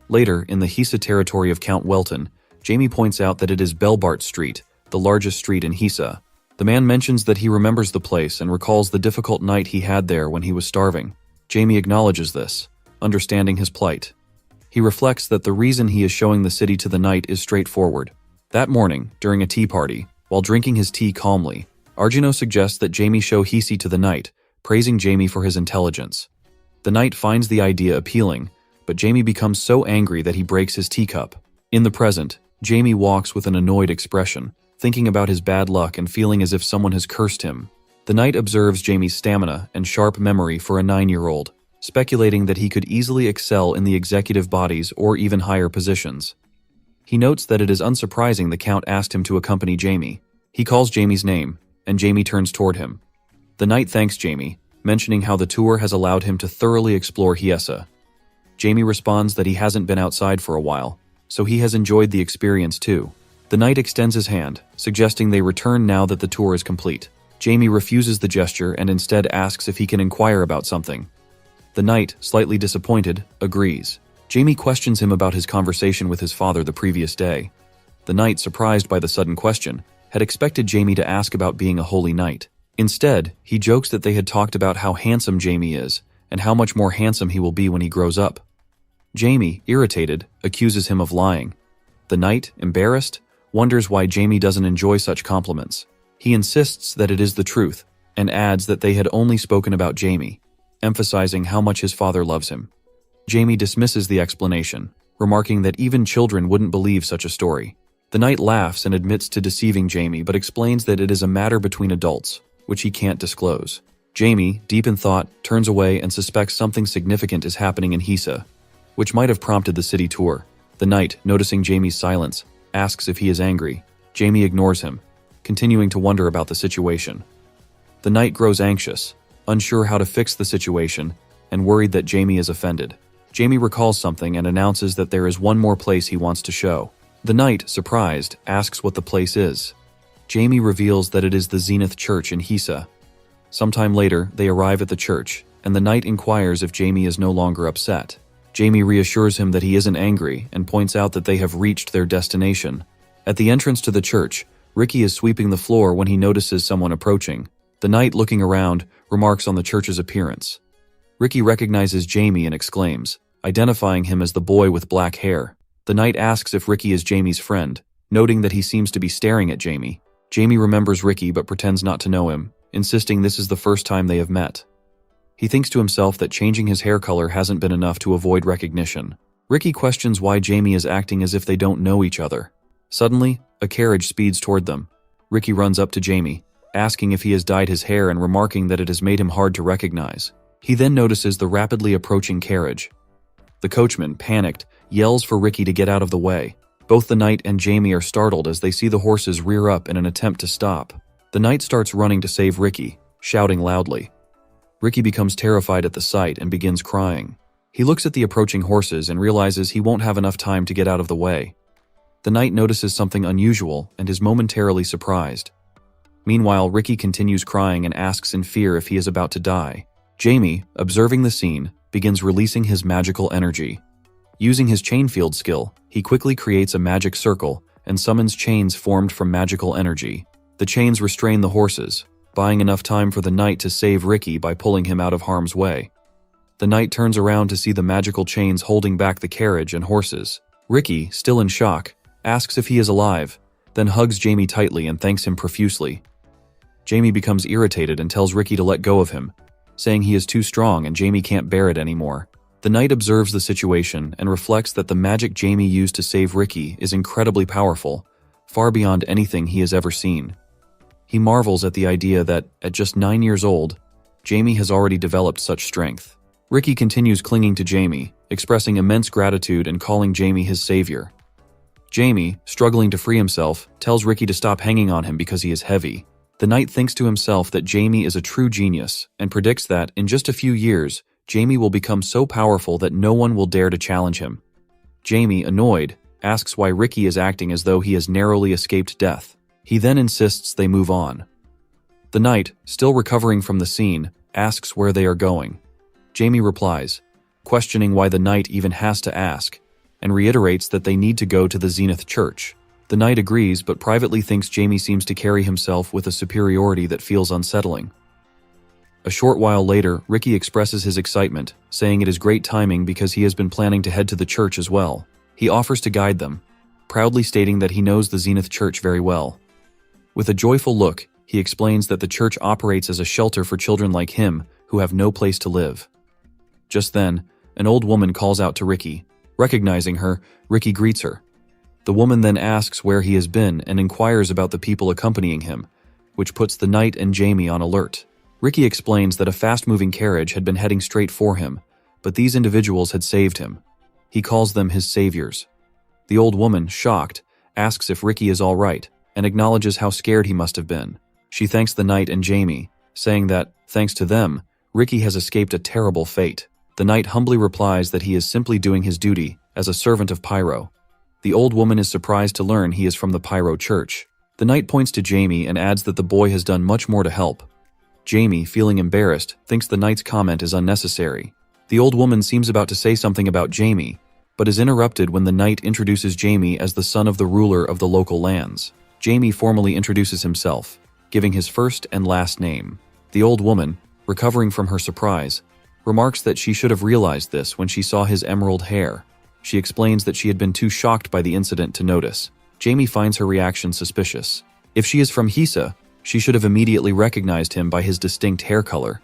Later, in the Hisa territory of Count Welton, Jamie points out that it is Belbart Street, the largest street in Hisa. The man mentions that he remembers the place and recalls the difficult night he had there when he was starving. Jamie acknowledges this, understanding his plight. He reflects that the reason he is showing the city to the knight is straightforward. That morning, during a tea party, while drinking his tea calmly, Arjuno suggests that Jamie show Hisi to the knight, praising Jamie for his intelligence. The knight finds the idea appealing, but Jamie becomes so angry that he breaks his teacup. In the present, Jamie walks with an annoyed expression, thinking about his bad luck and feeling as if someone has cursed him. The knight observes Jamie's stamina and sharp memory for a 9-year-old, speculating that he could easily excel in the executive bodies or even higher positions. He notes that it is unsurprising the Count asked him to accompany Jamie. He calls Jamie's name, and Jamie turns toward him. The knight thanks Jamie, mentioning how the tour has allowed him to thoroughly explore Hiesa. Jamie responds that he hasn't been outside for a while, so he has enjoyed the experience too. The knight extends his hand, suggesting they return now that the tour is complete. Jamie refuses the gesture and instead asks if he can inquire about something. The knight, slightly disappointed, agrees. Jamie questions him about his conversation with his father the previous day. The knight, surprised by the sudden question, had expected Jamie to ask about being a holy knight. Instead, he jokes that they had talked about how handsome Jamie is, and how much more handsome he will be when he grows up. Jamie, irritated, accuses him of lying. The knight, embarrassed, wonders why Jamie doesn't enjoy such compliments. He insists that it is the truth, and adds that they had only spoken about Jamie, emphasizing how much his father loves him. Jamie dismisses the explanation, remarking that even children wouldn't believe such a story. The knight laughs and admits to deceiving Jamie but explains that it is a matter between adults, which he can't disclose. Jamie, deep in thought, turns away and suspects something significant is happening in Hisa, which might have prompted the city tour. The knight, noticing Jamie's silence, asks if he is angry. Jamie ignores him, continuing to wonder about the situation. The knight grows anxious, unsure how to fix the situation, and worried that Jamie is offended. Jamie recalls something and announces that there is one more place he wants to show. The knight, surprised, asks what the place is. Jamie reveals that it is the Zenith Church in Hisa. Sometime later, they arrive at the church, and the knight inquires if Jamie is no longer upset. Jamie reassures him that he isn't angry and points out that they have reached their destination. At the entrance to the church, Ricky is sweeping the floor when he notices someone approaching. The knight, looking around, remarks on the church's appearance. Ricky recognizes Jamie and exclaims, identifying him as the boy with black hair. The knight asks if Ricky is Jamie's friend, noting that he seems to be staring at Jamie. Jamie remembers Ricky but pretends not to know him, insisting this is the first time they have met. He thinks to himself that changing his hair color hasn't been enough to avoid recognition. Ricky questions why Jamie is acting as if they don't know each other. Suddenly, a carriage speeds toward them. Ricky runs up to Jamie, asking if he has dyed his hair and remarking that it has made him hard to recognize. He then notices the rapidly approaching carriage. The coachman, panicked, yells for Ricky to get out of the way. Both the knight and Jamie are startled as they see the horses rear up in an attempt to stop. The knight starts running to save Ricky, shouting loudly. Ricky becomes terrified at the sight and begins crying. He looks at the approaching horses and realizes he won't have enough time to get out of the way. The knight notices something unusual and is momentarily surprised. Meanwhile, Ricky continues crying and asks in fear if he is about to die. Jamie, observing the scene, begins releasing his magical energy. Using his chain field skill, he quickly creates a magic circle and summons chains formed from magical energy. The chains restrain the horses, buying enough time for the knight to save Ricky by pulling him out of harm's way. The knight turns around to see the magical chains holding back the carriage and horses. Ricky, still in shock, asks if he is alive, then hugs Jamie tightly and thanks him profusely. Jamie becomes irritated and tells Ricky to let go of him, saying he is too strong and Jamie can't bear it anymore. The knight observes the situation and reflects that the magic Jamie used to save Ricky is incredibly powerful, far beyond anything he has ever seen. He marvels at the idea that, at just 9 years old, Jamie has already developed such strength. Ricky continues clinging to Jamie, expressing immense gratitude and calling Jamie his savior. Jamie, struggling to free himself, tells Ricky to stop hanging on him because he is heavy. The knight thinks to himself that Jamie is a true genius and predicts that, in just a few years, Jamie will become so powerful that no one will dare to challenge him. Jamie, annoyed, asks why Ricky is acting as though he has narrowly escaped death. He then insists they move on. The knight, still recovering from the scene, asks where they are going. Jamie replies, questioning why the knight even has to ask. and reiterates that they need to go to the Zenith Church. The knight agrees, but privately thinks Jamie seems to carry himself with a superiority that feels unsettling. A short while later, Ricky expresses his excitement, saying it is great timing because he has been planning to head to the church as well. He offers to guide them, proudly stating that he knows the Zenith Church very well. With a joyful look, he explains that the church operates as a shelter for children like him who have no place to live. Just then, an old woman calls out to Ricky. Recognizing her, Ricky greets her. The woman then asks where he has been and inquires about the people accompanying him, which puts the knight and Jamie on alert. Ricky explains that a fast-moving carriage had been heading straight for him, but these individuals had saved him. He calls them his saviors. The old woman, shocked, asks if Ricky is all right and acknowledges how scared he must have been. She thanks the knight and Jamie, saying that, thanks to them, Ricky has escaped a terrible fate. The knight humbly replies that he is simply doing his duty as a servant of Pyro. The old woman is surprised to learn he is from the Pyro Church. The knight points to Jamie and adds that the boy has done much more to help. Jamie, feeling embarrassed, thinks the knight's comment is unnecessary. The old woman seems about to say something about Jamie, but is interrupted when the knight introduces Jamie as the son of the ruler of the local lands. Jamie formally introduces himself, giving his first and last name. The old woman, recovering from her surprise, remarks that she should have realized this when she saw his emerald hair. She explains that she had been too shocked by the incident to notice. Jamie finds her reaction suspicious. If she is from Hisa, she should have immediately recognized him by his distinct hair color.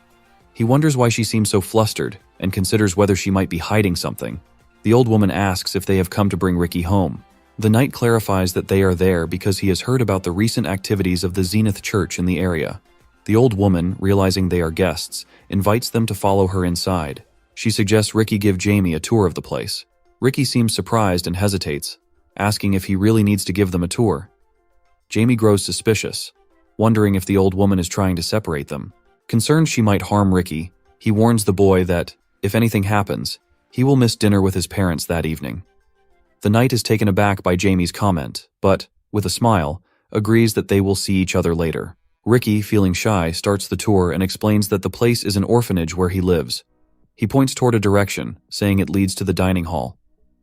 He wonders why she seems so flustered and considers whether she might be hiding something. The old woman asks if they have come to bring Ricky home. The knight clarifies that they are there because he has heard about the recent activities of the Zenith Church in the area. The old woman, realizing they are guests, invites them to follow her inside. She suggests Ricky give Jamie a tour of the place. Ricky seems surprised and hesitates, asking if he really needs to give them a tour. Jamie grows suspicious, wondering if the old woman is trying to separate them. Concerned she might harm Ricky, he warns the boy that, if anything happens, he will miss dinner with his parents that evening. The knight is taken aback by Jamie's comment, but, with a smile, agrees that they will see each other later. Ricky, feeling shy, starts the tour and explains that the place is an orphanage where he lives. He points toward a direction, saying it leads to the dining hall.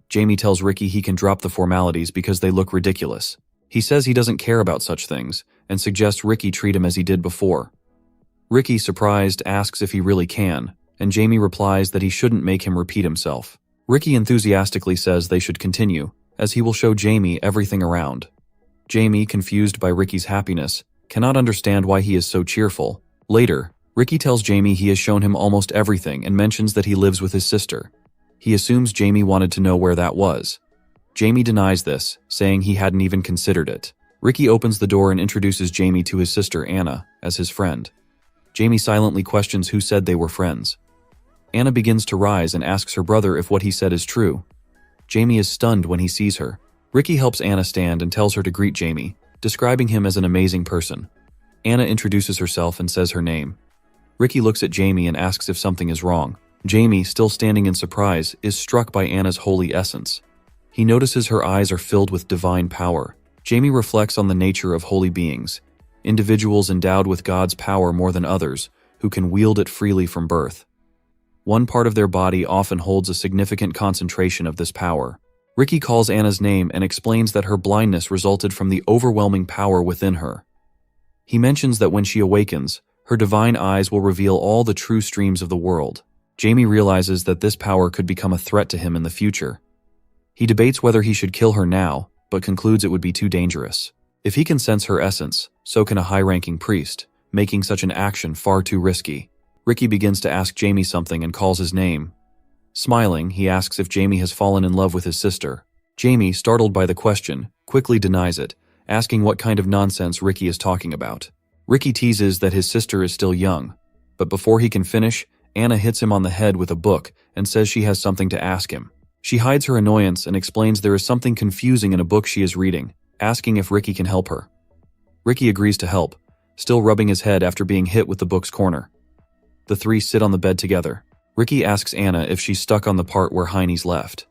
Jamie tells Ricky he can drop the formalities because they look ridiculous. He says he doesn't care about such things, and suggests Ricky treat him as he did before. Ricky, surprised, asks if he really can, and Jamie replies that he shouldn't make him repeat himself. Ricky enthusiastically says they should continue, as he will show Jamie everything around. Jamie, confused by Ricky's happiness, cannot understand why he is so cheerful. Later, Ricky tells Jamie he has shown him almost everything and mentions that he lives with his sister. He assumes Jamie wanted to know where that was. Jamie denies this, saying he hadn't even considered it. Ricky opens the door and introduces Jamie to his sister Anna as his friend. Jamie silently questions who said they were friends. Anna begins to rise and asks her brother if what he said is true. Jamie is stunned when he sees her. Ricky helps Anna stand and tells her to greet Jamie, describing him as an amazing person. Anna introduces herself and says her name. Ricky looks at Jamie and asks if something is wrong. Jamie, still standing in surprise, is struck by Anna's holy essence. He notices her eyes are filled with divine power. Jamie reflects on the nature of holy beings, individuals endowed with God's power more than others, who can wield it freely from birth. One part of their body often holds a significant concentration of this power. Ricky calls Anna's name and explains that her blindness resulted from the overwhelming power within her. He mentions that when she awakens, her divine eyes will reveal all the true streams of the world. Jamie realizes that this power could become a threat to him in the future. He debates whether he should kill her now, but concludes it would be too dangerous. If he can sense her essence, so can a high-ranking priest, making such an action far too risky. Ricky begins to ask Jamie something and calls his name. Smiling, he asks if Jamie has fallen in love with his sister. Jamie, startled by the question, quickly denies it, asking what kind of nonsense Ricky is talking about. Ricky teases that his sister is still young, but before he can finish, Anna hits him on the head with a book and says she has something to ask him. She hides her annoyance and explains there is something confusing in a book she is reading, asking if Ricky can help her. Ricky agrees to help, still rubbing his head after being hit with the book's corner. The three sit on the bed together. Ricky asks Anna if she's stuck on the part where Heine's left.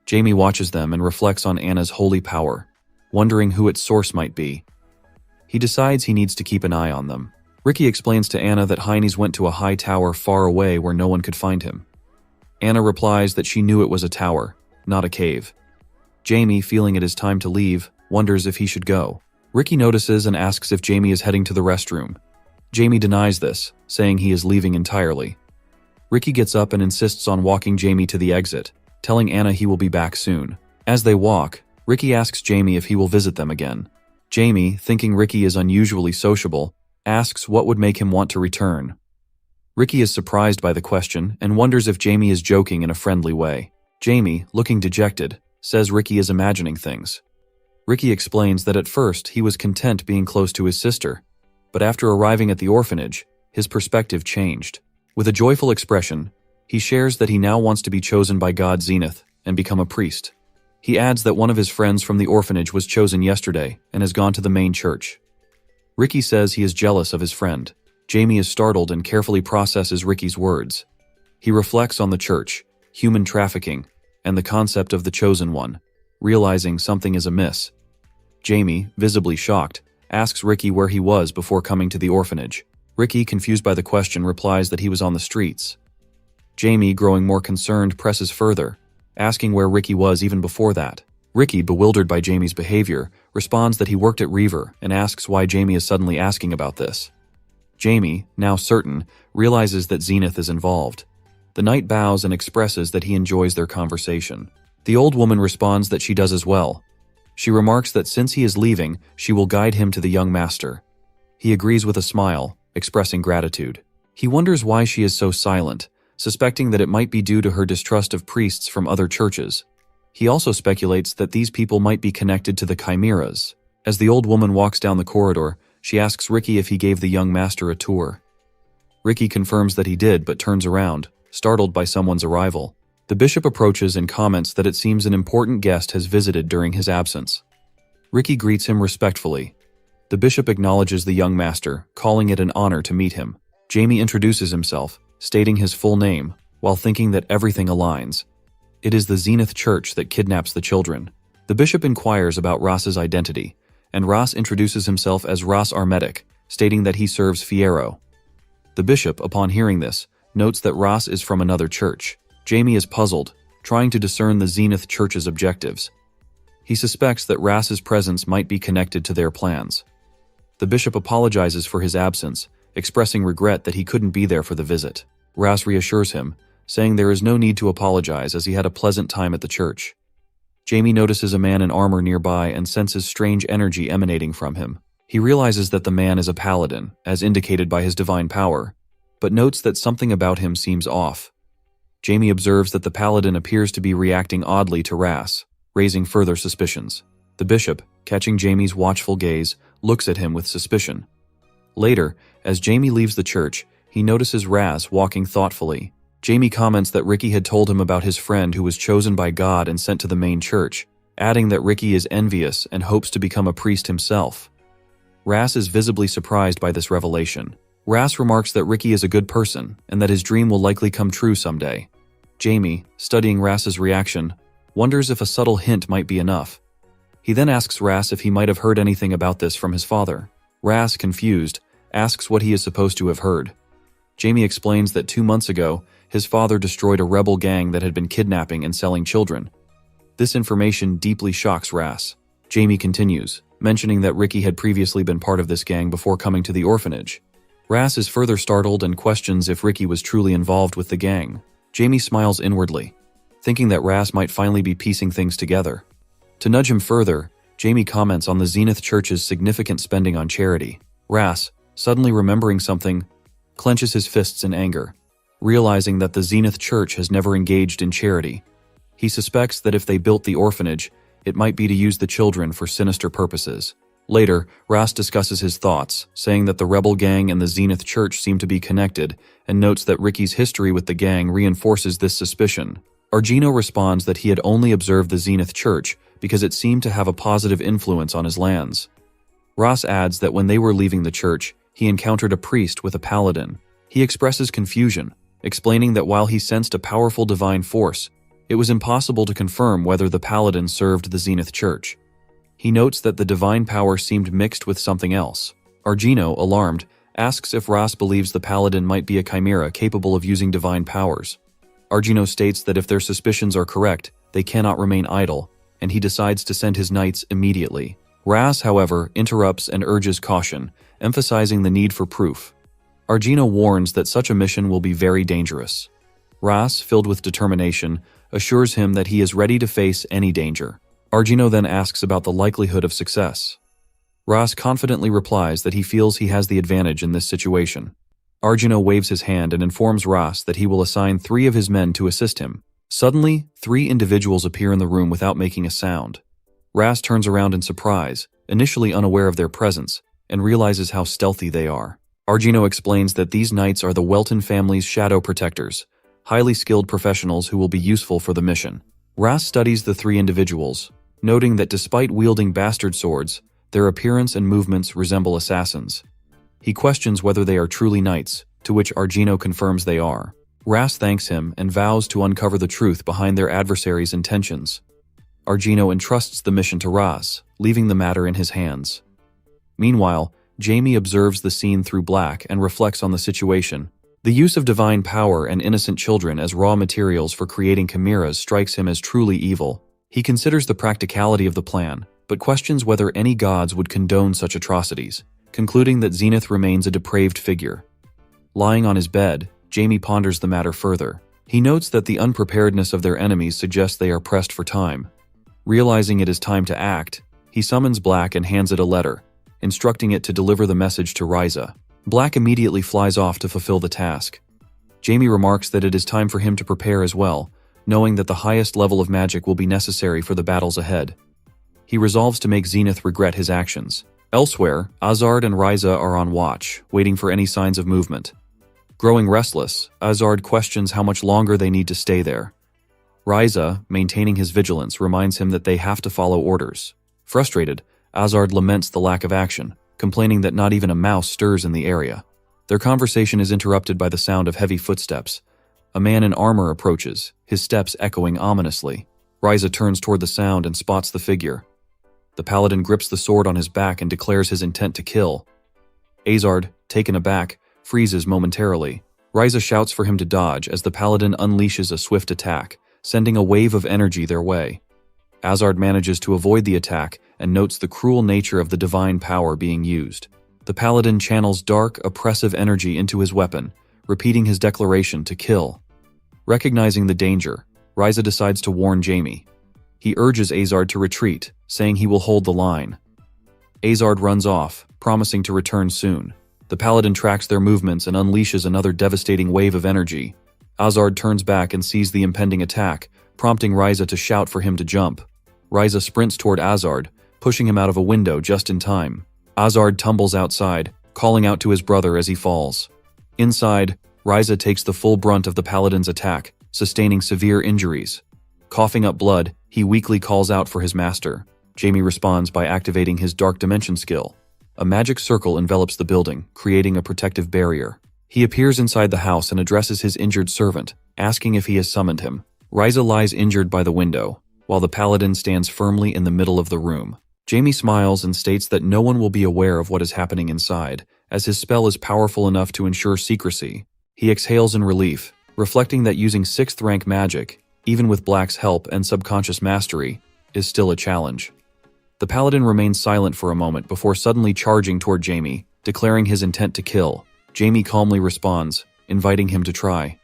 Jamie watches them and reflects on Anna's holy power, wondering who its source might be. He decides he needs to keep an eye on them. Ricky explains to Anna that Heine's went to a high tower far away where no one could find him. Anna replies that she knew it was a tower, not a cave. Jamie, feeling it is time to leave, wonders if he should go. Ricky notices and asks if Jamie is heading to the restroom. Jamie denies this, saying he is leaving entirely. Ricky gets up and insists on walking Jamie to the exit, telling Anna he will be back soon. As they walk, Ricky asks Jamie if he will visit them again. Jamie, thinking Ricky is unusually sociable, asks what would make him want to return. Ricky is surprised by the question and wonders if Jamie is joking in a friendly way. Jamie, looking dejected, says Ricky is imagining things. Ricky explains that at first he was content being close to his sister, but after arriving at the orphanage, his perspective changed. With a joyful expression, he shares that he now wants to be chosen by God Zenith and become a priest. He adds that one of his friends from the orphanage was chosen yesterday and has gone to the main church. Ricky says he is jealous of his friend. Jamie is startled and carefully processes Ricky's words. He reflects on the church, human trafficking, and the concept of the chosen one, realizing something is amiss. Jamie, visibly shocked, asks Ricky where he was before coming to the orphanage. Ricky, confused by the question, replies that he was on the streets. Jamie, growing more concerned, presses further, asking where Ricky was even before that. Ricky, bewildered by Jamie's behavior, responds that he worked at Reaver and asks why Jamie is suddenly asking about this. Jamie, now certain, realizes that Zenith is involved. The knight bows and expresses that he enjoys their conversation. The old woman responds that she does as well. She remarks that since he is leaving, she will guide him to the young master. He agrees with a smile, expressing gratitude. He wonders why she is so silent, suspecting that it might be due to her distrust of priests from other churches. He also speculates that these people might be connected to the chimeras. As the old woman walks down the corridor, she asks Ricky if he gave the young master a tour. Ricky confirms that he did, but turns around, startled by someone's arrival. The bishop approaches and comments that it seems an important guest has visited during his absence. Ricky greets him respectfully. The bishop acknowledges the young master, calling it an honor to meet him. Jamie introduces himself, stating his full name, while thinking that everything aligns. It is the Zenith Church that kidnaps the children. The bishop inquires about Ross's identity, and Ross introduces himself as Ross Armetic, stating that he serves Fierro. The bishop, upon hearing this, notes that Ross is from another church. Jamie is puzzled, trying to discern the Zenith Church's objectives. He suspects that Ross's presence might be connected to their plans. The bishop apologizes for his absence, expressing regret that he couldn't be there for the visit. Ross reassures him, saying there is no need to apologize as he had a pleasant time at the church. Jamie notices a man in armor nearby and senses strange energy emanating from him. He realizes that the man is a paladin, as indicated by his divine power, but notes that something about him seems off. Jamie observes that the paladin appears to be reacting oddly to Ross, raising further suspicions. The bishop, catching Jamie's watchful gaze, looks at him with suspicion. Later, as Jamie leaves the church, he notices Raz walking thoughtfully. Jamie comments that Ricky had told him about his friend who was chosen by God and sent to the main church, adding that Ricky is envious and hopes to become a priest himself. Raz is visibly surprised by this revelation. Raz remarks that Ricky is a good person and that his dream will likely come true someday. Jamie, studying Raz's reaction, wonders if a subtle hint might be enough. He then asks Raz if he might have heard anything about this from his father. Raz, confused, asks what he is supposed to have heard. Jamie explains that 2 months ago, his father destroyed a rebel gang that had been kidnapping and selling children. This information deeply shocks Raz. Jamie continues, mentioning that Ricky had previously been part of this gang before coming to the orphanage. Raz is further startled and questions if Ricky was truly involved with the gang. Jamie smiles inwardly, thinking that Raz might finally be piecing things together. To nudge him further, Jamie comments on the Zenith Church's significant spending on charity. Raz, suddenly remembering something, clenches his fists in anger, realizing that the Zenith Church has never engaged in charity. He suspects that if they built the orphanage, it might be to use the children for sinister purposes. Later, Raz discusses his thoughts, saying that the rebel gang and the Zenith Church seem to be connected, and notes that Ricky's history with the gang reinforces this suspicion. Argino responds that he had only observed the Zenith Church because it seemed to have a positive influence on his lands. Ross adds that when they were leaving the church, he encountered a priest with a paladin. He expresses confusion, explaining that while he sensed a powerful divine force, it was impossible to confirm whether the paladin served the Zenith Church. He notes that the divine power seemed mixed with something else. Argino, alarmed, asks if Ross believes the paladin might be a chimera capable of using divine powers. Argino states that if their suspicions are correct, They cannot remain idle, and he decides to send his knights immediately. Ras, however, interrupts and urges caution, emphasizing the need for proof. Arjuna warns that such a mission will be very dangerous. Ras, filled with determination, assures him that he is ready to face any danger. Arjuna then asks about the likelihood of success. Ras confidently replies that he feels he has the advantage in this situation. Arjuna waves his hand and informs Ras that he will assign 3 of his men to assist him. Suddenly, 3 individuals appear in the room without making a sound. Ras turns around in surprise, initially unaware of their presence, and realizes how stealthy they are. Arjuna explains that these knights are the Welton family's shadow protectors, highly skilled professionals who will be useful for the mission. Ras studies the 3 individuals, noting that despite wielding bastard swords, their appearance and movements resemble assassins. He questions whether they are truly knights, to which Arjuna confirms they are. Ras thanks him and vows to uncover the truth behind their adversaries' intentions. Arjuna entrusts the mission to Ras, leaving the matter in his hands. Meanwhile, Jamie observes the scene through black and reflects on the situation. The use of divine power and innocent children as raw materials for creating chimeras strikes him as truly evil. He considers the practicality of the plan, but questions whether any gods would condone such atrocities, concluding that Zenith remains a depraved figure. Lying on his bed, Jamie ponders the matter further. He notes that the unpreparedness of their enemies suggests they are pressed for time. Realizing it is time to act, he summons Black and hands it a letter, instructing it to deliver the message to Ryza. Black immediately flies off to fulfill the task. Jamie remarks that it is time for him to prepare as well, knowing that the highest level of magic will be necessary for the battles ahead. He resolves to make Zenith regret his actions. Elsewhere, Azard and Ryza are on watch, waiting for any signs of movement. Growing restless, Azard questions how much longer they need to stay there. Ryza, maintaining his vigilance, reminds him that they have to follow orders. Frustrated, Azard laments the lack of action, complaining that not even a mouse stirs in the area. Their conversation is interrupted by the sound of heavy footsteps. A man in armor approaches, his steps echoing ominously. Ryza turns toward the sound and spots the figure. The paladin grips the sword on his back and declares his intent to kill. Azard, taken aback, freezes momentarily. Ryza shouts for him to dodge as the paladin unleashes a swift attack, sending a wave of energy their way. Azard manages to avoid the attack and notes the cruel nature of the divine power being used. The paladin channels dark, oppressive energy into his weapon, repeating his declaration to kill. Recognizing the danger, Ryza decides to warn Jamie. He urges Azard to retreat, saying he will hold the line. Azard runs off, promising to return soon. The paladin tracks their movements and unleashes another devastating wave of energy. Azard turns back and sees the impending attack, prompting Ryza to shout for him to jump. Ryza sprints toward Azard, pushing him out of a window just in time. Azard tumbles outside, calling out to his brother as he falls. Inside, Ryza takes the full brunt of the paladin's attack, sustaining severe injuries. Coughing up blood, he weakly calls out for his master. Jamie responds by activating his Dark Dimension skill. A magic circle envelops the building, creating a protective barrier. He appears inside the house and addresses his injured servant, asking if he has summoned him. Ryza lies injured by the window, while the paladin stands firmly in the middle of the room. Jamie smiles and states that no one will be aware of what is happening inside, as his spell is powerful enough to ensure secrecy. He exhales in relief, reflecting that using 6th rank magic, even with Black's help and subconscious mastery, is still a challenge. The paladin remains silent for a moment before suddenly charging toward Jamie, declaring his intent to kill. Jamie calmly responds, inviting him to try.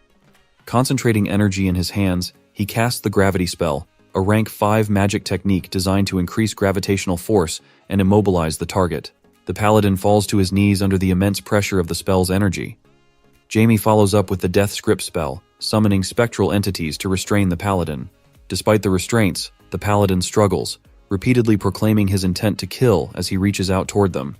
Concentrating energy in his hands, he casts the gravity spell, a rank 5 magic technique designed to increase gravitational force and immobilize the target. The paladin falls to his knees under the immense pressure of the spell's energy. Jamie follows up with the Death Script spell, summoning spectral entities to restrain the paladin. Despite the restraints, the paladin struggles, repeatedly proclaiming his intent to kill as he reaches out toward them.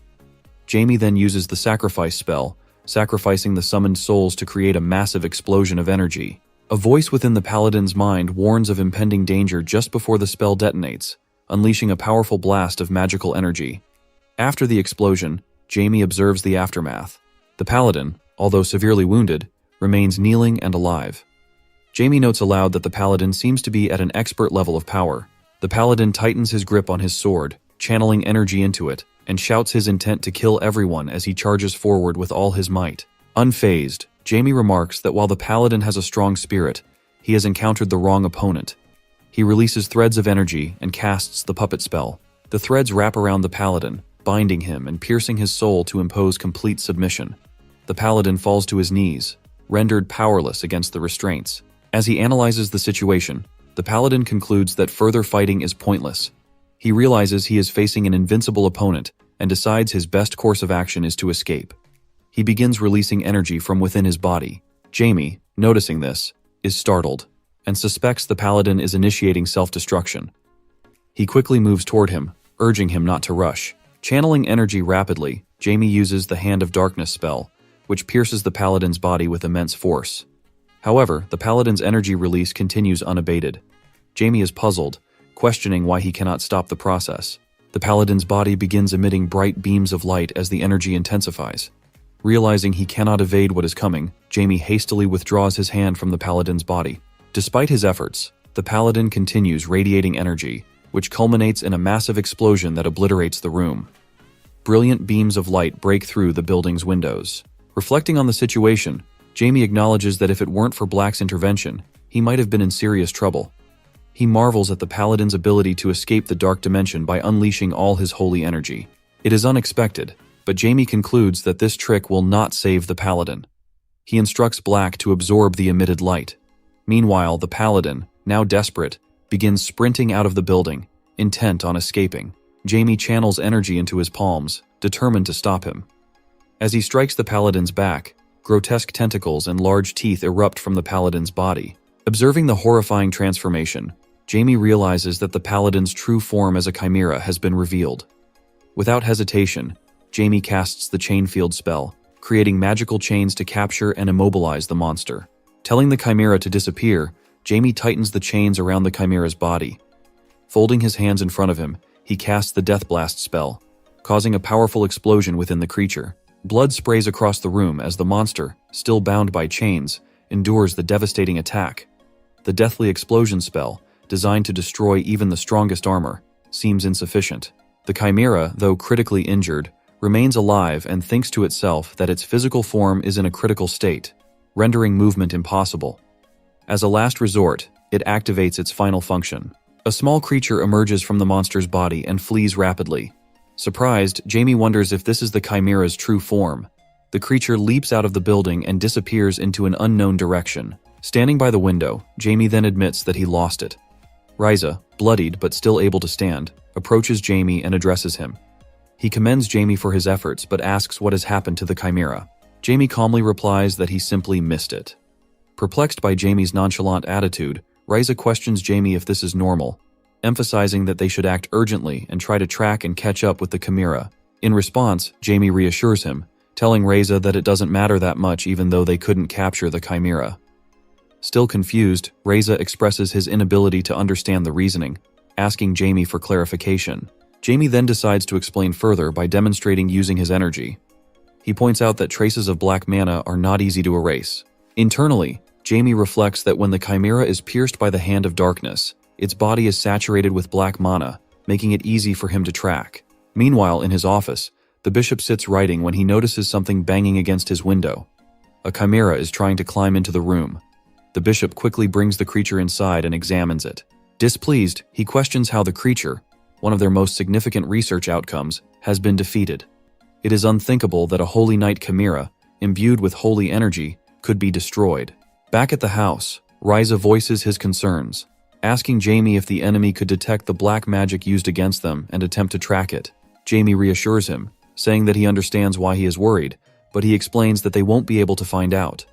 Jamie then uses the Sacrifice spell, sacrificing the summoned souls to create a massive explosion of energy. A voice within the paladin's mind warns of impending danger just before the spell detonates, unleashing a powerful blast of magical energy. After the explosion, Jamie observes the aftermath. The paladin, although severely wounded, remains kneeling and alive. Jamie notes aloud that the paladin seems to be at an expert level of power. The paladin tightens his grip on his sword, channeling energy into it, and shouts his intent to kill everyone as he charges forward with all his might. Unfazed, Jamie remarks that while the paladin has a strong spirit, he has encountered the wrong opponent. He releases threads of energy and casts the puppet spell. The threads wrap around the paladin, binding him and piercing his soul to impose complete submission. The paladin falls to his knees, rendered powerless against the restraints. As he analyzes the situation, the paladin concludes that further fighting is pointless. He realizes he is facing an invincible opponent and decides his best course of action is to escape. He begins releasing energy from within his body. Jamie, noticing this, is startled and suspects the paladin is initiating self-destruction. He quickly moves toward him, urging him not to rush. Channeling energy rapidly, Jamie uses the Hand of Darkness spell, which pierces the paladin's body with immense force. However, the paladin's energy release continues unabated. Jamie is puzzled, questioning why he cannot stop the process. The paladin's body begins emitting bright beams of light as the energy intensifies. Realizing he cannot evade what is coming, Jamie hastily withdraws his hand from the paladin's body. Despite his efforts, the paladin continues radiating energy, which culminates in a massive explosion that obliterates the room. Brilliant beams of light break through the building's windows. Reflecting on the situation, Jamie acknowledges that if it weren't for Black's intervention, he might have been in serious trouble. He marvels at the paladin's ability to escape the dark dimension by unleashing all his holy energy. It is unexpected, but Jamie concludes that this trick will not save the paladin. He instructs Black to absorb the emitted light. Meanwhile, the paladin, now desperate, begins sprinting out of the building, intent on escaping. Jamie channels energy into his palms, determined to stop him. As he strikes the paladin's back, grotesque tentacles and large teeth erupt from the paladin's body. Observing the horrifying transformation, Jamie realizes that the paladin's true form as a chimera has been revealed. Without hesitation, Jamie casts the chain field spell, creating magical chains to capture and immobilize the monster. Telling the chimera to disappear, Jamie tightens the chains around the chimera's body. Folding his hands in front of him, he casts the Death Blast spell, causing a powerful explosion within the creature. Blood sprays across the room as the monster, still bound by chains, endures the devastating attack. The Deathly Explosion spell, designed to destroy even the strongest armor, seems insufficient. The chimera, though critically injured, remains alive and thinks to itself that its physical form is in a critical state, rendering movement impossible. As a last resort, it activates its final function. A small creature emerges from the monster's body and flees rapidly. Surprised, Jamie wonders if this is the chimera's true form. The creature leaps out of the building and disappears into an unknown direction. Standing by the window, Jamie then admits that he lost it. Riza, bloodied but still able to stand, approaches Jamie and addresses him. He commends Jamie for his efforts but asks what has happened to the chimera. Jamie calmly replies that he simply missed it. Perplexed by Jamie's nonchalant attitude, Riza questions Jamie if this is normal, emphasizing that they should act urgently and try to track and catch up with the chimera. In response, Jamie reassures him, telling Riza that it doesn't matter that much even though they couldn't capture the chimera. Still confused, Riza expresses his inability to understand the reasoning, asking Jamie for clarification. Jamie then decides to explain further by demonstrating using his energy. He points out that traces of black mana are not easy to erase. Internally, Jamie reflects that when the chimera is pierced by the Hand of Darkness, its body is saturated with black mana, making it easy for him to track. Meanwhile, in his office, the bishop sits writing when he notices something banging against his window. A chimera is trying to climb into the room. The bishop quickly brings the creature inside and examines it. Displeased, he questions how the creature, one of their most significant research outcomes, has been defeated. It is unthinkable that a Holy Knight chimera, imbued with holy energy, could be destroyed. Back at the house, Riza voices his concerns, asking Jamie if the enemy could detect the black magic used against them and attempt to track it. Jamie reassures him, saying that he understands why he is worried, but he explains that they won't be able to find out.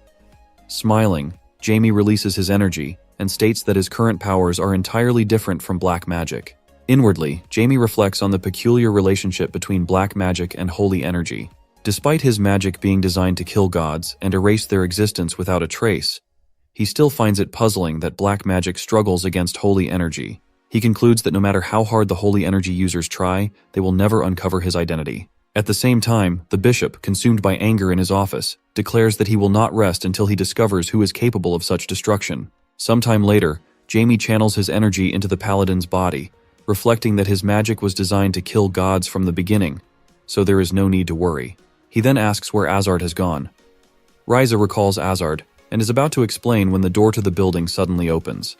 Smiling, Jamie releases his energy and states that his current powers are entirely different from black magic. Inwardly, Jamie reflects on the peculiar relationship between black magic and holy energy. Despite his magic being designed to kill gods and erase their existence without a trace, he still finds it puzzling that black magic struggles against holy energy. He concludes that no matter how hard the holy energy users try, they will never uncover his identity. At the same time, the bishop, consumed by anger in his office, declares that he will not rest until he discovers who is capable of such destruction. Sometime later, Jamie channels his energy into the paladin's body, reflecting that his magic was designed to kill gods from the beginning, so there is no need to worry. He then asks where Azard has gone. Riza recalls Azard, and is about to explain when the door to the building suddenly opens.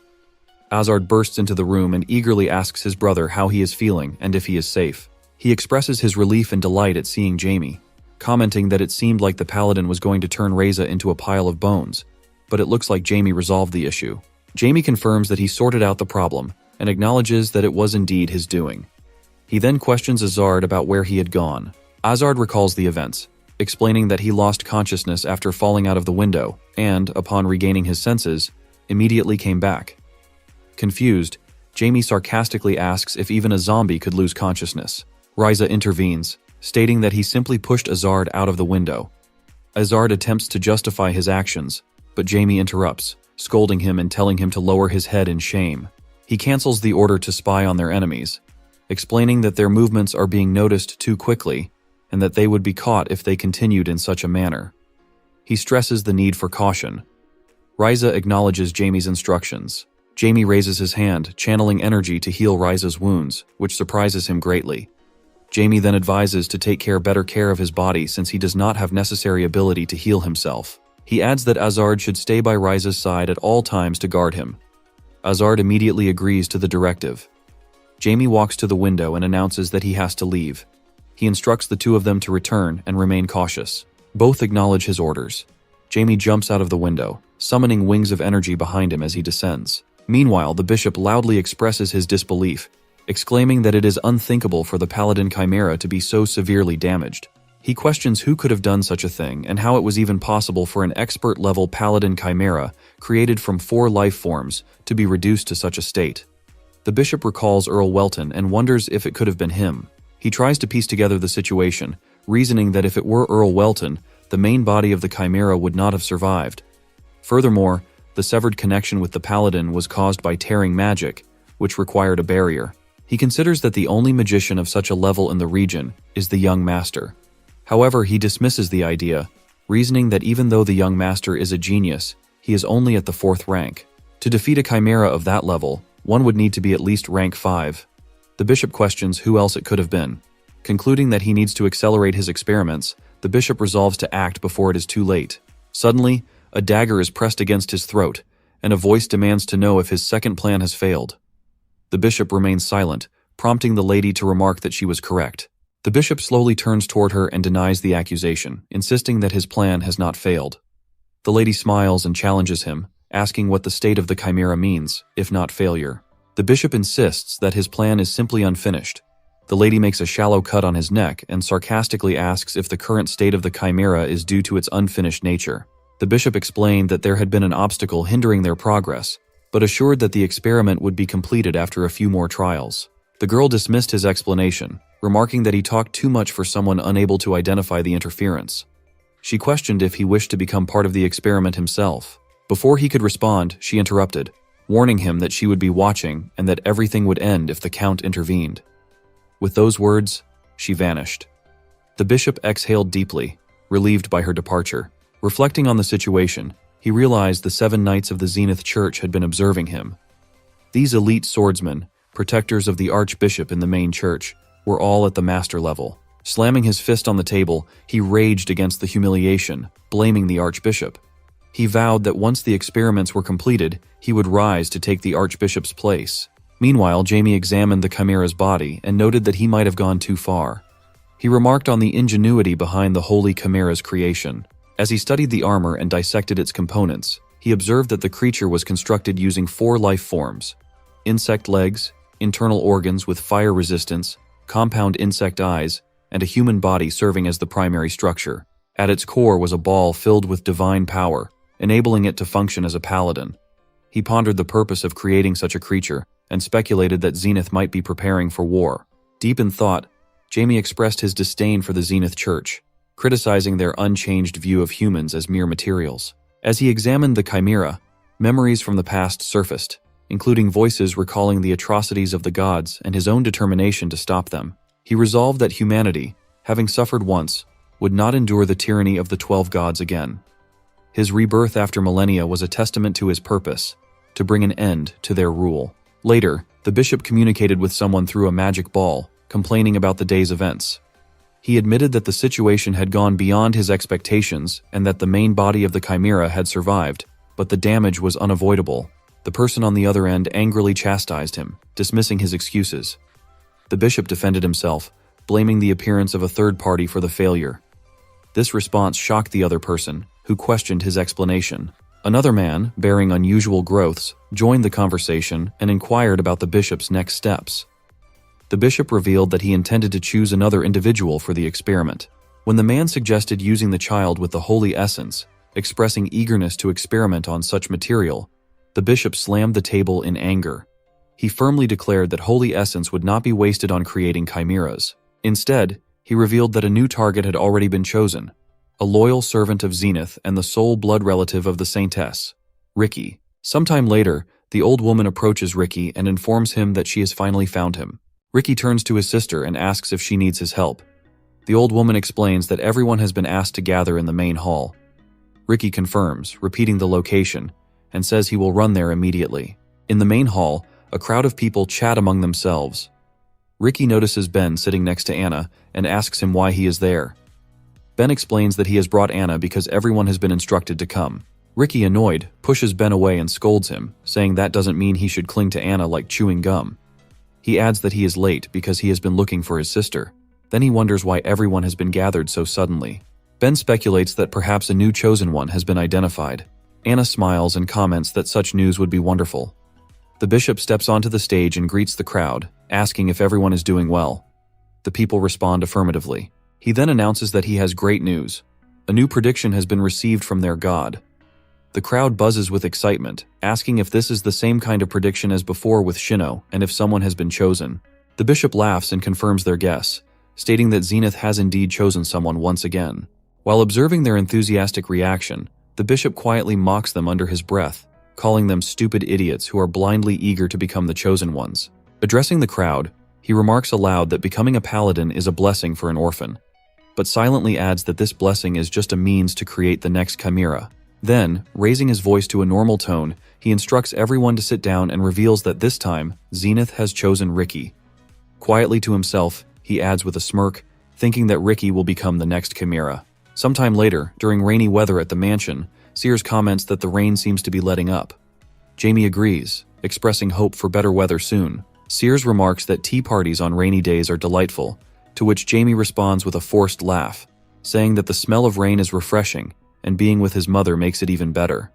Azard bursts into the room and eagerly asks his brother how he is feeling and if he is safe. He expresses his relief and delight at seeing Jamie, commenting that it seemed like the paladin was going to turn Reza into a pile of bones, but it looks like Jamie resolved the issue. Jamie confirms that he sorted out the problem and acknowledges that it was indeed his doing. He then questions Azard about where he had gone. Azard recalls the events, explaining that he lost consciousness after falling out of the window and, upon regaining his senses, immediately came back. Confused, Jamie sarcastically asks if even a zombie could lose consciousness. Reza intervenes, stating that he simply pushed Azard out of the window. Azard attempts to justify his actions, but Jamie interrupts, scolding him and telling him to lower his head in shame. He cancels the order to spy on their enemies, explaining that their movements are being noticed too quickly and that they would be caught if they continued in such a manner. He stresses the need for caution. Reza acknowledges Jamie's instructions. Jamie raises his hand, channeling energy to heal Reza's wounds, which surprises him greatly. Jamie then advises to take better care of his body since he does not have necessary ability to heal himself. He adds that Azard should stay by Reza's side at all times to guard him. Azard immediately agrees to the directive. Jamie walks to the window and announces that he has to leave. He instructs the two of them to return and remain cautious. Both acknowledge his orders. Jamie jumps out of the window, summoning wings of energy behind him as he descends. Meanwhile, the bishop loudly expresses his disbelief, exclaiming that it is unthinkable for the paladin chimera to be so severely damaged. He questions who could have done such a thing and how it was even possible for an expert-level paladin chimera, created from 4 life forms, to be reduced to such a state. The bishop recalls Earl Welton and wonders if it could have been him. He tries to piece together the situation, reasoning that if it were Earl Welton, the main body of the chimera would not have survived. Furthermore, the severed connection with the paladin was caused by tearing magic, which required a barrier. He considers that the only magician of such a level in the region is the young master. However, he dismisses the idea, reasoning that even though the young master is a genius, he is only at the 4th rank. To defeat a chimera of that level, one would need to be at least rank 5. The bishop questions who else it could have been. Concluding that he needs to accelerate his experiments, the bishop resolves to act before it is too late. Suddenly, a dagger is pressed against his throat, and a voice demands to know if his second plan has failed. The bishop remains silent, prompting the lady to remark that she was correct. The bishop slowly turns toward her and denies the accusation, insisting that his plan has not failed. The lady smiles and challenges him, asking what the state of the chimera means, if not failure. The bishop insists that his plan is simply unfinished. The lady makes a shallow cut on his neck and sarcastically asks if the current state of the chimera is due to its unfinished nature. The bishop explained that there had been an obstacle hindering their progress, but assured that the experiment would be completed after a few more trials. The girl dismissed his explanation, remarking that he talked too much for someone unable to identify the interference. She questioned if he wished to become part of the experiment himself. Before he could respond, she interrupted, warning him that she would be watching and that everything would end if the count intervened. With those words, she vanished. The bishop exhaled deeply, relieved by her departure. Reflecting on the situation, he realized the 7 knights of the Zenith Church had been observing him. These elite swordsmen, protectors of the archbishop in the main church, were all at the master level. Slamming his fist on the table, he raged against the humiliation, blaming the archbishop. He vowed that once the experiments were completed, he would rise to take the archbishop's place. Meanwhile, Jamie examined the chimera's body and noted that he might have gone too far. He remarked on the ingenuity behind the holy chimera's creation. As he studied the armor and dissected its components, he observed that the creature was constructed using 4 life forms: insect legs, internal organs with fire resistance, compound insect eyes, and a human body serving as the primary structure. At its core was a ball filled with divine power, enabling it to function as a paladin. He pondered the purpose of creating such a creature and speculated that Zenith might be preparing for war. Deep in thought, Jamie expressed his disdain for the Zenith Church, criticizing their unchanged view of humans as mere materials. As he examined the chimera, memories from the past surfaced, including voices recalling the atrocities of the gods and his own determination to stop them. He resolved that humanity, having suffered once, would not endure the tyranny of the 12 gods again. His rebirth after millennia was a testament to his purpose, to bring an end to their rule. Later, the bishop communicated with someone through a magic ball, complaining about the day's events. He admitted that the situation had gone beyond his expectations and that the main body of the chimera had survived, but the damage was unavoidable. The person on the other end angrily chastised him, dismissing his excuses. The bishop defended himself, blaming the appearance of a third party for the failure. This response shocked the other person, who questioned his explanation. Another man, bearing unusual growths, joined the conversation and inquired about the bishop's next steps. The bishop revealed that he intended to choose another individual for the experiment. When the man suggested using the child with the holy essence, expressing eagerness to experiment on such material, the bishop slammed the table in anger. He firmly declared that holy essence would not be wasted on creating chimeras. Instead, he revealed that a new target had already been chosen, a loyal servant of Zenith and the sole blood relative of the saintess, Ricky. Sometime later, the old woman approaches Ricky and informs him that she has finally found him. Ricky turns to his sister and asks if she needs his help. The old woman explains that everyone has been asked to gather in the main hall. Ricky confirms, repeating the location, and says he will run there immediately. In the main hall, a crowd of people chat among themselves. Ricky notices Ben sitting next to Anna and asks him why he is there. Ben explains that he has brought Anna because everyone has been instructed to come. Ricky, annoyed, pushes Ben away and scolds him, saying that doesn't mean he should cling to Anna like chewing gum. He adds that he is late because he has been looking for his sister. Then he wonders why everyone has been gathered so suddenly. Ben speculates that perhaps a new chosen one has been identified. Anna smiles and comments that such news would be wonderful. The bishop steps onto the stage and greets the crowd, asking if everyone is doing well. The people respond affirmatively. He then announces that he has great news. A new prediction has been received from their god. The crowd buzzes with excitement, asking if this is the same kind of prediction as before with Shino and if someone has been chosen. The bishop laughs and confirms their guess, stating that Zenith has indeed chosen someone once again. While observing their enthusiastic reaction, the bishop quietly mocks them under his breath, calling them stupid idiots who are blindly eager to become the chosen ones. Addressing the crowd, he remarks aloud that becoming a paladin is a blessing for an orphan, but silently adds that this blessing is just a means to create the next chimera. Then, raising his voice to a normal tone, he instructs everyone to sit down and reveals that this time, Zenith has chosen Ricky. Quietly to himself, he adds with a smirk, thinking that Ricky will become the next chimera. Sometime later, during rainy weather at the mansion, Sears comments that the rain seems to be letting up. Jamie agrees, expressing hope for better weather soon. Sears remarks that tea parties on rainy days are delightful, to which Jamie responds with a forced laugh, saying that the smell of rain is refreshing, and being with his mother makes it even better.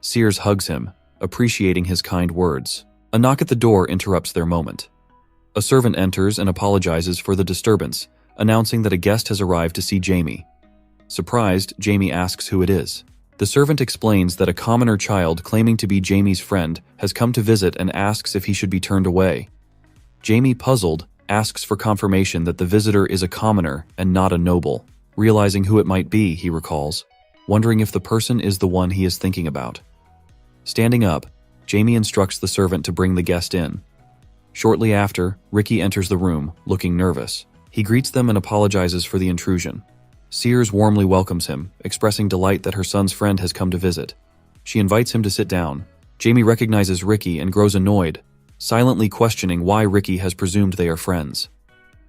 Sears hugs him, appreciating his kind words. A knock at the door interrupts their moment. A servant enters and apologizes for the disturbance, announcing that a guest has arrived to see Jamie. Surprised, Jamie asks who it is. The servant explains that a commoner child claiming to be Jamie's friend has come to visit and asks if he should be turned away. Jamie, puzzled, asks for confirmation that the visitor is a commoner and not a noble. Realizing who it might be, he recalls, wondering if the person is the one he is thinking about. Standing up, Jamie instructs the servant to bring the guest in. Shortly after, Ricky enters the room, looking nervous. He greets them and apologizes for the intrusion. Sears warmly welcomes him, expressing delight that her son's friend has come to visit. She invites him to sit down. Jamie recognizes Ricky and grows annoyed, silently questioning why Ricky has presumed they are friends.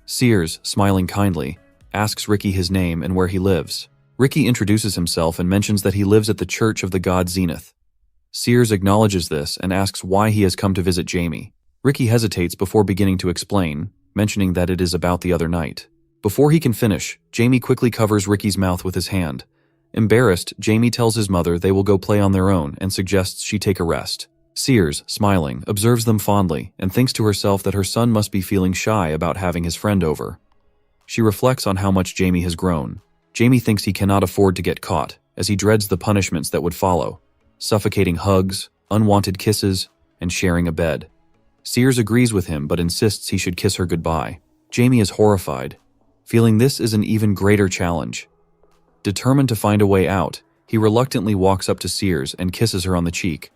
Sears, smiling kindly, asks Ricky his name and where he lives. Ricky introduces himself and mentions that he lives at the church of the god Zenith. Sears acknowledges this and asks why he has come to visit Jamie. Ricky hesitates before beginning to explain, mentioning that it is about the other night. Before he can finish, Jamie quickly covers Ricky's mouth with his hand. Embarrassed, Jamie tells his mother they will go play on their own and suggests she take a rest. Sears, smiling, observes them fondly and thinks to herself that her son must be feeling shy about having his friend over. She reflects on how much Jamie has grown. Jamie thinks he cannot afford to get caught, as he dreads the punishments that would follow: suffocating hugs, unwanted kisses, and sharing a bed. Sears agrees with him but insists he should kiss her goodbye. Jamie is horrified, feeling this is an even greater challenge. Determined to find a way out, he reluctantly walks up to Sears and kisses her on the cheek.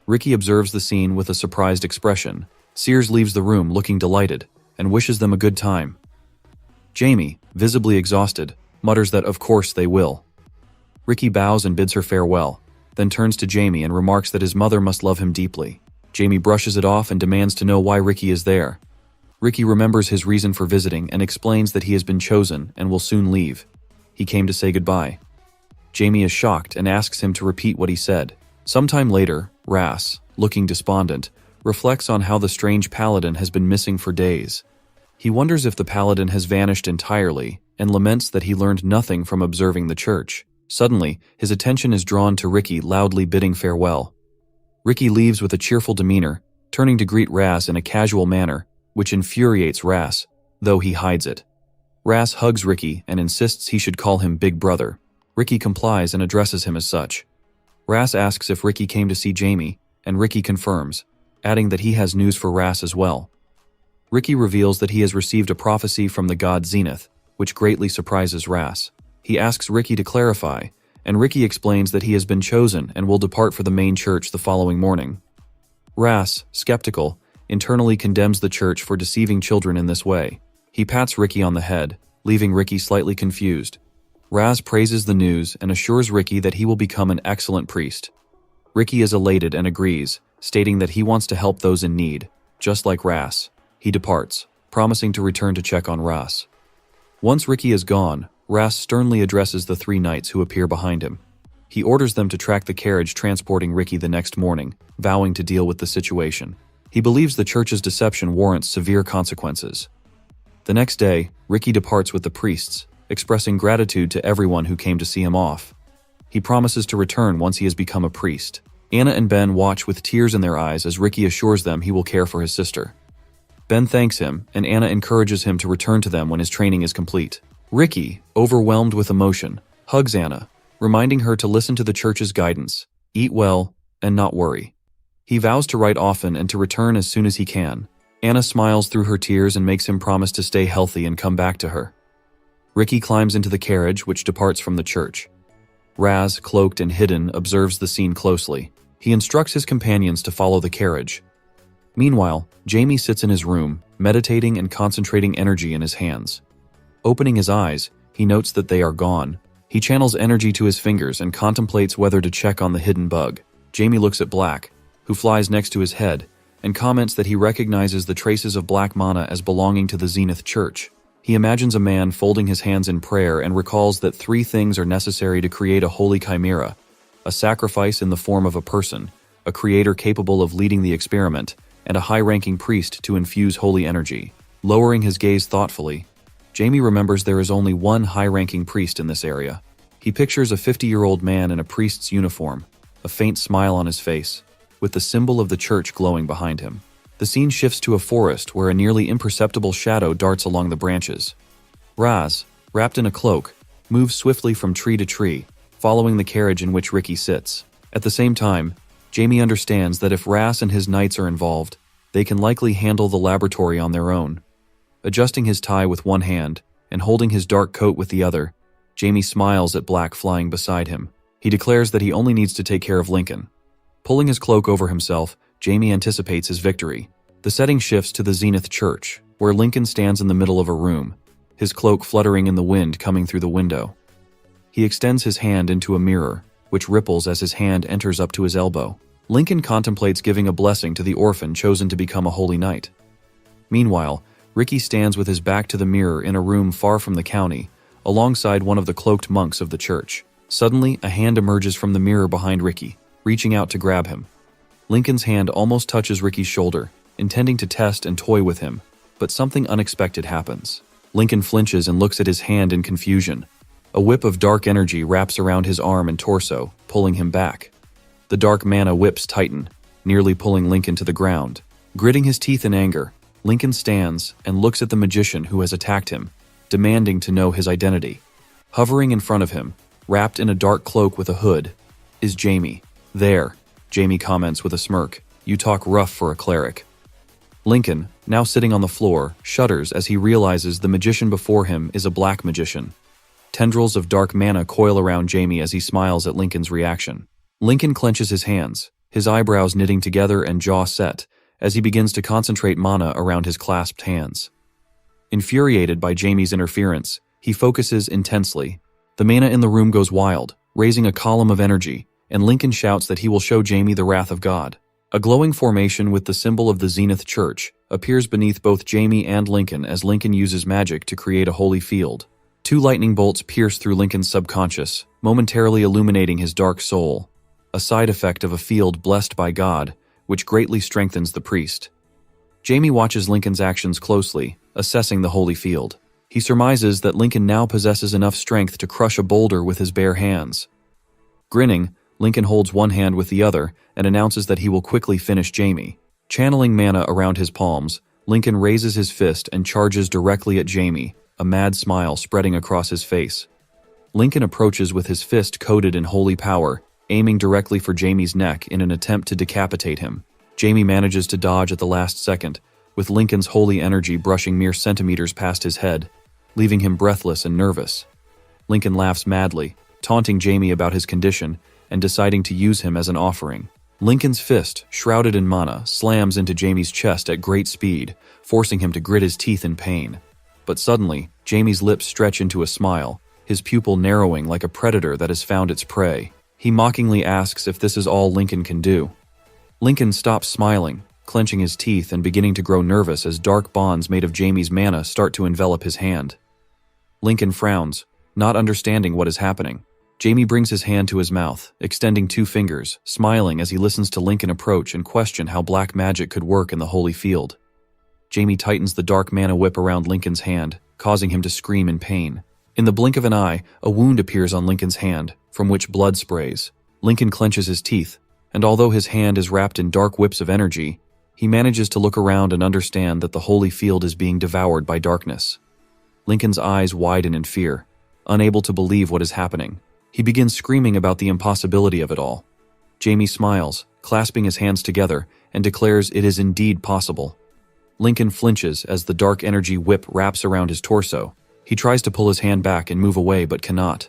Ricky observes the scene with a surprised expression. Sears leaves the room looking delighted and wishes them a good time. Jamie, visibly exhausted, mutters that of course they will. Ricky bows and bids her farewell, then turns to Jamie and remarks that his mother must love him deeply. Jamie brushes it off and demands to know why Ricky is there. Ricky remembers his reason for visiting and explains that he has been chosen and will soon leave. He came to say goodbye. Jamie is shocked and asks him to repeat what he said. Sometime later, Ras, looking despondent, reflects on how the strange paladin has been missing for days. He wonders if the paladin has vanished entirely, and laments that he learned nothing from observing the church. Suddenly, his attention is drawn to Ricky loudly bidding farewell. Ricky leaves with a cheerful demeanor, turning to greet Ras in a casual manner, which infuriates Ras, though he hides it. Ras hugs Ricky and insists he should call him Big Brother. Ricky complies and addresses him as such. Ras asks if Ricky came to see Jamie, and Ricky confirms, adding that he has news for Ras as well. Ricky reveals that he has received a prophecy from the god Zenith, which greatly surprises Ras. He asks Ricky to clarify, and Ricky explains that he has been chosen and will depart for the main church the following morning. Ras, skeptical, internally condemns the church for deceiving children in this way. He pats Ricky on the head, leaving Ricky slightly confused. Ras praises the news and assures Ricky that he will become an excellent priest. Ricky is elated and agrees, stating that he wants to help those in need, just like Ras. He departs, promising to return to check on Ras. Once Ricky is gone, Ras sternly addresses the three knights who appear behind him. He orders them to track the carriage transporting Ricky the next morning, vowing to deal with the situation. He believes the church's deception warrants severe consequences. The next day, Ricky departs with the priests, expressing gratitude to everyone who came to see him off. He promises to return once he has become a priest. Anna and Ben watch with tears in their eyes as Ricky assures them he will care for his sister. Ben thanks him, and Anna encourages him to return to them when his training is complete. Ricky, overwhelmed with emotion, hugs Anna, reminding her to listen to the church's guidance, eat well, and not worry. He vows to write often and to return as soon as he can. Anna smiles through her tears and makes him promise to stay healthy and come back to her. Ricky climbs into the carriage, which departs from the church. Raz, cloaked and hidden, observes the scene closely. He instructs his companions to follow the carriage. Meanwhile, Jamie sits in his room, meditating and concentrating energy in his hands. Opening his eyes, he notes that they are gone. He channels energy to his fingers and contemplates whether to check on the hidden bug. Jamie looks at Black, who flies next to his head, and comments that he recognizes the traces of black mana as belonging to the Zenith Church. He imagines a man folding his hands in prayer and recalls that 3 things are necessary to create a holy chimera: a sacrifice in the form of a person, a creator capable of leading the experiment, and a high-ranking priest to infuse holy energy. Lowering his gaze thoughtfully, Jamie remembers there is only one high-ranking priest in this area. He pictures a 50-year-old man in a priest's uniform, a faint smile on his face, with the symbol of the church glowing behind him. The scene shifts to a forest where a nearly imperceptible shadow darts along the branches. Raz, wrapped in a cloak, moves swiftly from tree to tree, following the carriage in which Ricky sits. At the same time, Jamie understands that if Ras and his knights are involved, they can likely handle the laboratory on their own. Adjusting his tie with one hand and holding his dark coat with the other, Jamie smiles at Black flying beside him. He declares that he only needs to take care of Lincoln. Pulling his cloak over himself, Jamie anticipates his victory. The setting shifts to the Zenith Church, where Lincoln stands in the middle of a room, his cloak fluttering in the wind coming through the window. He extends his hand into a mirror, which ripples as his hand enters up to his elbow. Lincoln contemplates giving a blessing to the orphan chosen to become a holy knight. Meanwhile, Ricky stands with his back to the mirror in a room far from the county, alongside one of the cloaked monks of the church. Suddenly, a hand emerges from the mirror behind Ricky, reaching out to grab him. Lincoln's hand almost touches Ricky's shoulder, intending to test and toy with him, but something unexpected happens. Lincoln flinches and looks at his hand in confusion. A whip of dark energy wraps around his arm and torso, pulling him back. The dark mana whips tighten, nearly pulling Lincoln to the ground. Gritting his teeth in anger, Lincoln stands and looks at the magician who has attacked him, demanding to know his identity. Hovering in front of him, wrapped in a dark cloak with a hood, is Jamie. "There," Jamie comments with a smirk. "You talk rough for a cleric." Lincoln, now sitting on the floor, shudders as he realizes the magician before him is a black magician. Tendrils of dark mana coil around Jamie as he smiles at Lincoln's reaction. Lincoln clenches his hands, his eyebrows knitting together and jaw set, as he begins to concentrate mana around his clasped hands. Infuriated by Jamie's interference, he focuses intensely. The mana in the room goes wild, raising a column of energy, and Lincoln shouts that he will show Jamie the wrath of God. A glowing formation with the symbol of the Zenith Church appears beneath both Jamie and Lincoln as Lincoln uses magic to create a holy field. 2 lightning bolts pierce through Lincoln's subconscious, momentarily illuminating his dark soul. A side effect of a field blessed by God, which greatly strengthens the priest. Jamie watches Lincoln's actions closely, assessing the holy field. He surmises that Lincoln now possesses enough strength to crush a boulder with his bare hands. Grinning, Lincoln holds one hand with the other and announces that he will quickly finish Jamie. Channeling mana around his palms, Lincoln raises his fist and charges directly at Jamie, a mad smile spreading across his face. Lincoln approaches with his fist coated in holy power, aiming directly for Jamie's neck in an attempt to decapitate him. Jamie manages to dodge at the last second, with Lincoln's holy energy brushing mere centimeters past his head, leaving him breathless and nervous. Lincoln laughs madly, taunting Jamie about his condition and deciding to use him as an offering. Lincoln's fist, shrouded in mana, slams into Jamie's chest at great speed, forcing him to grit his teeth in pain. But suddenly, Jamie's lips stretch into a smile, his pupil narrowing like a predator that has found its prey. He mockingly asks if this is all Lincoln can do. Lincoln stops smiling, clenching his teeth and beginning to grow nervous as dark bonds made of Jamie's mana start to envelop his hand. Lincoln frowns, not understanding what is happening. Jamie brings his hand to his mouth, extending 2 fingers, smiling as he listens to Lincoln approach and question how black magic could work in the holy field. Jamie tightens the dark mana whip around Lincoln's hand, causing him to scream in pain. In the blink of an eye, a wound appears on Lincoln's hand, from which blood sprays. Lincoln clenches his teeth, and although his hand is wrapped in dark whips of energy, he manages to look around and understand that the holy field is being devoured by darkness. Lincoln's eyes widen in fear, unable to believe what is happening. He begins screaming about the impossibility of it all. Jamie smiles, clasping his hands together, and declares it is indeed possible. Lincoln flinches as the dark energy whip wraps around his torso. He tries to pull his hand back and move away but cannot.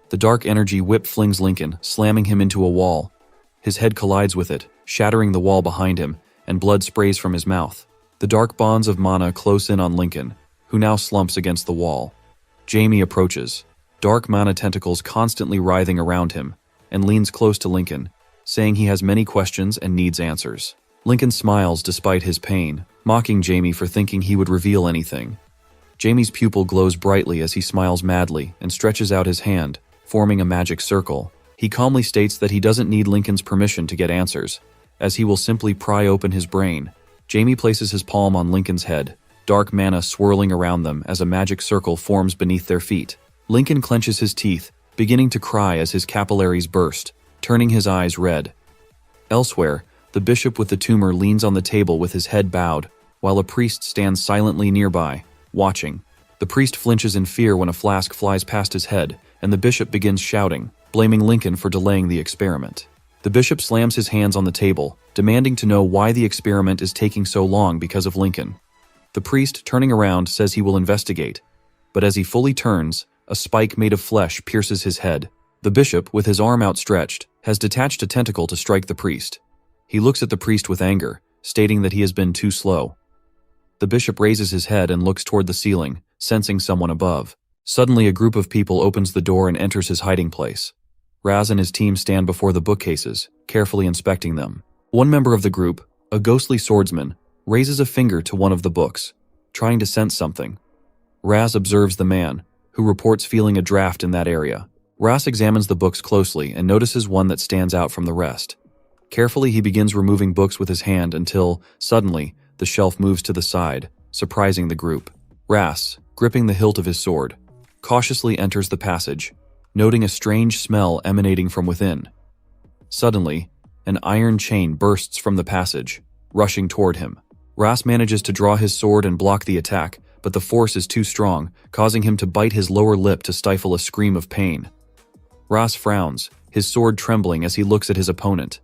The dark energy whip flings Lincoln, slamming him into a wall. His head collides with it, shattering the wall behind him, and blood sprays from his mouth. The dark bonds of mana close in on Lincoln, who now slumps against the wall. Jamie approaches, dark mana tentacles constantly writhing around him, and leans close to Lincoln, saying he has many questions and needs answers. Lincoln smiles despite his pain, mocking Jamie for thinking he would reveal anything. Jamie's pupil glows brightly as he smiles madly and stretches out his hand, forming a magic circle. He calmly states that he doesn't need Lincoln's permission to get answers, as he will simply pry open his brain. Jamie places his palm on Lincoln's head, dark mana swirling around them as a magic circle forms beneath their feet. Lincoln clenches his teeth, beginning to cry as his capillaries burst, turning his eyes red. Elsewhere, the bishop with the tumor leans on the table with his head bowed, while a priest stands silently nearby, watching. The priest flinches in fear when a flask flies past his head, and the bishop begins shouting, blaming Lincoln for delaying the experiment. The bishop slams his hands on the table, demanding to know why the experiment is taking so long because of Lincoln. The priest, turning around, says he will investigate, but as he fully turns, a spike made of flesh pierces his head. The bishop, with his arm outstretched, has detached a tentacle to strike the priest. He looks at the priest with anger, stating that he has been too slow. The bishop raises his head and looks toward the ceiling, sensing someone above. Suddenly, a group of people opens the door and enters his hiding place. Raz and his team stand before the bookcases, carefully inspecting them. One member of the group, a ghostly swordsman, raises a finger to one of the books, trying to sense something. Raz observes the man, who reports feeling a draft in that area. Raz examines the books closely and notices one that stands out from the rest. Carefully, he begins removing books with his hand until, suddenly, the shelf moves to the side, surprising the group. Raz, gripping the hilt of his sword, cautiously enters the passage, noting a strange smell emanating from within. Suddenly, an iron chain bursts from the passage, rushing toward him. Raz manages to draw his sword and block the attack, but the force is too strong, causing him to bite his lower lip to stifle a scream of pain. Raz frowns, his sword trembling as he looks at his opponent.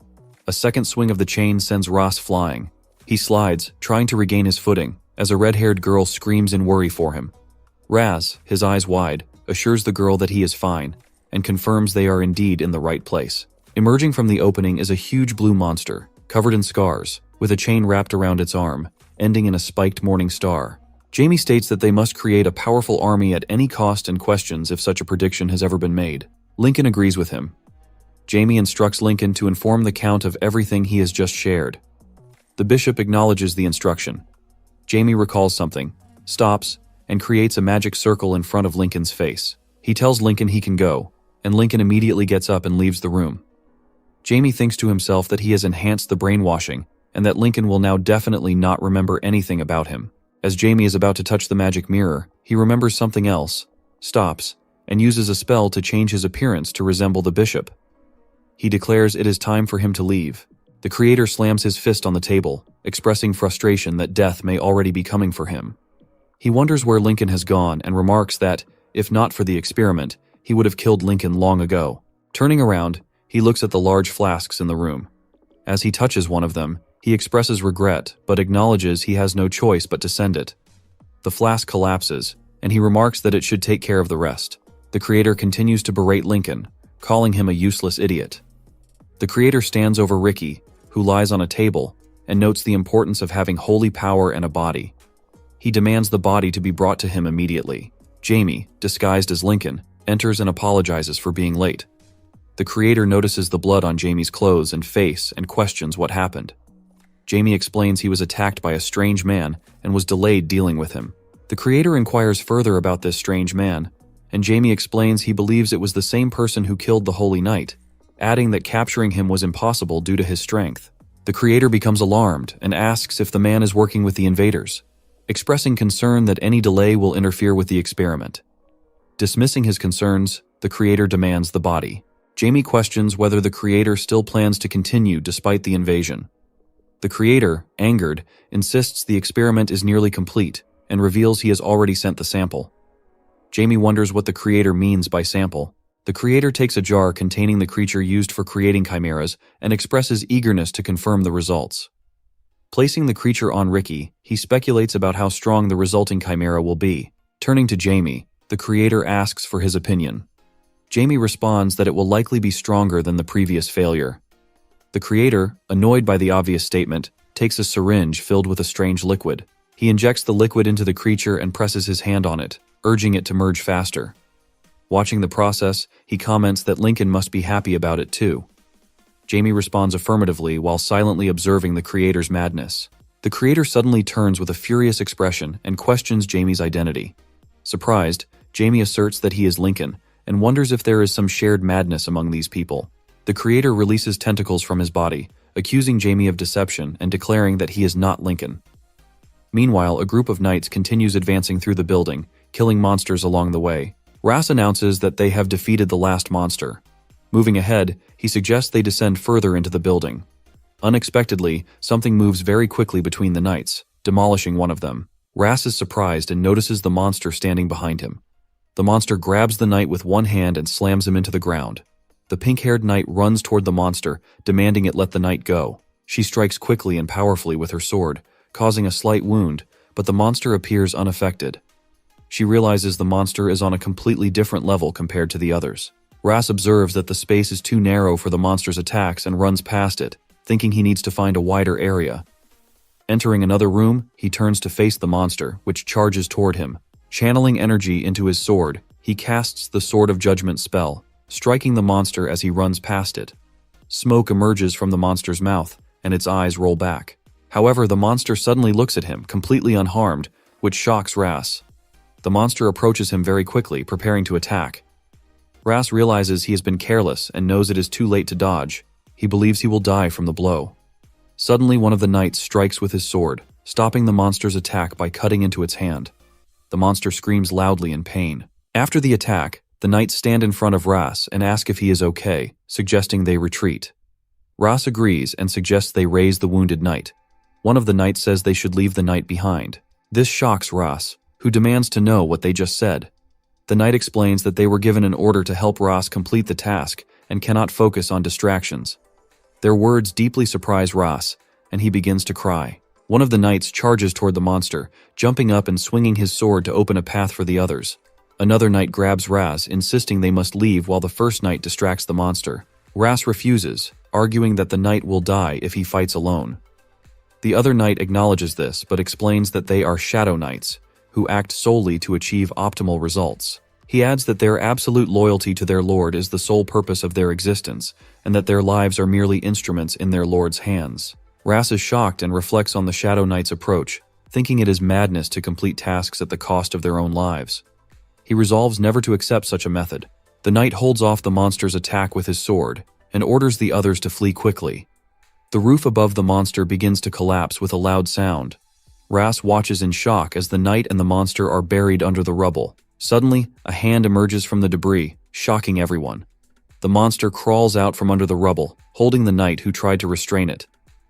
A second swing of the chain sends Raz flying. He slides, trying to regain his footing, as a red-haired girl screams in worry for him. Raz, his eyes wide, assures the girl that he is fine, and confirms they are indeed in the right place. Emerging from the opening is a huge blue monster, covered in scars, with a chain wrapped around its arm, ending in a spiked morning star. Jamie states that they must create a powerful army at any cost and questions if such a prediction has ever been made. Lincoln agrees with him. Jamie instructs Lincoln to inform the Count of everything he has just shared. The bishop acknowledges the instruction. Jamie recalls something, stops, and creates a magic circle in front of Lincoln's face. He tells Lincoln he can go, and Lincoln immediately gets up and leaves the room. Jamie thinks to himself that he has enhanced the brainwashing and that Lincoln will now definitely not remember anything about him. As Jamie is about to touch the magic mirror, he remembers something else, stops, and uses a spell to change his appearance to resemble the bishop. He declares it is time for him to leave. The creator slams his fist on the table, expressing frustration that death may already be coming for him. He wonders where Lincoln has gone and remarks that, if not for the experiment, he would have killed Lincoln long ago. Turning around, he looks at the large flasks in the room. As he touches one of them, he expresses regret but acknowledges he has no choice but to send it. The flask collapses, and he remarks that it should take care of the rest. The creator continues to berate Lincoln, calling him a useless idiot. The creator stands over Ricky, who lies on a table, and notes the importance of having holy power and a body. He demands the body to be brought to him immediately. Jamie, disguised as Lincoln, enters and apologizes for being late. The creator notices the blood on Jamie's clothes and face and questions what happened. Jamie explains he was attacked by a strange man and was delayed dealing with him. The creator inquires further about this strange man, and Jamie explains he believes it was the same person who killed the Holy Knight, adding that capturing him was impossible due to his strength. The creator becomes alarmed and asks if the man is working with the invaders, expressing concern that any delay will interfere with the experiment. Dismissing his concerns, the creator demands the body. Jamie questions whether the creator still plans to continue despite the invasion. The creator, angered, insists the experiment is nearly complete and reveals he has already sent the sample. Jamie wonders what the creator means by sample. The creator takes a jar containing the creature used for creating chimeras and expresses eagerness to confirm the results. Placing the creature on Ricky, he speculates about how strong the resulting chimera will be. Turning to Jamie, the creator asks for his opinion. Jamie responds that it will likely be stronger than the previous failure. The creator, annoyed by the obvious statement, takes a syringe filled with a strange liquid. He injects the liquid into the creature and presses his hand on it, urging it to merge faster. Watching the process, he comments that Lincoln must be happy about it too. Jamie responds affirmatively while silently observing the creator's madness. The creator suddenly turns with a furious expression and questions Jamie's identity. Surprised, Jamie asserts that he is Lincoln and wonders if there is some shared madness among these people. The creator releases tentacles from his body, accusing Jamie of deception and declaring that he is not Lincoln. Meanwhile, a group of knights continues advancing through the building, killing monsters along the way. Ras announces that they have defeated the last monster. Moving ahead, he suggests they descend further into the building. Unexpectedly, something moves very quickly between the knights, demolishing one of them. Ras is surprised and notices the monster standing behind him. The monster grabs the knight with one hand and slams him into the ground. The pink-haired knight runs toward the monster, demanding it let the knight go. She strikes quickly and powerfully with her sword, causing a slight wound, but the monster appears unaffected. She realizes the monster is on a completely different level compared to the others. Ras observes that the space is too narrow for the monster's attacks and runs past it, thinking he needs to find a wider area. Entering another room, he turns to face the monster, which charges toward him. Channeling energy into his sword, he casts the Sword of Judgment spell, striking the monster as he runs past it. Smoke emerges from the monster's mouth, and its eyes roll back. However, the monster suddenly looks at him, completely unharmed, which shocks Ras. The monster approaches him very quickly, preparing to attack. Ras realizes he has been careless and knows it is too late to dodge. He believes he will die from the blow. Suddenly, one of the knights strikes with his sword, stopping the monster's attack by cutting into its hand. The monster screams loudly in pain. After the attack, the knights stand in front of Ras and ask if he is okay, suggesting they retreat. Ras agrees and suggests they raise the wounded knight. One of the knights says they should leave the knight behind. This shocks Ras, who demands to know what they just said. The knight explains that they were given an order to help Ras complete the task and cannot focus on distractions. Their words deeply surprise Ras, and he begins to cry. One of the knights charges toward the monster, jumping up and swinging his sword to open a path for the others. Another knight grabs Ras, insisting they must leave while the first knight distracts the monster. Ras refuses, arguing that the knight will die if he fights alone. The other knight acknowledges this but explains that they are shadow knights, who act solely to achieve optimal results. He adds that their absolute loyalty to their lord is the sole purpose of their existence, and that their lives are merely instruments in their lord's hands. Ras is shocked and reflects on the Shadow Knight's approach, thinking it is madness to complete tasks at the cost of their own lives. He resolves never to accept such a method. The knight holds off the monster's attack with his sword, and orders the others to flee quickly. The roof above the monster begins to collapse with a loud sound. Ras watches in shock as the knight and the monster are buried under the rubble. Suddenly, a hand emerges from the debris, shocking everyone. The monster crawls out from under the rubble, holding the knight who tried to restrain it.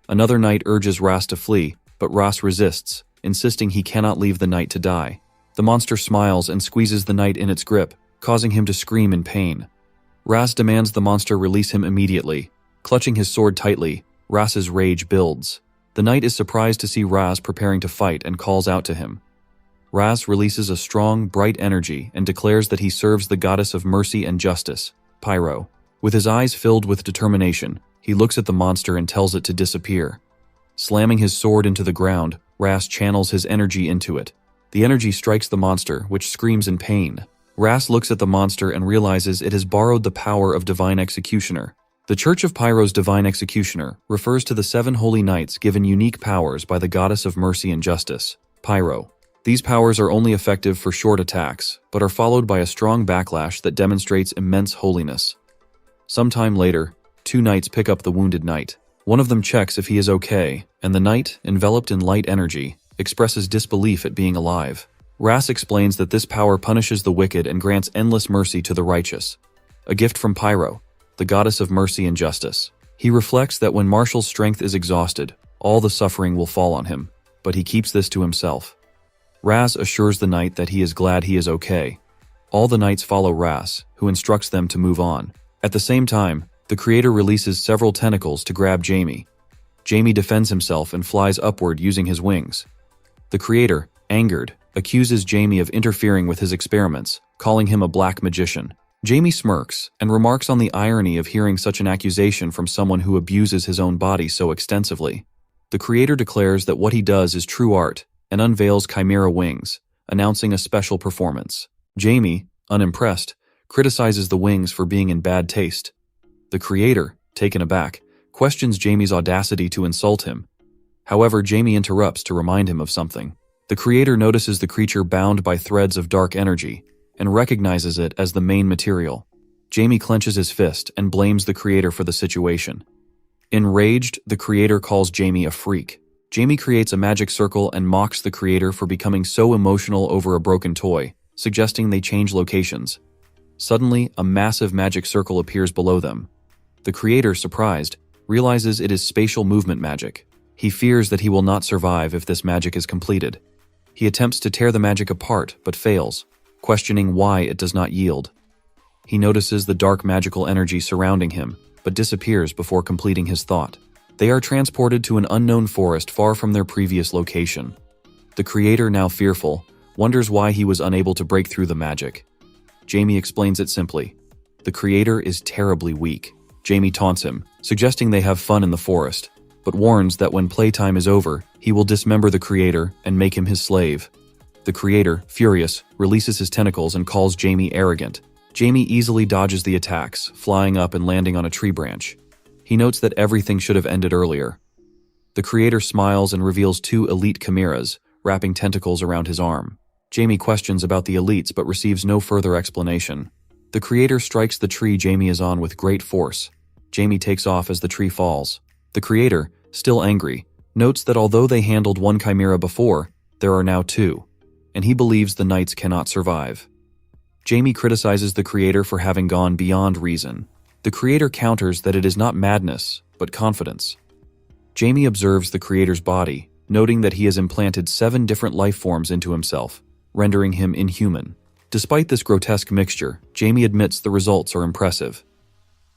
Another knight urges Ras to flee, but Ras resists, insisting he cannot leave the knight to die. The monster smiles and squeezes the knight in its grip, causing him to scream in pain. Ras demands the monster release him immediately. Clutching his sword tightly, Ras's rage builds. The knight is surprised to see Ras preparing to fight and calls out to him. Ras releases a strong, bright energy and declares that he serves the goddess of mercy and justice, Pyro. With his eyes filled with determination, he looks at the monster and tells it to disappear. Slamming his sword into the ground, Ras channels his energy into it. The energy strikes the monster, which screams in pain. Ras looks at the monster and realizes it has borrowed the power of Divine Executioner. The Church of Pyro's Divine Executioner refers to the 7 holy knights given unique powers by the goddess of mercy and justice, Pyro. These powers are only effective for short attacks, but are followed by a strong backlash that demonstrates immense holiness. Sometime later, 2 knights pick up the wounded knight. One of them checks if he is okay, and the knight, enveloped in light energy, expresses disbelief at being alive. Ras explains that this power punishes the wicked and grants endless mercy to the righteous. A gift from Pyro, the goddess of mercy and justice. He reflects that when Marshall's strength is exhausted, all the suffering will fall on him, but he keeps this to himself. Ras assures the knight that he is glad he is okay. All the knights follow Ras, who instructs them to move on. At the same time, the creator releases several tentacles to grab Jamie. Jamie defends himself and flies upward using his wings. The creator, angered, accuses Jamie of interfering with his experiments, calling him a black magician. Jamie smirks and remarks on the irony of hearing such an accusation from someone who abuses his own body so extensively. The creator declares that what he does is true art and unveils chimera wings, announcing a special performance. Jamie, unimpressed, criticizes the wings for being in bad taste. The creator, taken aback, questions Jamie's audacity to insult him. However, Jamie interrupts to remind him of something. The creator notices the creature bound by threads of dark energy and recognizes it as the main material. Jamie clenches his fist and blames the creator for the situation. Enraged, the creator calls Jamie a freak. Jamie creates a magic circle and mocks the creator for becoming so emotional over a broken toy, suggesting they change locations. Suddenly, a massive magic circle appears below them. The creator, surprised, realizes it is spatial movement magic. He fears that he will not survive if this magic is completed. He attempts to tear the magic apart, but fails, questioning why it does not yield. He notices the dark magical energy surrounding him, but disappears before completing his thought. They are transported to an unknown forest far from their previous location. The creator, now fearful, wonders why he was unable to break through the magic. Jamie explains it simply. The creator is terribly weak. Jamie taunts him, suggesting they have fun in the forest, but warns that when playtime is over, he will dismember the creator and make him his slave. The creator, furious, releases his tentacles and calls Jamie arrogant. Jamie easily dodges the attacks, flying up and landing on a tree branch. He notes that everything should have ended earlier. The creator smiles and reveals 2 elite chimeras, wrapping tentacles around his arm. Jamie questions about the elites but receives no further explanation. The creator strikes the tree Jamie is on with great force. Jamie takes off as the tree falls. The creator, still angry, notes that although they handled 1 chimera before, there are now 2, and he believes the knights cannot survive. Jamie criticizes the creator for having gone beyond reason. The creator counters that it is not madness, but confidence. Jamie observes the creator's body, noting that he has implanted 7 different life forms into himself, rendering him inhuman. Despite this grotesque mixture, Jamie admits the results are impressive.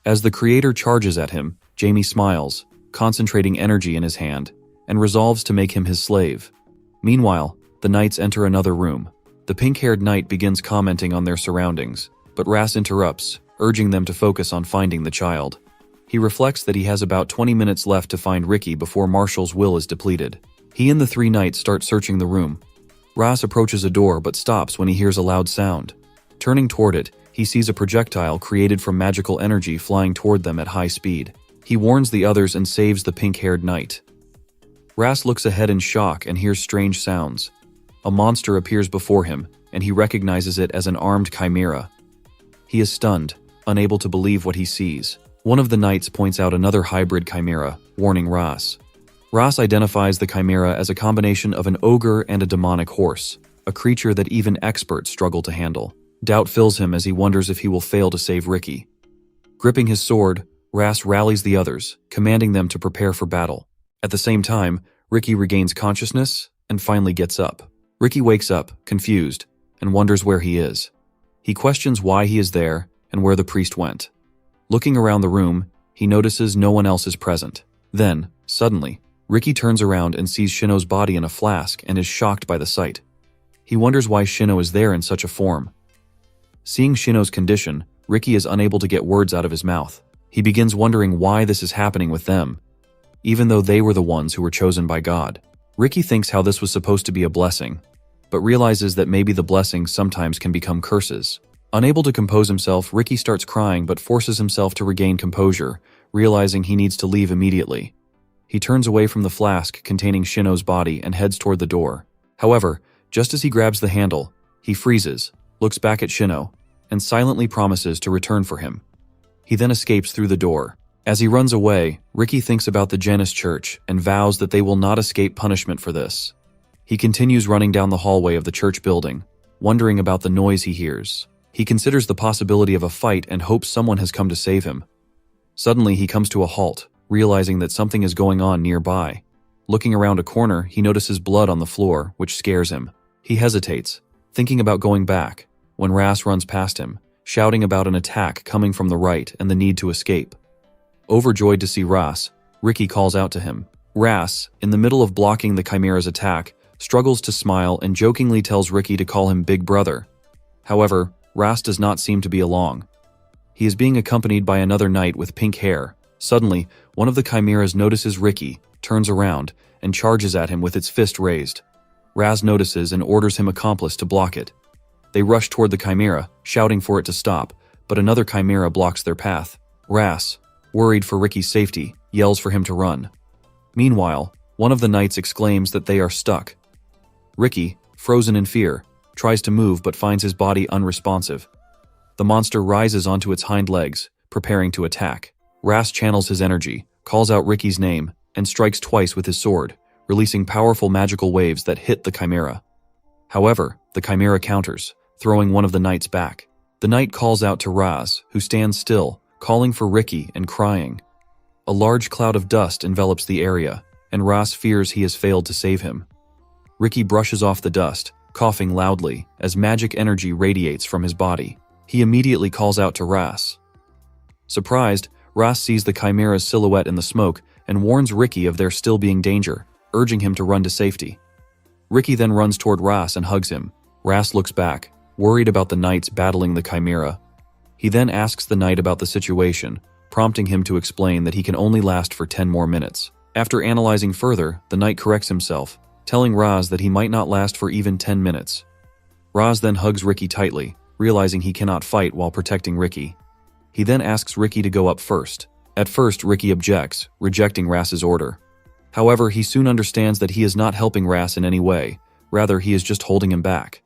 As the creator charges at him, Jamie smiles, concentrating energy in his hand, and resolves to make him his slave. Meanwhile, the knights enter another room. The pink-haired knight begins commenting on their surroundings, but Ras interrupts, urging them to focus on finding the child. He reflects that he has about 20 minutes left to find Ricky before Marshall's will is depleted. He and the 3 knights start searching the room. Ras approaches a door but stops when he hears a loud sound. Turning toward it, he sees a projectile created from magical energy flying toward them at high speed. He warns the others and saves the pink-haired knight. Ras looks ahead in shock and hears strange sounds. A monster appears before him, and he recognizes it as an armed chimera. He is stunned, unable to believe what he sees. One of the knights points out another hybrid chimera, warning Ras. Ras identifies the chimera as a combination of an ogre and a demonic horse, a creature that even experts struggle to handle. Doubt fills him as he wonders if he will fail to save Ricky. Gripping his sword, Ras rallies the others, commanding them to prepare for battle. At the same time, Ricky regains consciousness and finally gets up. Ricky wakes up, confused, and wonders where he is. He questions why he is there and where the priest went. Looking around the room, he notices no one else is present. Then, suddenly, Ricky turns around and sees Shino's body in a flask and is shocked by the sight. He wonders why Shino is there in such a form. Seeing Shino's condition, Ricky is unable to get words out of his mouth. He begins wondering why this is happening with them, even though they were the ones who were chosen by God. Ricky thinks how this was supposed to be a blessing, but realizes that maybe the blessings sometimes can become curses. Unable to compose himself, Ricky starts crying but forces himself to regain composure, realizing he needs to leave immediately. He turns away from the flask containing Shino's body and heads toward the door. However, just as he grabs the handle, he freezes, looks back at Shino, and silently promises to return for him. He then escapes through the door. As he runs away, Ricky thinks about the Janus church and vows that they will not escape punishment for this. He continues running down the hallway of the church building, wondering about the noise he hears. He considers the possibility of a fight and hopes someone has come to save him. Suddenly, he comes to a halt, realizing that something is going on nearby. Looking around a corner, he notices blood on the floor, which scares him. He hesitates, thinking about going back, when Ras runs past him, shouting about an attack coming from the right and the need to escape. Overjoyed to see Ras, Ricky calls out to him. Ras, in the middle of blocking the chimera's attack, struggles to smile and jokingly tells Ricky to call him Big Brother. However, Ras does not seem to be along. He is being accompanied by another knight with pink hair. Suddenly, one of the chimeras notices Ricky, turns around, and charges at him with its fist raised. Ras notices and orders him accomplice to block it. They rush toward the chimera, shouting for it to stop, but another chimera blocks their path. Ras, worried for Ricky's safety, yells for him to run. Meanwhile, one of the knights exclaims that they are stuck. Ricky, frozen in fear, tries to move but finds his body unresponsive. The monster rises onto its hind legs, preparing to attack. Ras channels his energy, calls out Ricky's name, and strikes twice with his sword, releasing powerful magical waves that hit the chimera. However, the chimera counters, throwing one of the knights back. The knight calls out to Ras, who stands still, calling for Ricky and crying. A large cloud of dust envelops the area, and Ras fears he has failed to save him. Ricky brushes off the dust, coughing loudly as magic energy radiates from his body. He immediately calls out to Ras. Surprised, Ras sees the chimera's silhouette in the smoke and warns Ricky of there still being danger, urging him to run to safety. Ricky then runs toward Ras and hugs him. Ras looks back, worried about the knights battling the chimera. He then asks the knight about the situation, prompting him to explain that he can only last for 10 more minutes. After analyzing further, the knight corrects himself, telling Ras that he might not last for even 10 minutes. Ras then hugs Ricky tightly, realizing he cannot fight while protecting Ricky. He then asks Ricky to go up first. At first, Ricky objects, rejecting Ras's order. However, he soon understands that he is not helping Ras in any way, rather he is just holding him back.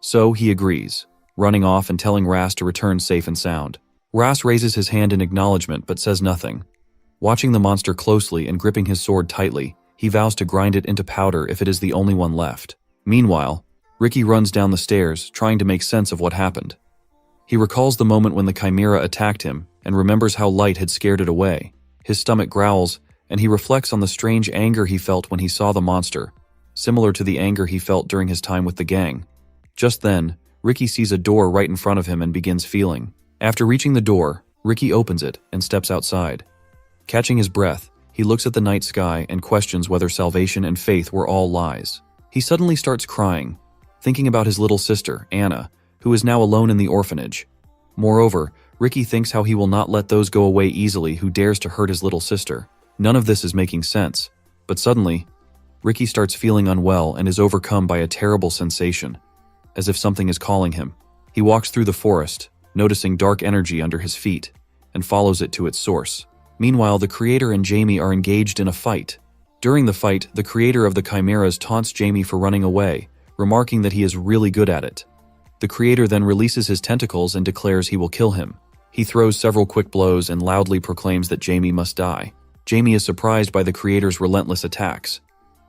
So he agrees, running off and telling Ras to return safe and sound. Ras raises his hand in acknowledgement but says nothing. Watching the monster closely and gripping his sword tightly, he vows to grind it into powder if it is the only one left. Meanwhile, Ricky runs down the stairs, trying to make sense of what happened. He recalls the moment when the chimera attacked him and remembers how light had scared it away. His stomach growls, and he reflects on the strange anger he felt when he saw the monster, similar to the anger he felt during his time with the gang. Just then, Ricky sees a door right in front of him and begins feeling. After reaching the door, Ricky opens it and steps outside. Catching his breath, he looks at the night sky and questions whether salvation and faith were all lies. He suddenly starts crying, thinking about his little sister, Anna, who is now alone in the orphanage. Moreover, Ricky thinks how he will not let those go away easily who dares to hurt his little sister. None of this is making sense, but suddenly, Ricky starts feeling unwell and is overcome by a terrible sensation, as if something is calling him. He walks through the forest, noticing dark energy under his feet, and follows it to its source. Meanwhile, the creator and Jamie are engaged in a fight. During the fight, the creator of the chimeras taunts Jamie for running away, remarking that he is really good at it. The creator then releases his tentacles and declares he will kill him. He throws several quick blows and loudly proclaims that Jamie must die. Jamie is surprised by the creator's relentless attacks.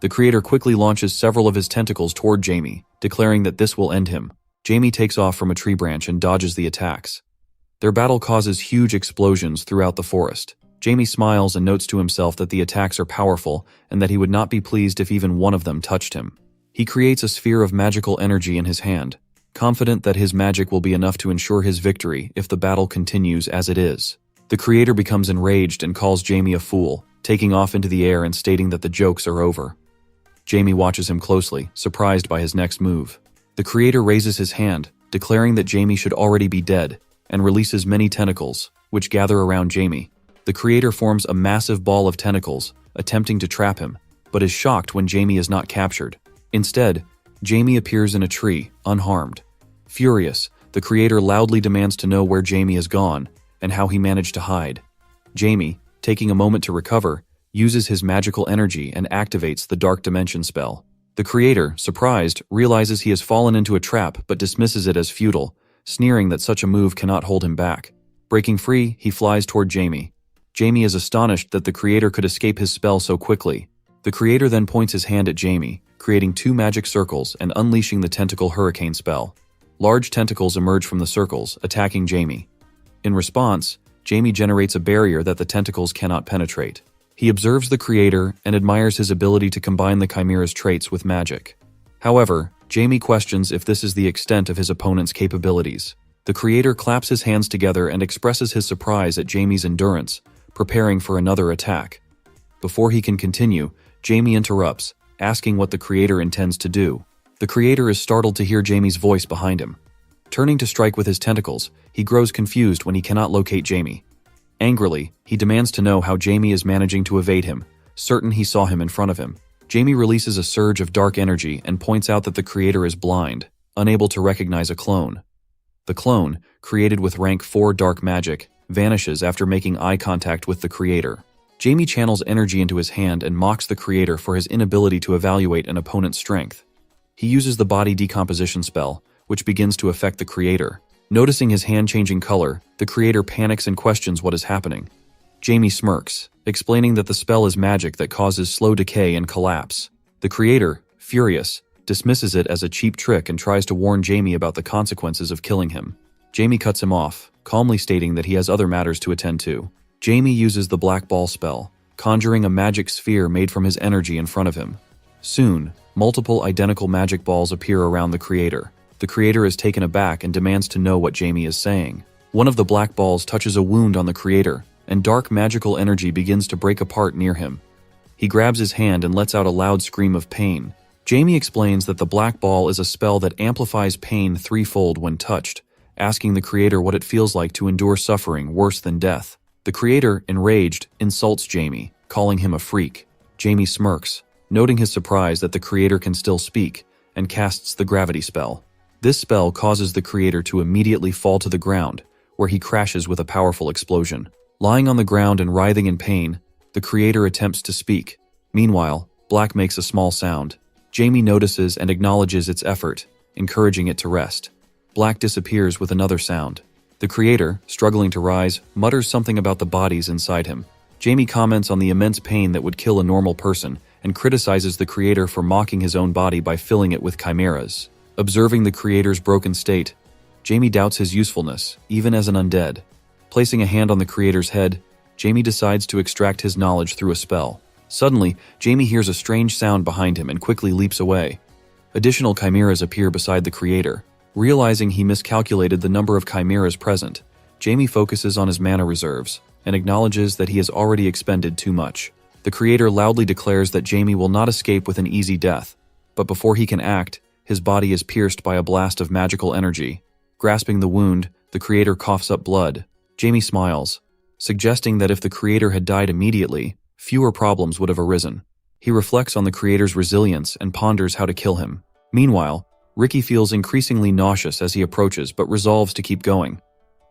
The creator quickly launches several of his tentacles toward Jamie, declaring that this will end him. Jamie takes off from a tree branch and dodges the attacks. Their battle causes huge explosions throughout the forest. Jamie smiles and notes to himself that the attacks are powerful and that he would not be pleased if even one of them touched him. He creates a sphere of magical energy in his hand, confident that his magic will be enough to ensure his victory if the battle continues as it is. The creator becomes enraged and calls Jamie a fool, taking off into the air and stating that the jokes are over. Jamie watches him closely, surprised by his next move. The creator raises his hand, declaring that Jamie should already be dead, and releases many tentacles, which gather around Jamie. The creator forms a massive ball of tentacles, attempting to trap him, but is shocked when Jamie is not captured. Instead, Jamie appears in a tree, unharmed. Furious, the creator loudly demands to know where Jamie has gone and how he managed to hide. Jamie, taking a moment to recover, uses his magical energy and activates the Dark Dimension spell. The creator, surprised, realizes he has fallen into a trap but dismisses it as futile, sneering that such a move cannot hold him back. Breaking free, he flies toward Jamie. Jamie is astonished that the creator could escape his spell so quickly. The creator then points his hand at Jamie, creating 2 magic circles and unleashing the tentacle hurricane spell. Large tentacles emerge from the circles, attacking Jamie. In response, Jamie generates a barrier that the tentacles cannot penetrate. He observes the creator and admires his ability to combine the chimera's traits with magic. However, Jamie questions if this is the extent of his opponent's capabilities. The creator claps his hands together and expresses his surprise at Jamie's endurance, preparing for another attack. Before he can continue, Jamie interrupts, asking what the creator intends to do. The creator is startled to hear Jamie's voice behind him. Turning to strike with his tentacles, he grows confused when he cannot locate Jamie. Angrily, he demands to know how Jamie is managing to evade him, certain he saw him in front of him. Jamie releases a surge of dark energy and points out that the creator is blind, unable to recognize a clone. The clone, created with rank 4 dark magic, vanishes after making eye contact with the creator. Jamie channels energy into his hand and mocks the creator for his inability to evaluate an opponent's strength. He uses the body decomposition spell, which begins to affect the creator. Noticing his hand changing color, the creator panics and questions what is happening. Jamie smirks, explaining that the spell is magic that causes slow decay and collapse. The creator, furious, dismisses it as a cheap trick and tries to warn Jamie about the consequences of killing him. Jamie cuts him off, calmly stating that he has other matters to attend to. Jamie uses the black ball spell, conjuring a magic sphere made from his energy in front of him. Soon, multiple identical magic balls appear around the creator. The creator is taken aback and demands to know what Jamie is saying. One of the black balls touches a wound on the creator, and dark magical energy begins to break apart near him. He grabs his hand and lets out a loud scream of pain. Jamie explains that the black ball is a spell that amplifies pain threefold when touched, asking the creator what it feels like to endure suffering worse than death. The creator, enraged, insults Jamie, calling him a freak. Jamie smirks, noting his surprise that the creator can still speak, and casts the gravity spell. This spell causes the creator to immediately fall to the ground, where he crashes with a powerful explosion. Lying on the ground and writhing in pain, the creator attempts to speak. Meanwhile, Black makes a small sound. Jamie notices and acknowledges its effort, encouraging it to rest. Black disappears with another sound. The creator, struggling to rise, mutters something about the bodies inside him. Jamie comments on the immense pain that would kill a normal person and criticizes the creator for mocking his own body by filling it with chimeras. Observing the creator's broken state, Jamie doubts his usefulness, even as an undead. Placing a hand on the creator's head, Jamie decides to extract his knowledge through a spell. Suddenly, Jamie hears a strange sound behind him and quickly leaps away. Additional chimeras appear beside the creator. Realizing he miscalculated the number of chimeras present, Jamie focuses on his mana reserves and acknowledges that he has already expended too much. The creator loudly declares that Jamie will not escape with an easy death, but before he can act, his body is pierced by a blast of magical energy. Grasping the wound, the creator coughs up blood. Jamie smiles, suggesting that if the creator had died immediately, fewer problems would have arisen. He reflects on the creator's resilience and ponders how to kill him. Meanwhile, Ricky feels increasingly nauseous as he approaches but resolves to keep going.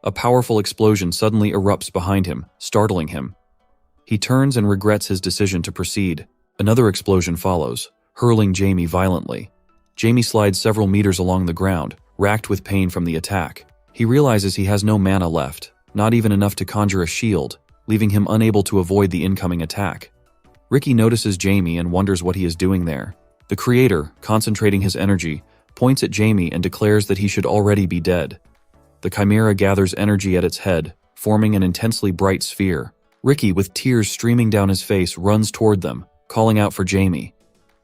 A powerful explosion suddenly erupts behind him, startling him. He turns and regrets his decision to proceed. Another explosion follows, hurling Jamie violently. Jamie slides several meters along the ground, racked with pain from the attack. He realizes he has no mana left, not even enough to conjure a shield, leaving him unable to avoid the incoming attack. Ricky notices Jamie and wonders what he is doing there. The creator, concentrating his energy, points at Jamie and declares that he should already be dead. The chimera gathers energy at its head, forming an intensely bright sphere. Ricky, with tears streaming down his face, runs toward them, calling out for Jamie.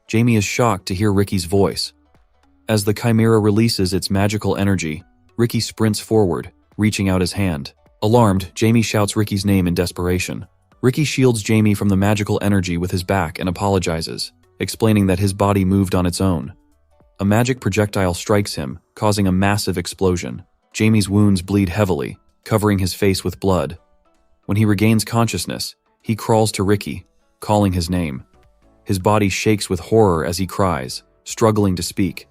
Jamie is shocked to hear Ricky's voice. As the chimera releases its magical energy, Ricky sprints forward, reaching out his hand. Alarmed, Jamie shouts Ricky's name in desperation. Ricky shields Jamie from the magical energy with his back and apologizes, explaining that his body moved on its own. A magic projectile strikes him, causing a massive explosion. Jamie's wounds bleed heavily, covering his face with blood. When he regains consciousness, he crawls to Ricky, calling his name. His body shakes with horror as he cries, struggling to speak.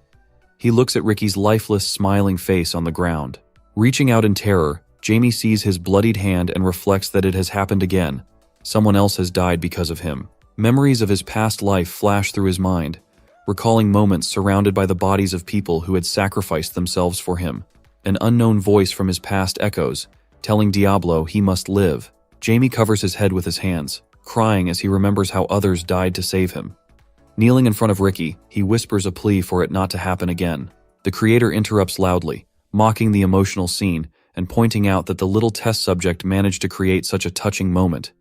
He looks at Ricky's lifeless, smiling face on the ground. Reaching out in terror, Jamie sees his bloodied hand and reflects that it has happened again. Someone else has died because of him. Memories of his past life flash through his mind, recalling moments surrounded by the bodies of people who had sacrificed themselves for him. An unknown voice from his past echoes, telling Diablo he must live. Jamie covers his head with his hands, crying as he remembers how others died to save him. Kneeling in front of Ricky, he whispers a plea for it not to happen again. The creator interrupts loudly, mocking the emotional scene and pointing out that the little test subject managed to create such a touching moment.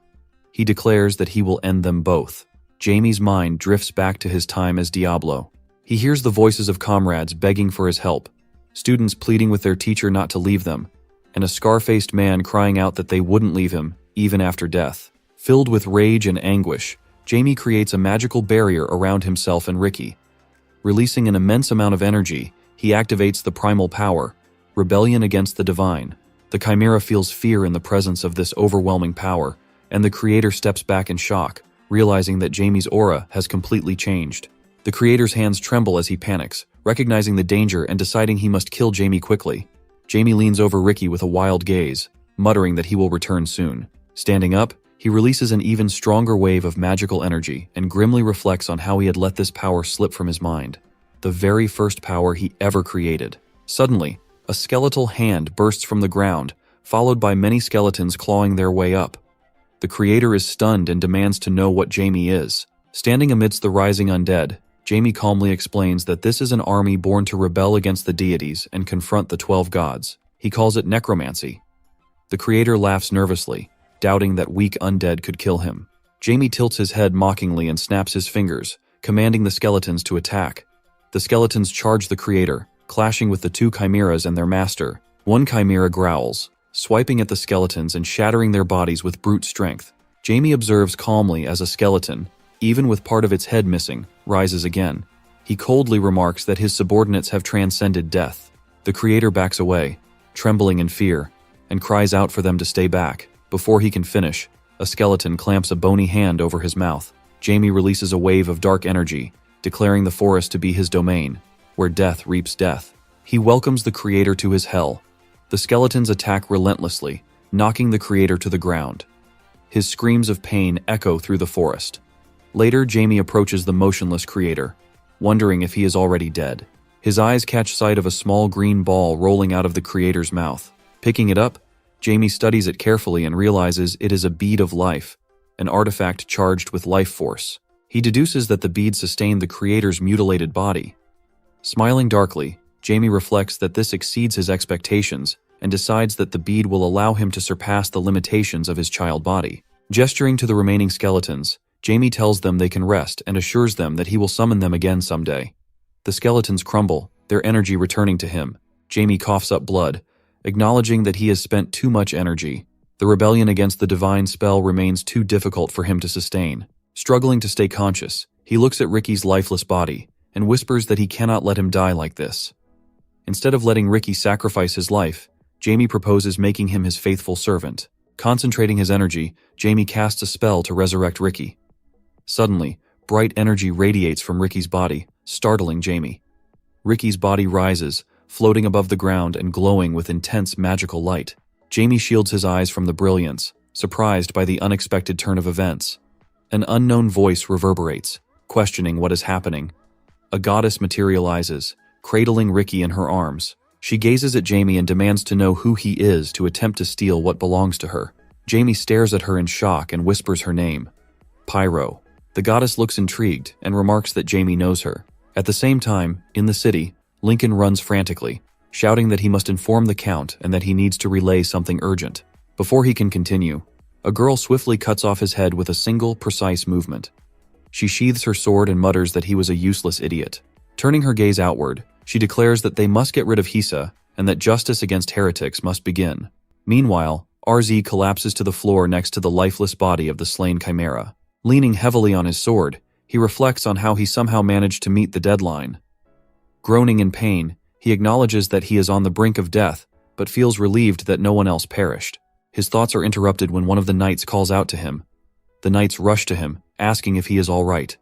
He declares that he will end them both. Jamie's mind drifts back to his time as Diablo. He hears the voices of comrades begging for his help, students pleading with their teacher not to leave them, and a scar-faced man crying out that they wouldn't leave him, even after death. Filled with rage and anguish, Jamie creates a magical barrier around himself and Ricky. Releasing an immense amount of energy, he activates the primal power, rebellion against the divine. The chimera feels fear in the presence of this overwhelming power, and the creator steps back in shock, realizing that Jamie's aura has completely changed. The creator's hands tremble as he panics, recognizing the danger and deciding he must kill Jamie quickly. Jamie leans over Ricky with a wild gaze, muttering that he will return soon. Standing up, he releases an even stronger wave of magical energy and grimly reflects on how he had let this power slip from his mind. The very first power he ever created. Suddenly, a skeletal hand bursts from the ground, followed by many skeletons clawing their way up. The creator is stunned and demands to know what Jamie is. Standing amidst the rising undead, Jamie calmly explains that this is an army born to rebel against the deities and confront the 12 gods. He calls it necromancy. The creator laughs nervously, doubting that weak undead could kill him. Jamie tilts his head mockingly and snaps his fingers, commanding the skeletons to attack. The skeletons charge the creator, clashing with the two chimeras and their master. One chimera growls, swiping at the skeletons and shattering their bodies with brute strength. Jamie observes calmly as a skeleton, even with part of its head missing, rises again. He coldly remarks that his subordinates have transcended death. The creator backs away, trembling in fear, and cries out for them to stay back. Before he can finish, a skeleton clamps a bony hand over his mouth. Jamie releases a wave of dark energy, declaring the forest to be his domain, where death reaps death. He welcomes the creator to his hell. The skeletons attack relentlessly, knocking the creator to the ground. His screams of pain echo through the forest. Later, Jamie approaches the motionless creator, wondering if he is already dead. His eyes catch sight of a small green ball rolling out of the creator's mouth. Picking it up, Jamie studies it carefully and realizes it is a bead of life, an artifact charged with life force. He deduces that the bead sustained the creator's mutilated body. Smiling darkly, Jamie reflects that this exceeds his expectations and decides that the bead will allow him to surpass the limitations of his child body. Gesturing to the remaining skeletons, Jamie tells them they can rest and assures them that he will summon them again someday. The skeletons crumble, their energy returning to him. Jamie coughs up blood, acknowledging that he has spent too much energy. The rebellion against the divine spell remains too difficult for him to sustain. Struggling to stay conscious, he looks at Ricky's lifeless body and whispers that he cannot let him die like this. Instead of letting Ricky sacrifice his life, Jamie proposes making him his faithful servant. Concentrating his energy, Jamie casts a spell to resurrect Ricky. Suddenly, bright energy radiates from Ricky's body, startling Jamie. Ricky's body rises, floating above the ground and glowing with intense magical light. Jamie shields his eyes from the brilliance, surprised by the unexpected turn of events. An unknown voice reverberates, questioning what is happening. A goddess materializes, cradling Ricky in her arms. She gazes at Jamie and demands to know who he is to attempt to steal what belongs to her. Jamie stares at her in shock and whispers her name. Pyro. The goddess looks intrigued and remarks that Jamie knows her. At the same time, in the city, Lincoln runs frantically, shouting that he must inform the Count and that he needs to relay something urgent. Before he can continue, a girl swiftly cuts off his head with a single, precise movement. She sheathes her sword and mutters that he was a useless idiot. Turning her gaze outward, she declares that they must get rid of Hisa and that justice against heretics must begin. Meanwhile, RZ collapses to the floor next to the lifeless body of the slain chimera. Leaning heavily on his sword, he reflects on how he somehow managed to meet the deadline. Groaning in pain, he acknowledges that he is on the brink of death, but feels relieved that no one else perished. His thoughts are interrupted when one of the knights calls out to him. The knights rush to him, asking if he is all right.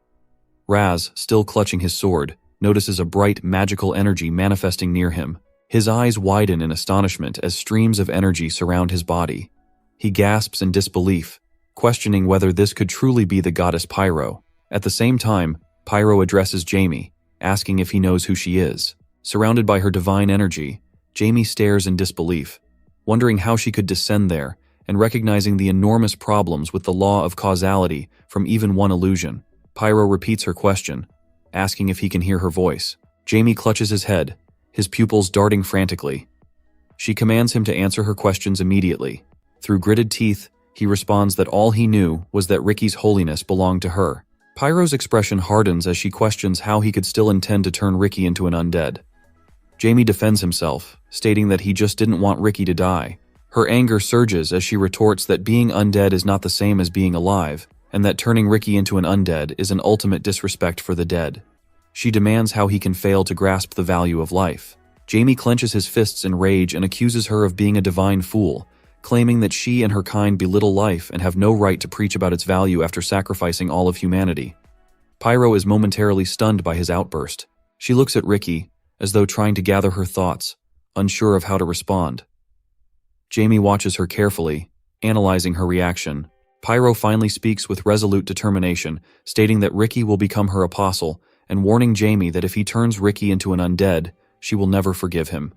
Raz, still clutching his sword, notices a bright, magical energy manifesting near him. His eyes widen in astonishment as streams of energy surround his body. He gasps in disbelief, questioning whether this could truly be the goddess Pyro. At the same time, Pyro addresses Jamie, asking if he knows who she is. Surrounded by her divine energy, Jamie stares in disbelief, wondering how she could descend there, and recognizing the enormous problems with the law of causality from even one illusion. Pyro repeats her question, asking if he can hear her voice. Jamie clutches his head, his pupils darting frantically. She commands him to answer her questions immediately. Through gritted teeth, he responds that all he knew was that Ricky's holiness belonged to her. Pyro's expression hardens as she questions how he could still intend to turn Ricky into an undead. Jamie defends himself, stating that he just didn't want Ricky to die. Her anger surges as she retorts that being undead is not the same as being alive, and that turning Ricky into an undead is an ultimate disrespect for the dead. She demands how he can fail to grasp the value of life. Jamie clenches his fists in rage and accuses her of being a divine fool, claiming that she and her kind belittle life and have no right to preach about its value after sacrificing all of humanity. Pyro is momentarily stunned by his outburst. She looks at Ricky, as though trying to gather her thoughts, unsure of how to respond. Jamie watches her carefully, analyzing her reaction. Pyro finally speaks with resolute determination, stating that Ricky will become her apostle, and warning Jamie that if he turns Ricky into an undead, she will never forgive him.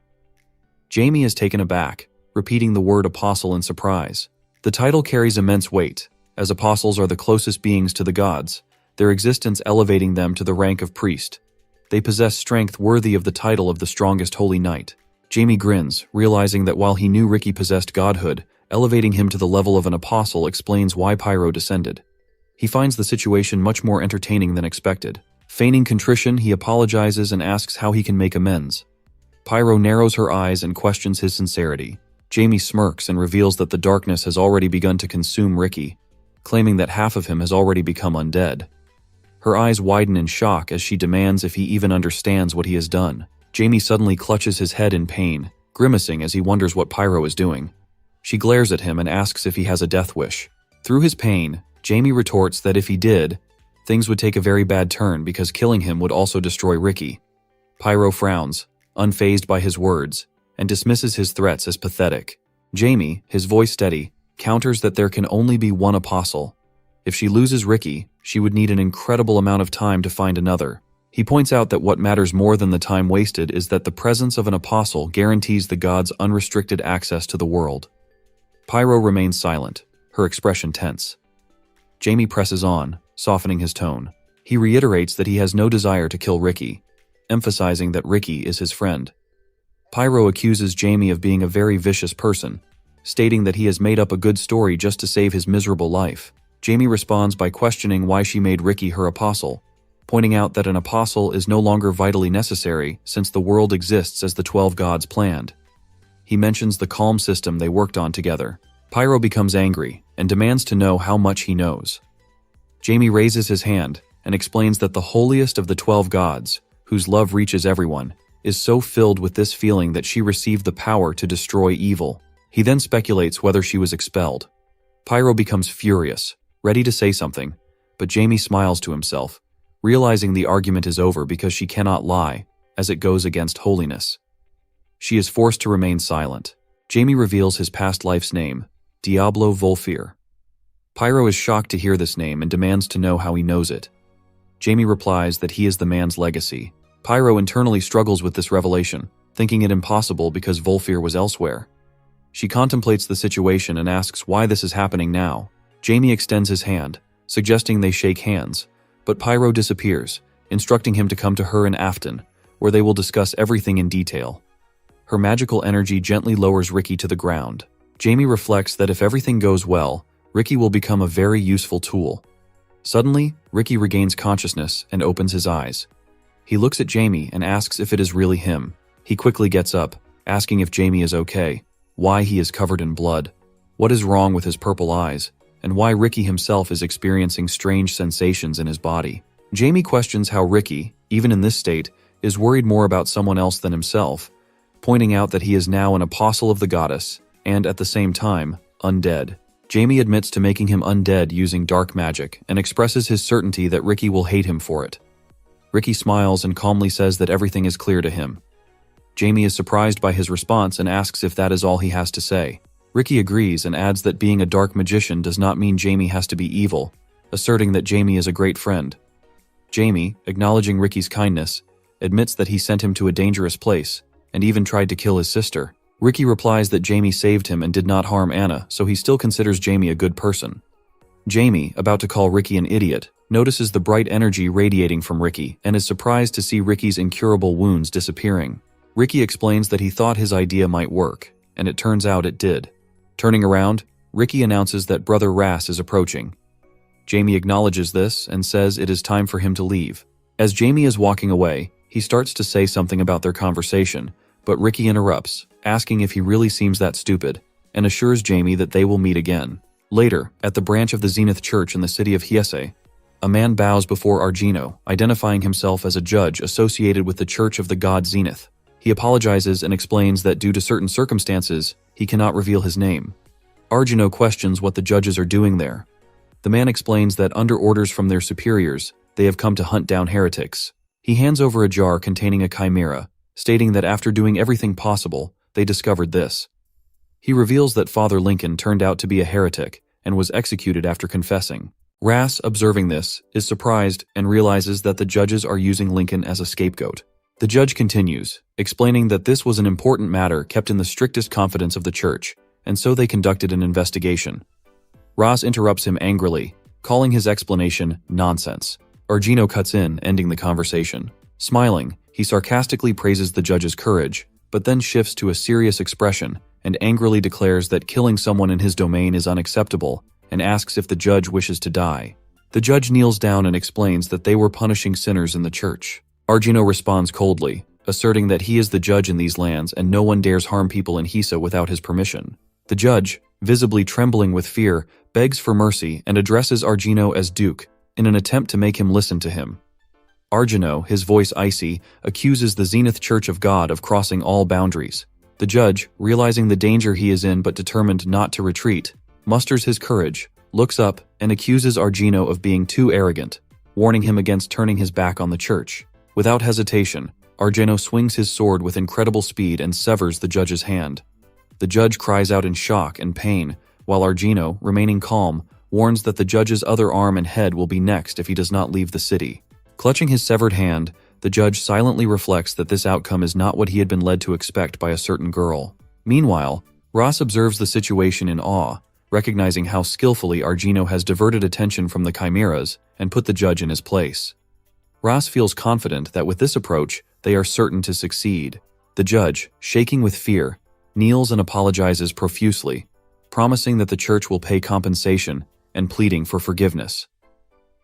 Jamie is taken aback, repeating the word apostle in surprise. The title carries immense weight, as apostles are the closest beings to the gods, their existence elevating them to the rank of priest. They possess strength worthy of the title of the strongest holy knight. Jamie grins, realizing that while he knew Ricky possessed godhood, elevating him to the level of an apostle explains why Pyro descended. He finds the situation much more entertaining than expected. Feigning contrition, he apologizes and asks how he can make amends. Pyro narrows her eyes and questions his sincerity. Jamie smirks and reveals that the darkness has already begun to consume Ricky, claiming that half of him has already become undead. Her eyes widen in shock as she demands if he even understands what he has done. Jamie suddenly clutches his head in pain, grimacing as he wonders what Pyro is doing. She glares at him and asks if he has a death wish. Through his pain, Jamie retorts that if he did, things would take a very bad turn because killing him would also destroy Ricky. Pyro frowns, unfazed by his words, and dismisses his threats as pathetic. Jamie, his voice steady, counters that there can only be one apostle. If she loses Ricky, she would need an incredible amount of time to find another. He points out that what matters more than the time wasted is that the presence of an apostle guarantees the gods unrestricted access to the world. Pyro remains silent, her expression tense. Jamie presses on, softening his tone. He reiterates that he has no desire to kill Ricky, emphasizing that Ricky is his friend. Pyro accuses Jamie of being a very vicious person, stating that he has made up a good story just to save his miserable life. Jamie responds by questioning why she made Ricky her apostle, pointing out that an apostle is no longer vitally necessary since the world exists as the 12 gods planned. He mentions the calm system they worked on together. Pyro becomes angry and demands to know how much he knows. Jamie raises his hand and explains that the holiest of the 12 gods, whose love reaches everyone, is so filled with this feeling that she received the power to destroy evil. He then speculates whether she was expelled. Pyro becomes furious, ready to say something, but Jamie smiles to himself, realizing the argument is over because she cannot lie, as it goes against holiness. She is forced to remain silent. Jamie reveals his past life's name, Diablo Volfir. Pyro is shocked to hear this name and demands to know how he knows it. Jamie replies that he is the man's legacy. Pyro internally struggles with this revelation, thinking it impossible because Volfir was elsewhere. She contemplates the situation and asks why this is happening now. Jamie extends his hand, suggesting they shake hands, but Pyro disappears, instructing him to come to her in Afton, where they will discuss everything in detail. Her magical energy gently lowers Ricky to the ground. Jamie reflects that if everything goes well, Ricky will become a very useful tool. Suddenly, Ricky regains consciousness and opens his eyes. He looks at Jamie and asks if it is really him. He quickly gets up, asking if Jamie is okay, why he is covered in blood, what is wrong with his purple eyes, and why Ricky himself is experiencing strange sensations in his body. Jamie questions how Ricky, even in this state, is worried more about someone else than himself, pointing out that he is now an apostle of the goddess, and at the same time, undead. Jamie admits to making him undead using dark magic and expresses his certainty that Ricky will hate him for it. Ricky smiles and calmly says that everything is clear to him. Jamie is surprised by his response and asks if that is all he has to say. Ricky agrees and adds that being a dark magician does not mean Jamie has to be evil, asserting that Jamie is a great friend. Jamie, acknowledging Ricky's kindness, admits that he sent him to a dangerous place and even tried to kill his sister. Ricky replies that Jamie saved him and did not harm Anna, so he still considers Jamie a good person. Jamie, about to call Ricky an idiot, notices the bright energy radiating from Ricky and is surprised to see Ricky's incurable wounds disappearing. Ricky explains that he thought his idea might work, and it turns out it did. Turning around, Ricky announces that Brother Ras is approaching. Jamie acknowledges this and says it is time for him to leave. As Jamie is walking away, he starts to say something about their conversation, but Ricky interrupts, asking if he really seems that stupid, and assures Jamie that they will meet again. Later, at the branch of the Zenith Church in the city of Hiese, a man bows before Argino, identifying himself as a judge associated with the Church of the God Zenith. He apologizes and explains that due to certain circumstances, he cannot reveal his name. Argino questions what the judges are doing there. The man explains that under orders from their superiors, they have come to hunt down heretics. He hands over a jar containing a chimera, stating that after doing everything possible, they discovered this. He reveals that Father Lincoln turned out to be a heretic and was executed after confessing. Ras, observing this, is surprised and realizes that the judges are using Lincoln as a scapegoat. The judge continues, explaining that this was an important matter kept in the strictest confidence of the church, and so they conducted an investigation. Ras interrupts him angrily, calling his explanation nonsense. Argino cuts in, ending the conversation. Smiling, he sarcastically praises the judge's courage, but then shifts to a serious expression and angrily declares that killing someone in his domain is unacceptable and asks if the judge wishes to die. The judge kneels down and explains that they were punishing sinners in the church. Argino responds coldly, asserting that he is the judge in these lands and no one dares harm people in Hisa without his permission. The judge, visibly trembling with fear, begs for mercy and addresses Argino as Duke in an attempt to make him listen to him. Argino, his voice icy, accuses the Zenith Church of God of crossing all boundaries. The judge, realizing the danger he is in but determined not to retreat, musters his courage, looks up, and accuses Argino of being too arrogant, warning him against turning his back on the church. Without hesitation, Argino swings his sword with incredible speed and severs the judge's hand. The judge cries out in shock and pain, while Argino, remaining calm, warns that the judge's other arm and head will be next if he does not leave the city. Clutching his severed hand, the judge silently reflects that this outcome is not what he had been led to expect by a certain girl. Meanwhile, Ross observes the situation in awe, recognizing how skillfully Argino has diverted attention from the chimeras and put the judge in his place. Ross feels confident that with this approach, they are certain to succeed. The judge, shaking with fear, kneels and apologizes profusely, promising that the church will pay compensation and pleading for forgiveness.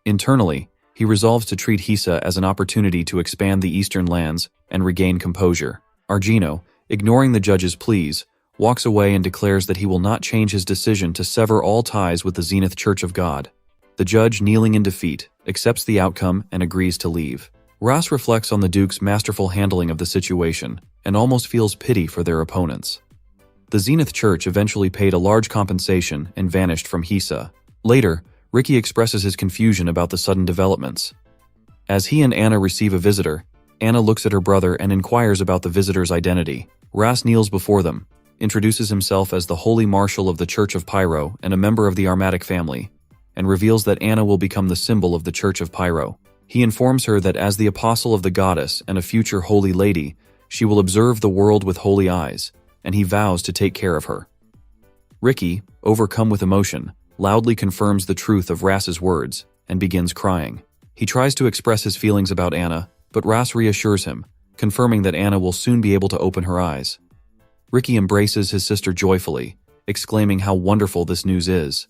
Internally, he resolves to treat Hisa as an opportunity to expand the eastern lands and regain composure. Argino, ignoring the judge's pleas, walks away and declares that he will not change his decision to sever all ties with the Zenith Church of God. The judge, kneeling in defeat, accepts the outcome and agrees to leave. Ross reflects on the Duke's masterful handling of the situation and almost feels pity for their opponents. The Zenith Church eventually paid a large compensation and vanished from Hisa. Later, Ricky expresses his confusion about the sudden developments. As he and Anna receive a visitor, Anna looks at her brother and inquires about the visitor's identity. Ras kneels before them, introduces himself as the Holy Marshal of the Church of Pyro and a member of the Armatic family, and reveals that Anna will become the symbol of the Church of Pyro. He informs her that as the apostle of the goddess and a future holy lady, She will observe the world with holy eyes, and he vows to take care of her. Ricky, overcome with emotion, loudly confirms the truth of Ras's words and begins crying. He tries to express his feelings about Anna, but Ras reassures him, confirming that Anna will soon be able to open her eyes. Ricky embraces his sister joyfully, exclaiming how wonderful this news is.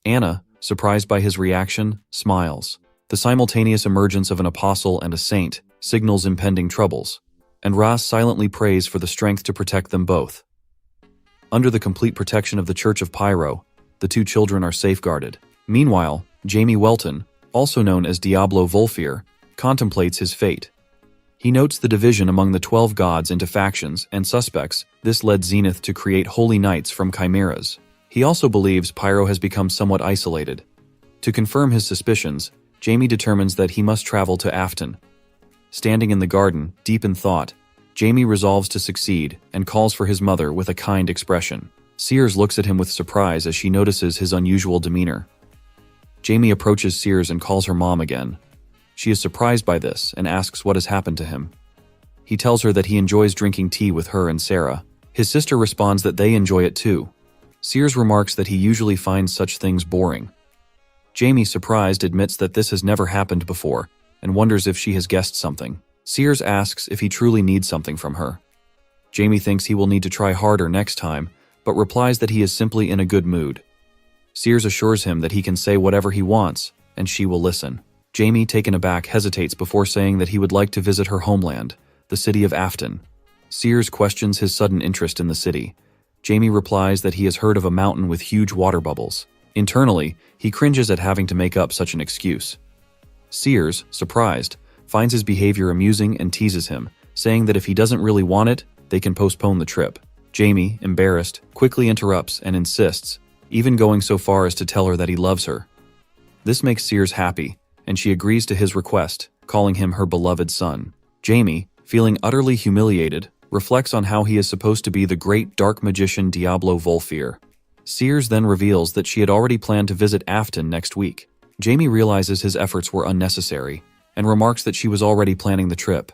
Anna, surprised by his reaction, smiles. The simultaneous emergence of an apostle and a saint signals impending troubles, and Ras silently prays for the strength to protect them both. Under the complete protection of the Church of Pyro, the two children are safeguarded. Meanwhile, Jamie Welton, also known as Diablo Volfir, contemplates his fate. He notes the division among the 12 gods into factions and suspects this led Zenith to create holy knights from chimeras. He also believes Pyro has become somewhat isolated. To confirm his suspicions, Jamie determines that he must travel to Afton. Standing in the garden, deep in thought, Jamie resolves to succeed and calls for his mother with a kind expression. Sears looks at him with surprise as she notices his unusual demeanor. Jamie approaches Sears and calls her mom again. She is surprised by this and asks what has happened to him. He tells her that he enjoys drinking tea with her and Sarah. His sister responds that they enjoy it too. Sears remarks that he usually finds such things boring. Jamie, surprised, admits that this has never happened before and wonders if she has guessed something. Sears asks if he truly needs something from her. Jamie thinks he will need to try harder next time, but replies that he is simply in a good mood. Sears assures him that he can say whatever he wants, and she will listen. Jamie, taken aback, hesitates before saying that he would like to visit her homeland, the city of Afton. Sears questions his sudden interest in the city. Jamie replies that he has heard of a mountain with huge water bubbles. Internally, he cringes at having to make up such an excuse. Sears, surprised, finds his behavior amusing and teases him, saying that if he doesn't really want it, they can postpone the trip. Jamie, embarrassed, quickly interrupts and insists, even going so far as to tell her that he loves her. This makes Sears happy, and she agrees to his request, calling him her beloved son. Jamie, feeling utterly humiliated, reflects on how he is supposed to be the great dark magician Diablo Volfir. Sears then reveals that she had already planned to visit Afton next week. Jamie realizes his efforts were unnecessary, and remarks that she was already planning the trip.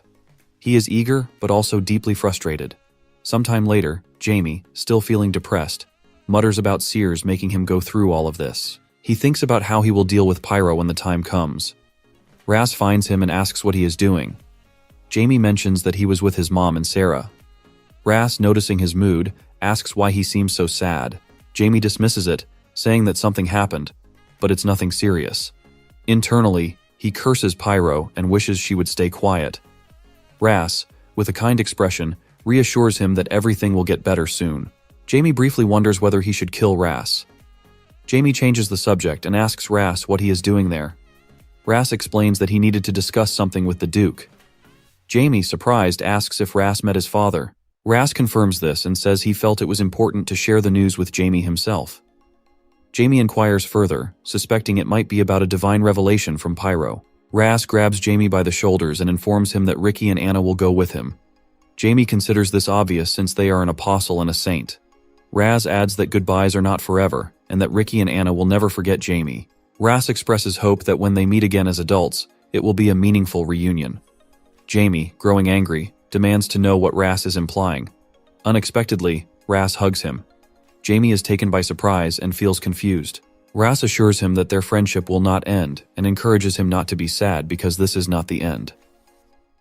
He is eager, but also deeply frustrated. Sometime later, Jamie, still feeling depressed, mutters about Sears making him go through all of this. He thinks about how he will deal with Pyro when the time comes. Ras finds him and asks what he is doing. Jamie mentions that he was with his mom and Sarah. Ras, noticing his mood, asks why he seems so sad. Jamie dismisses it, saying that something happened, but it's nothing serious. Internally, he curses Pyro and wishes she would stay quiet. Ras, with a kind expression, reassures him that everything will get better soon. Jamie briefly wonders whether he should kill Ras. Jamie changes the subject and asks Ras what he is doing there. Ras explains that he needed to discuss something with the Duke. Jamie, surprised, asks if Ras met his father. Ras confirms this and says he felt it was important to share the news with Jamie himself. Jamie inquires further, suspecting it might be about a divine revelation from Pyro. Ras grabs Jamie by the shoulders and informs him that Ricky and Anna will go with him. Jamie considers this obvious since they are an apostle and a saint. Ras adds that goodbyes are not forever, and that Ricky and Anna will never forget Jamie. Ras expresses hope that when they meet again as adults, it will be a meaningful reunion. Jamie, growing angry, demands to know what Ras is implying. Unexpectedly, Ras hugs him. Jamie is taken by surprise and feels confused. Ras assures him that their friendship will not end and encourages him not to be sad because this is not the end.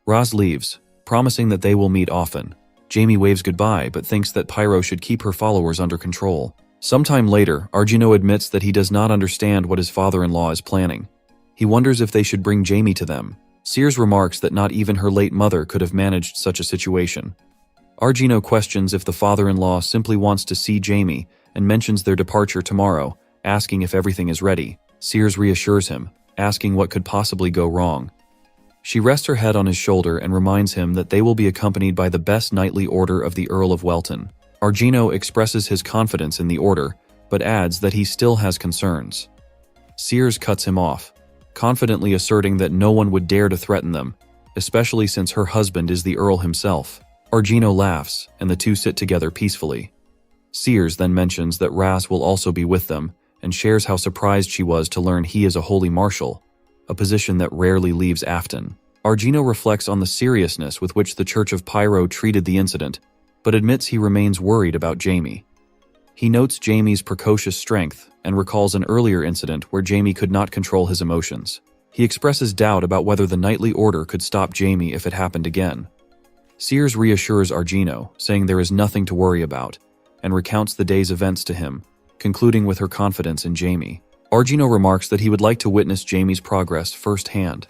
Ras leaves, promising that they will meet often. Jamie waves goodbye but thinks that Pyro should keep her followers under control. Sometime later, Argino admits that he does not understand what his father-in-law is planning. He wonders if they should bring Jamie to them. Sears remarks that not even her late mother could have managed such a situation. Argino questions if the father-in-law simply wants to see Jamie and mentions their departure tomorrow, asking if everything is ready. Sears reassures him, asking what could possibly go wrong. She rests her head on his shoulder and reminds him that they will be accompanied by the best knightly order of the Earl of Welton. Argino expresses his confidence in the order, but adds that he still has concerns. Sears cuts him off, confidently asserting that no one would dare to threaten them, especially since her husband is the Earl himself. Argino laughs, and the two sit together peacefully. Sears then mentions that Ras will also be with them, and shares how surprised she was to learn he is a holy marshal, a position that rarely leaves Afton. Argino reflects on the seriousness with which the Church of Pyro treated the incident, but admits he remains worried about Jamie. He notes Jamie's precocious strength and recalls an earlier incident where Jamie could not control his emotions. He expresses doubt about whether the Knightly Order could stop Jamie if it happened again. Sears reassures Argino, saying there is nothing to worry about, and recounts the day's events to him, concluding with her confidence in Jamie. Argino remarks that he would like to witness Jamie's progress firsthand.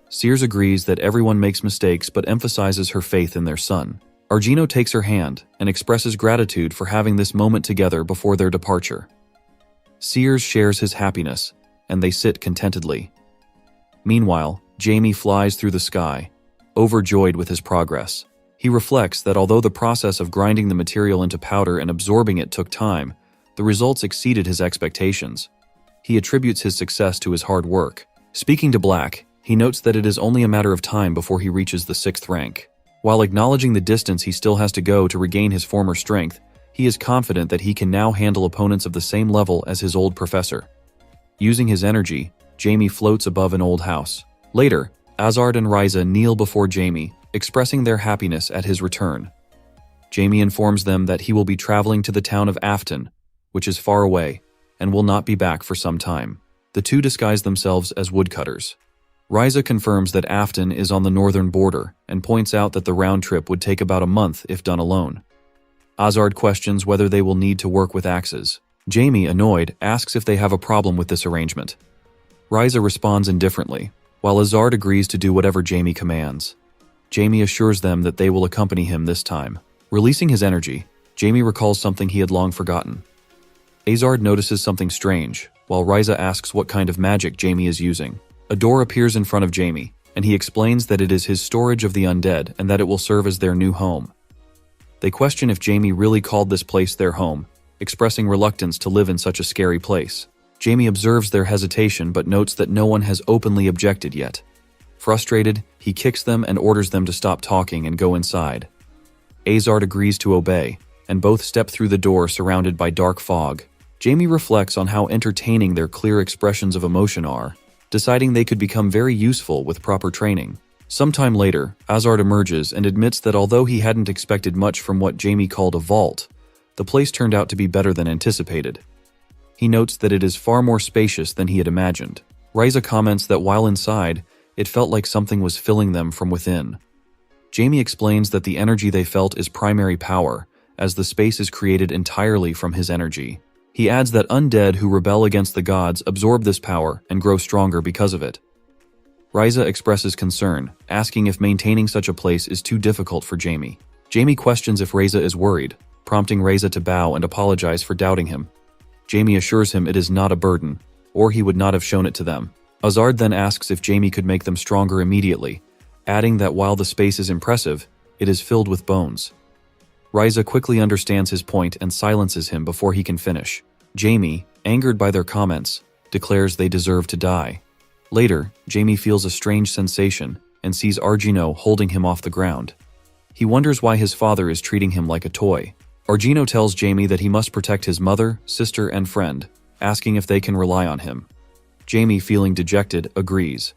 Sears agrees that everyone makes mistakes but emphasizes her faith in their son. Argino takes her hand and expresses gratitude for having this moment together before their departure. Sears shares his happiness, and they sit contentedly. Meanwhile, Jamie flies through the sky, overjoyed with his progress. He reflects that although the process of grinding the material into powder and absorbing it took time, the results exceeded his expectations. He attributes his success to his hard work. Speaking to Black, he notes that it is only a matter of time before he reaches the 6th rank. While acknowledging the distance he still has to go to regain his former strength, he is confident that he can now handle opponents of the same level as his old professor. Using his energy, Jamie floats above an old house. Later, Azard and Ryza kneel before Jamie, expressing their happiness at his return. Jamie informs them that he will be traveling to the town of Afton, which is far away, and will not be back for some time. The two disguise themselves as woodcutters. Ryza confirms that Afton is on the northern border and points out that the round trip would take about a month if done alone. Azard questions whether they will need to work with axes. Jamie, annoyed, asks if they have a problem with this arrangement. Ryza responds indifferently, while Azard agrees to do whatever Jamie commands. Jamie assures them that they will accompany him this time. Releasing his energy, Jamie recalls something he had long forgotten. Azard notices something strange, while Ryza asks what kind of magic Jamie is using. A door appears in front of Jamie, and he explains that it is his storage of the undead and that it will serve as their new home. They question if Jamie really called this place their home, expressing reluctance to live in such a scary place. Jamie observes their hesitation but notes that no one has openly objected yet. Frustrated, he kicks them and orders them to stop talking and go inside. Azard agrees to obey, and both step through the door surrounded by dark fog. Jamie reflects on how entertaining their clear expressions of emotion are, deciding they could become very useful with proper training. Sometime later, Azard emerges and admits that although he hadn't expected much from what Jamie called a vault, the place turned out to be better than anticipated. He notes that it is far more spacious than he had imagined. Ryza comments that while inside, it felt like something was filling them from within. Jamie explains that the energy they felt is primary power, as the space is created entirely from his energy. He adds that undead who rebel against the gods absorb this power and grow stronger because of it. Ryza expresses concern, asking if maintaining such a place is too difficult for Jamie. Jamie questions if Ryza is worried, prompting Ryza to bow and apologize for doubting him. Jamie assures him it is not a burden, or he would not have shown it to them. Azard then asks if Jamie could make them stronger immediately, adding that while the space is impressive, it is filled with bones. Ryza quickly understands his point and silences him before he can finish. Jamie, angered by their comments, declares they deserve to die. Later, Jamie feels a strange sensation and sees Argino holding him off the ground. He wonders why his father is treating him like a toy. Argino tells Jamie that he must protect his mother, sister, and friend, asking if they can rely on him. Jamie, feeling dejected, agrees.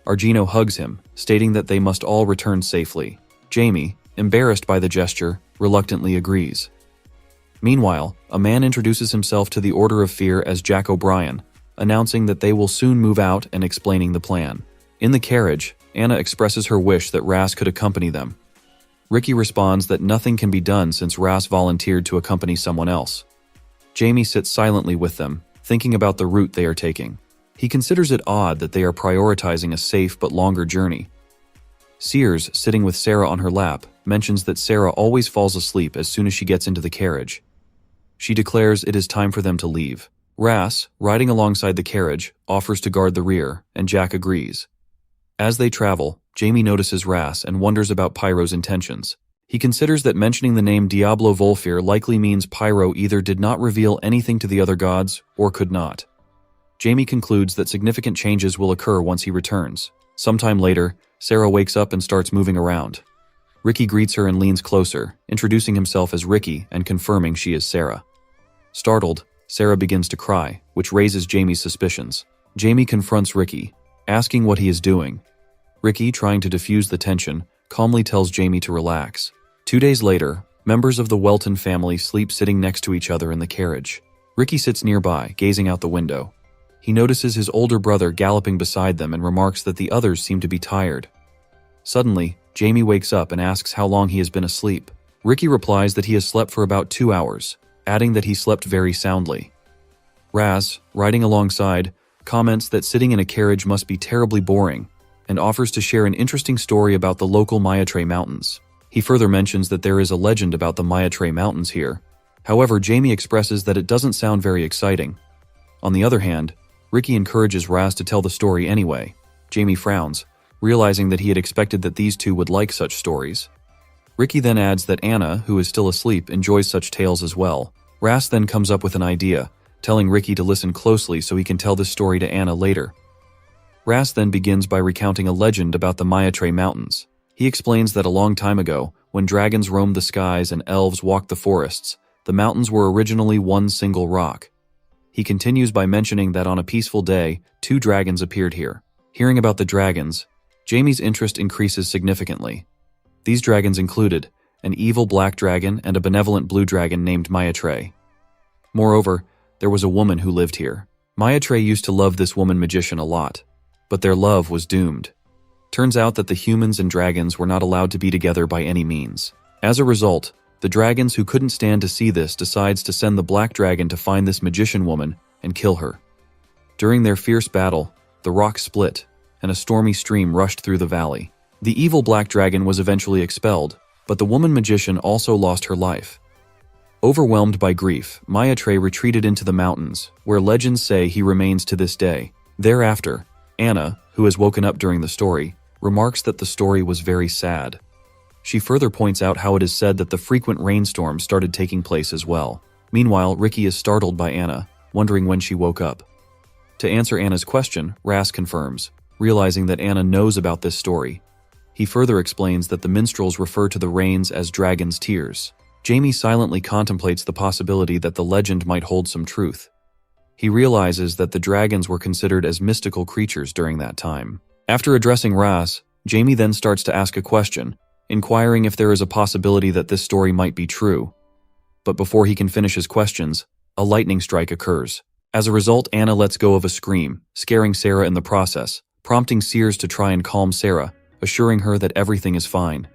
Argino hugs him, stating that they must all return safely. Jamie, embarrassed by the gesture, reluctantly agrees. Meanwhile, a man introduces himself to the Order of Fear as Jack O'Brien, announcing that they will soon move out and explaining the plan. In the carriage, Anna expresses her wish that Ras could accompany them. Ricky responds that nothing can be done since Ras volunteered to accompany someone else. Jamie sits silently with them, thinking about the route they are taking. He considers it odd that they are prioritizing a safe but longer journey. Sears, sitting with Sarah on her lap, mentions that Sarah always falls asleep as soon as she gets into the carriage. She declares it is time for them to leave. Ras, riding alongside the carriage, offers to guard the rear, and Jack agrees. As they travel, Jamie notices Ras and wonders about Pyro's intentions. He considers that mentioning the name Diablo Volfir likely means Pyro either did not reveal anything to the other gods or could not. Jamie concludes that significant changes will occur once he returns. Sometime later, Sarah wakes up and starts moving around. Ricky greets her and leans closer, introducing himself as Ricky and confirming she is Sarah. Startled, Sarah begins to cry, which raises Jamie's suspicions. Jamie confronts Ricky, asking what he is doing. Ricky, trying to diffuse the tension, calmly tells Jamie to relax. 2 days later, members of the Welton family sleep sitting next to each other in the carriage. Ricky sits nearby, gazing out the window. He notices his older brother galloping beside them and remarks that the others seem to be tired. Suddenly, Jamie wakes up and asks how long he has been asleep. Ricky replies that he has slept for about 2 hours, adding that he slept very soundly. Raz, riding alongside, comments that sitting in a carriage must be terribly boring and offers to share an interesting story about the local Maiatre Mountains. He further mentions that there is a legend about the Maiatre Mountains here. However, Jamie expresses that it doesn't sound very exciting. On the other hand, Ricky encourages Raz to tell the story anyway. Jamie frowns, realizing that he had expected that these two would like such stories. Ricky then adds that Anna, who is still asleep, enjoys such tales as well. Raz then comes up with an idea, telling Ricky to listen closely so he can tell this story to Anna later. Raz then begins by recounting a legend about the Maiatre Mountains. He explains that a long time ago, when dragons roamed the skies and elves walked the forests, the mountains were originally one single rock. He continues by mentioning that on a peaceful day, 2 dragons appeared here. Hearing about the dragons, Jamie's interest increases significantly. These dragons included an evil black dragon and a benevolent blue dragon named Maiatre. Moreover, there was a woman who lived here. Maiatre used to love this woman magician a lot, but their love was doomed. Turns out that the humans and dragons were not allowed to be together by any means. As a result, the dragons who couldn't stand to see this decides to send the black dragon to find this magician woman and kill her. During their fierce battle, the rock split, and a stormy stream rushed through the valley. The evil black dragon was eventually expelled, but the woman magician also lost her life. Overwhelmed by grief, Maiatre retreated into the mountains, where legends say he remains to this day. Thereafter, Anna, who has woken up during the story, remarks that the story was very sad. She further points out how it is said that the frequent rainstorms started taking place as well. Meanwhile, Ricky is startled by Anna, wondering when she woke up. To answer Anna's question, Ras confirms, realizing that Anna knows about this story. He further explains that the minstrels refer to the rains as dragon's tears. Jamie silently contemplates the possibility that the legend might hold some truth. He realizes that the dragons were considered as mystical creatures during that time. After addressing Ras, Jamie then starts to ask a question, inquiring if there is a possibility that this story might be true. But before he can finish his questions, a lightning strike occurs. As a result, Anna lets go of a scream, scaring Sarah in the process, prompting Sears to try and calm Sarah, assuring her that everything is fine.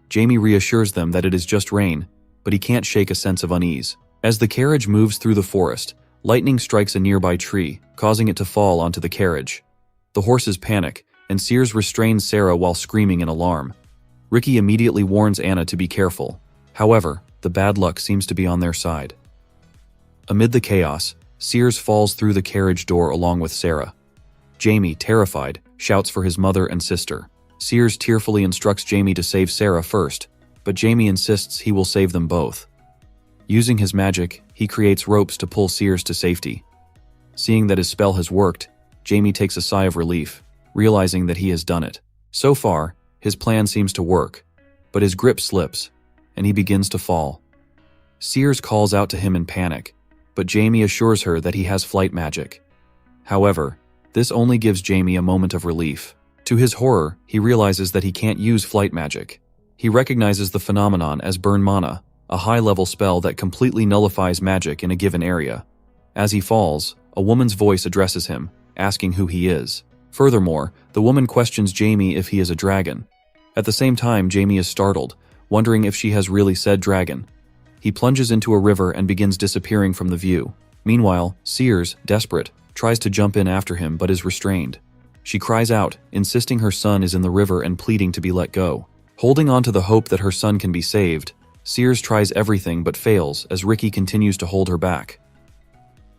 Jamie reassures them that it is just rain, but he can't shake a sense of unease. As the carriage moves through the forest, lightning strikes a nearby tree, causing it to fall onto the carriage. The horses panic, and Sears restrains Sarah while screaming in alarm. Ricky immediately warns Anna to be careful. However, the bad luck seems to be on their side. Amid the chaos, Sears falls through the carriage door along with Sarah. Jamie, terrified, shouts for his mother and sister. Sears tearfully instructs Jamie to save Sarah first, but Jamie insists he will save them both. Using his magic, he creates ropes to pull Sears to safety. Seeing that his spell has worked, Jamie takes a sigh of relief, realizing that he has done it. So far, his plan seems to work, but his grip slips, and he begins to fall. Sears calls out to him in panic, but Jamie assures her that he has flight magic. However, this only gives Jamie a moment of relief. To his horror, he realizes that he can't use flight magic. He recognizes the phenomenon as burn mana, a high-level spell that completely nullifies magic in a given area. As he falls, a woman's voice addresses him, asking who he is. Furthermore, the woman questions Jamie if he is a dragon. At the same time, Jamie is startled, wondering if she has really said dragon. He plunges into a river and begins disappearing from the view. Meanwhile, Sears, desperate, tries to jump in after him but is restrained. She cries out, insisting her son is in the river and pleading to be let go. Holding on to the hope that her son can be saved, Sears tries everything but fails as Ricky continues to hold her back.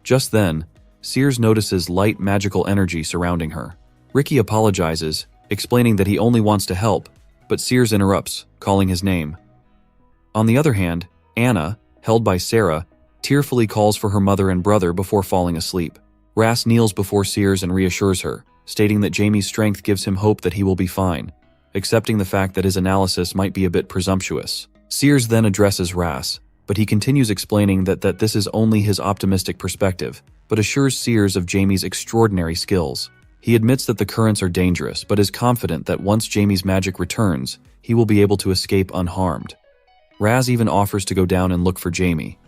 Just then, Sears notices light magical energy surrounding her. Ricky apologizes, explaining that he only wants to help, but Sears interrupts, calling his name. On the other hand, Anna, held by Sarah, tearfully calls for her mother and brother before falling asleep. Ras kneels before Sears and reassures her, stating that Jamie's strength gives him hope that he will be fine, accepting the fact that his analysis might be a bit presumptuous. Sears then addresses Ras, but he continues explaining that this is only his optimistic perspective, but assures Sears of Jamie's extraordinary skills. He admits that the currents are dangerous, but is confident that once Jamie's magic returns, he will be able to escape unharmed. Raz even offers to go down and look for Jamie.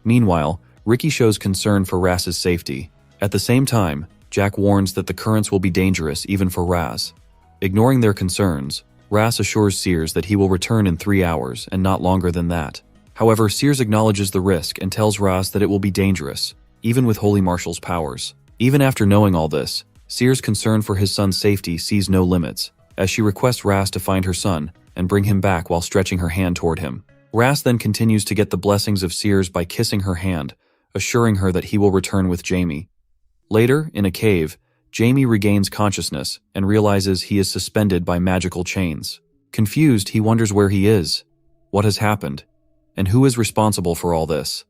Meanwhile, Ricky shows concern for Raz's safety. At the same time, Jack warns that the currents will be dangerous even for Raz. Ignoring their concerns, Raz assures Sears that he will return in 3 hours and not longer than that. However, Sears acknowledges the risk and tells Raz that it will be dangerous, even with Holy Marshal's powers. Even after knowing all this, Sears' concern for his son's safety sees no limits, as she requests Raz to find her son and bring him back while stretching her hand toward him. Raz then continues to get the blessings of Sears by kissing her hand, assuring her that he will return with Jamie. Later, in a cave, Jamie regains consciousness and realizes he is suspended by magical chains. Confused, he wonders where he is, what has happened, and who is responsible for all this.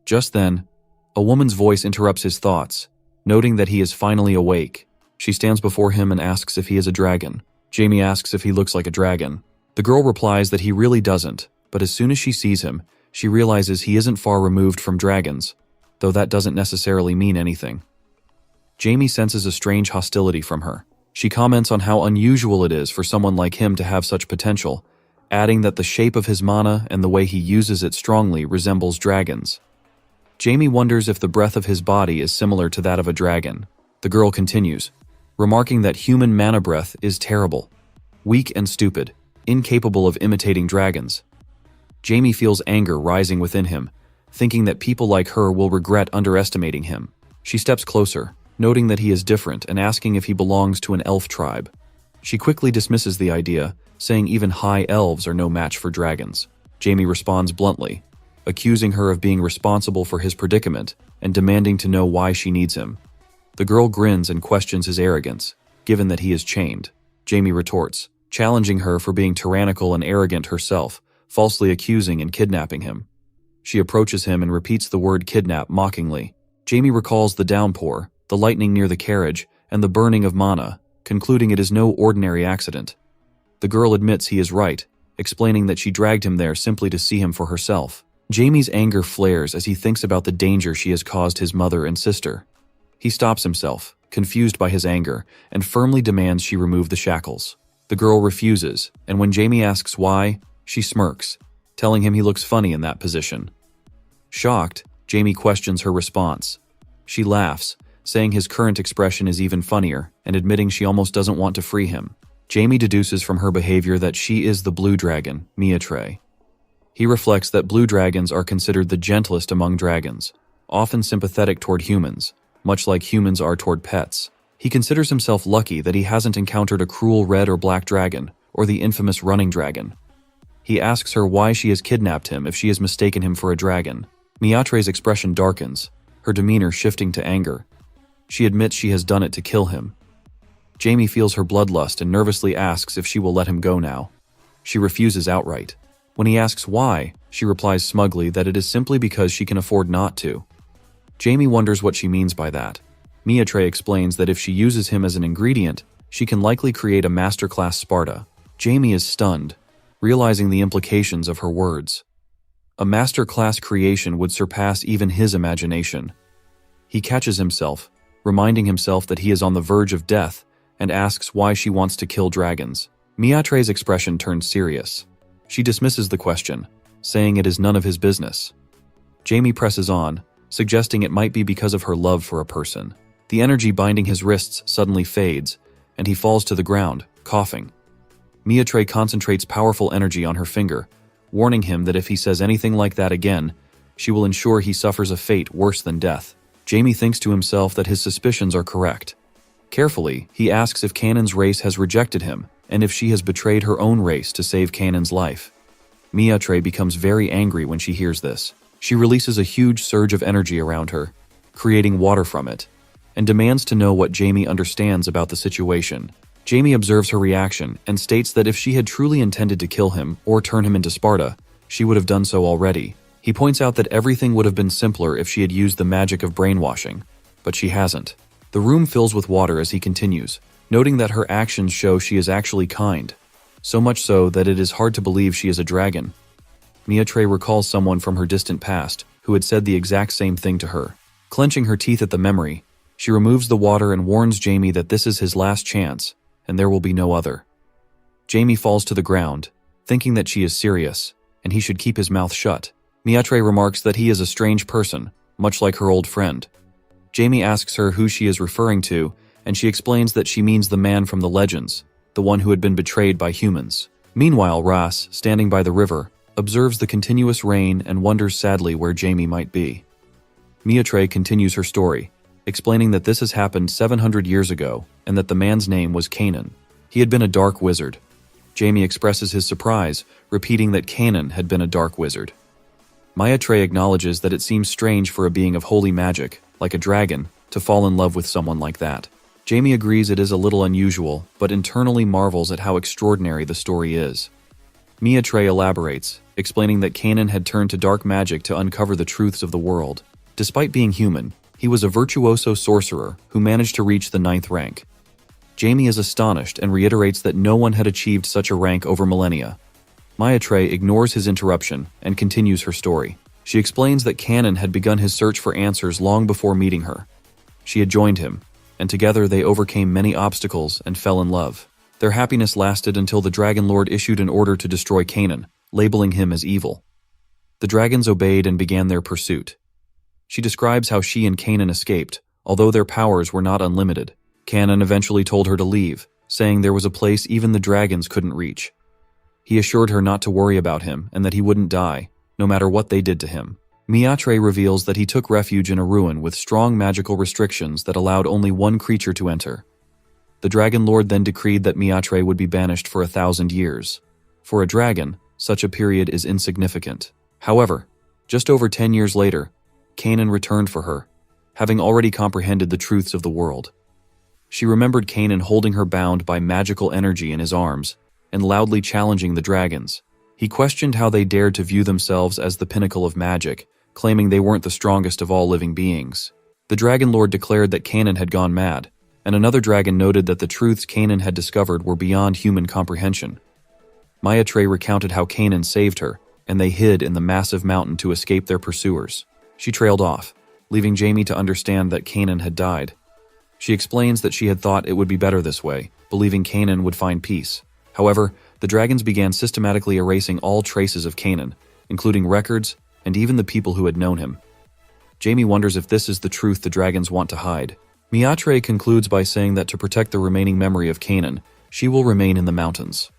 Just then, a woman's voice interrupts his thoughts, noting that he is finally awake. She stands before him and asks if he is a dragon. Jamie asks if he looks like a dragon. The girl replies that he really doesn't, but as soon as she sees him, she realizes he isn't far removed from dragons, though that doesn't necessarily mean anything. Jamie senses a strange hostility from her. She comments on how unusual it is for someone like him to have such potential, adding that the shape of his mana and the way he uses it strongly resembles dragons. Jamie wonders if the breath of his body is similar to that of a dragon. The girl continues, remarking that human mana breath is terrible, weak and stupid, incapable of imitating dragons. Jamie feels anger rising within him, thinking that people like her will regret underestimating him. She steps closer, noting that he is different and asking if he belongs to an elf tribe. She quickly dismisses the idea, saying even high elves are no match for dragons. Jamie responds bluntly, accusing her of being responsible for his predicament and demanding to know why she needs him. The girl grins and questions his arrogance, given that he is chained. Jamie retorts, challenging her for being tyrannical and arrogant herself, falsely accusing and kidnapping him. She approaches him and repeats the word kidnap mockingly. Jamie recalls the downpour, the lightning near the carriage, and the burning of mana, concluding it is no ordinary accident. The girl admits he is right, explaining that she dragged him there simply to see him for herself. Jamie's anger flares as he thinks about the danger she has caused his mother and sister. He stops himself, confused by his anger, and firmly demands she remove the shackles. The girl refuses, and when Jamie asks why, she smirks, telling him he looks funny in that position. Shocked, Jamie questions her response. She laughs, saying his current expression is even funnier, and admitting she almost doesn't want to free him. Jamie deduces from her behavior that she is the blue dragon, Miatre. He reflects that blue dragons are considered the gentlest among dragons, often sympathetic toward humans, much like humans are toward pets. He considers himself lucky that he hasn't encountered a cruel red or black dragon, or the infamous running dragon. He asks her why she has kidnapped him if she has mistaken him for a dragon. Miatre's expression darkens, her demeanor shifting to anger. She admits she has done it to kill him. Jamie feels her bloodlust and nervously asks if she will let him go now. She refuses outright. When he asks why, she replies smugly that it is simply because she can afford not to. Jamie wonders what she means by that. Miatre explains that if she uses him as an ingredient, she can likely create a masterclass Sparta. Jamie is stunned, realizing the implications of her words. A masterclass creation would surpass even his imagination. He catches himself, reminding himself that he is on the verge of death, and asks why she wants to kill dragons. Miatre's expression turns serious. She dismisses the question, saying it is none of his business. Jamie presses on, suggesting it might be because of her love for a person. The energy binding his wrists suddenly fades, and he falls to the ground, coughing. Miatre concentrates powerful energy on her finger, warning him that if he says anything like that again, she will ensure he suffers a fate worse than death. Jamie thinks to himself that his suspicions are correct. Carefully, he asks if Cannon's race has rejected him, and if she has betrayed her own race to save Cannon's life. Miatre becomes very angry when she hears this. She releases a huge surge of energy around her, creating water from it, and demands to know what Jamie understands about the situation. Jamie observes her reaction and states that if she had truly intended to kill him or turn him into Sparta, she would have done so already. He points out that everything would have been simpler if she had used the magic of brainwashing, but she hasn't. The room fills with water as he continues, noting that her actions show she is actually kind, so much so that it is hard to believe she is a dragon. Miatre recalls someone from her distant past who had said the exact same thing to her. Clenching her teeth at the memory, She removes the water and warns Jamie that this is his last chance, and there will be no other. Jamie falls to the ground, thinking that she is serious, and he should keep his mouth shut. Maitre remarks that he is a strange person, much like her old friend. Jamie asks her who she is referring to, and she explains that she means the man from the legends, the one who had been betrayed by humans. Meanwhile, Ras, standing by the river, observes the continuous rain and wonders sadly where Jamie might be. Maitre continues her story, explaining that this has happened 700 years ago and that the man's name was Kanan. He had been a dark wizard. Jamie expresses his surprise, repeating that Kanan had been a dark wizard. Maitre acknowledges that it seems strange for a being of holy magic, like a dragon, to fall in love with someone like that. Jamie agrees it is a little unusual, but internally marvels at how extraordinary the story is. Maitre elaborates, explaining that Kanan had turned to dark magic to uncover the truths of the world. Despite being human, he was a virtuoso sorcerer who managed to reach the 9th rank. Jamie is astonished and reiterates that no one had achieved such a rank over millennia. Maitre ignores his interruption and continues her story. She explains that Kanan had begun his search for answers long before meeting her. She had joined him, and together they overcame many obstacles and fell in love. Their happiness lasted until the Dragon Lord issued an order to destroy Kanan, labeling him as evil. The dragons obeyed and began their pursuit. She describes how she and Kanan escaped, although their powers were not unlimited. Kanan eventually told her to leave, saying there was a place even the dragons couldn't reach. He assured her not to worry about him and that he wouldn't die, no matter what they did to him. Maitre reveals that he took refuge in a ruin with strong magical restrictions that allowed only one creature to enter. The Dragon Lord then decreed that Maitre would be banished for 1,000 years. For a dragon, such a period is insignificant. However, just over 10 years later, Kanan returned for her, having already comprehended the truths of the world. She remembered Kanan holding her bound by magical energy in his arms and loudly challenging the dragons. He questioned how they dared to view themselves as the pinnacle of magic, claiming they weren't the strongest of all living beings. The Dragon Lord declared that Kanan had gone mad, and another dragon noted that the truths Kanan had discovered were beyond human comprehension. Maitre recounted how Kanan saved her, and they hid in the massive mountain to escape their pursuers. She trailed off, leaving Jamie to understand that Kanan had died. She explains that she had thought it would be better this way, believing Kanan would find peace. However, the dragons began systematically erasing all traces of Kanan, including records and even the people who had known him. Jamie wonders if this is the truth the dragons want to hide. Maitre concludes by saying that to protect the remaining memory of Kanan, she will remain in the mountains.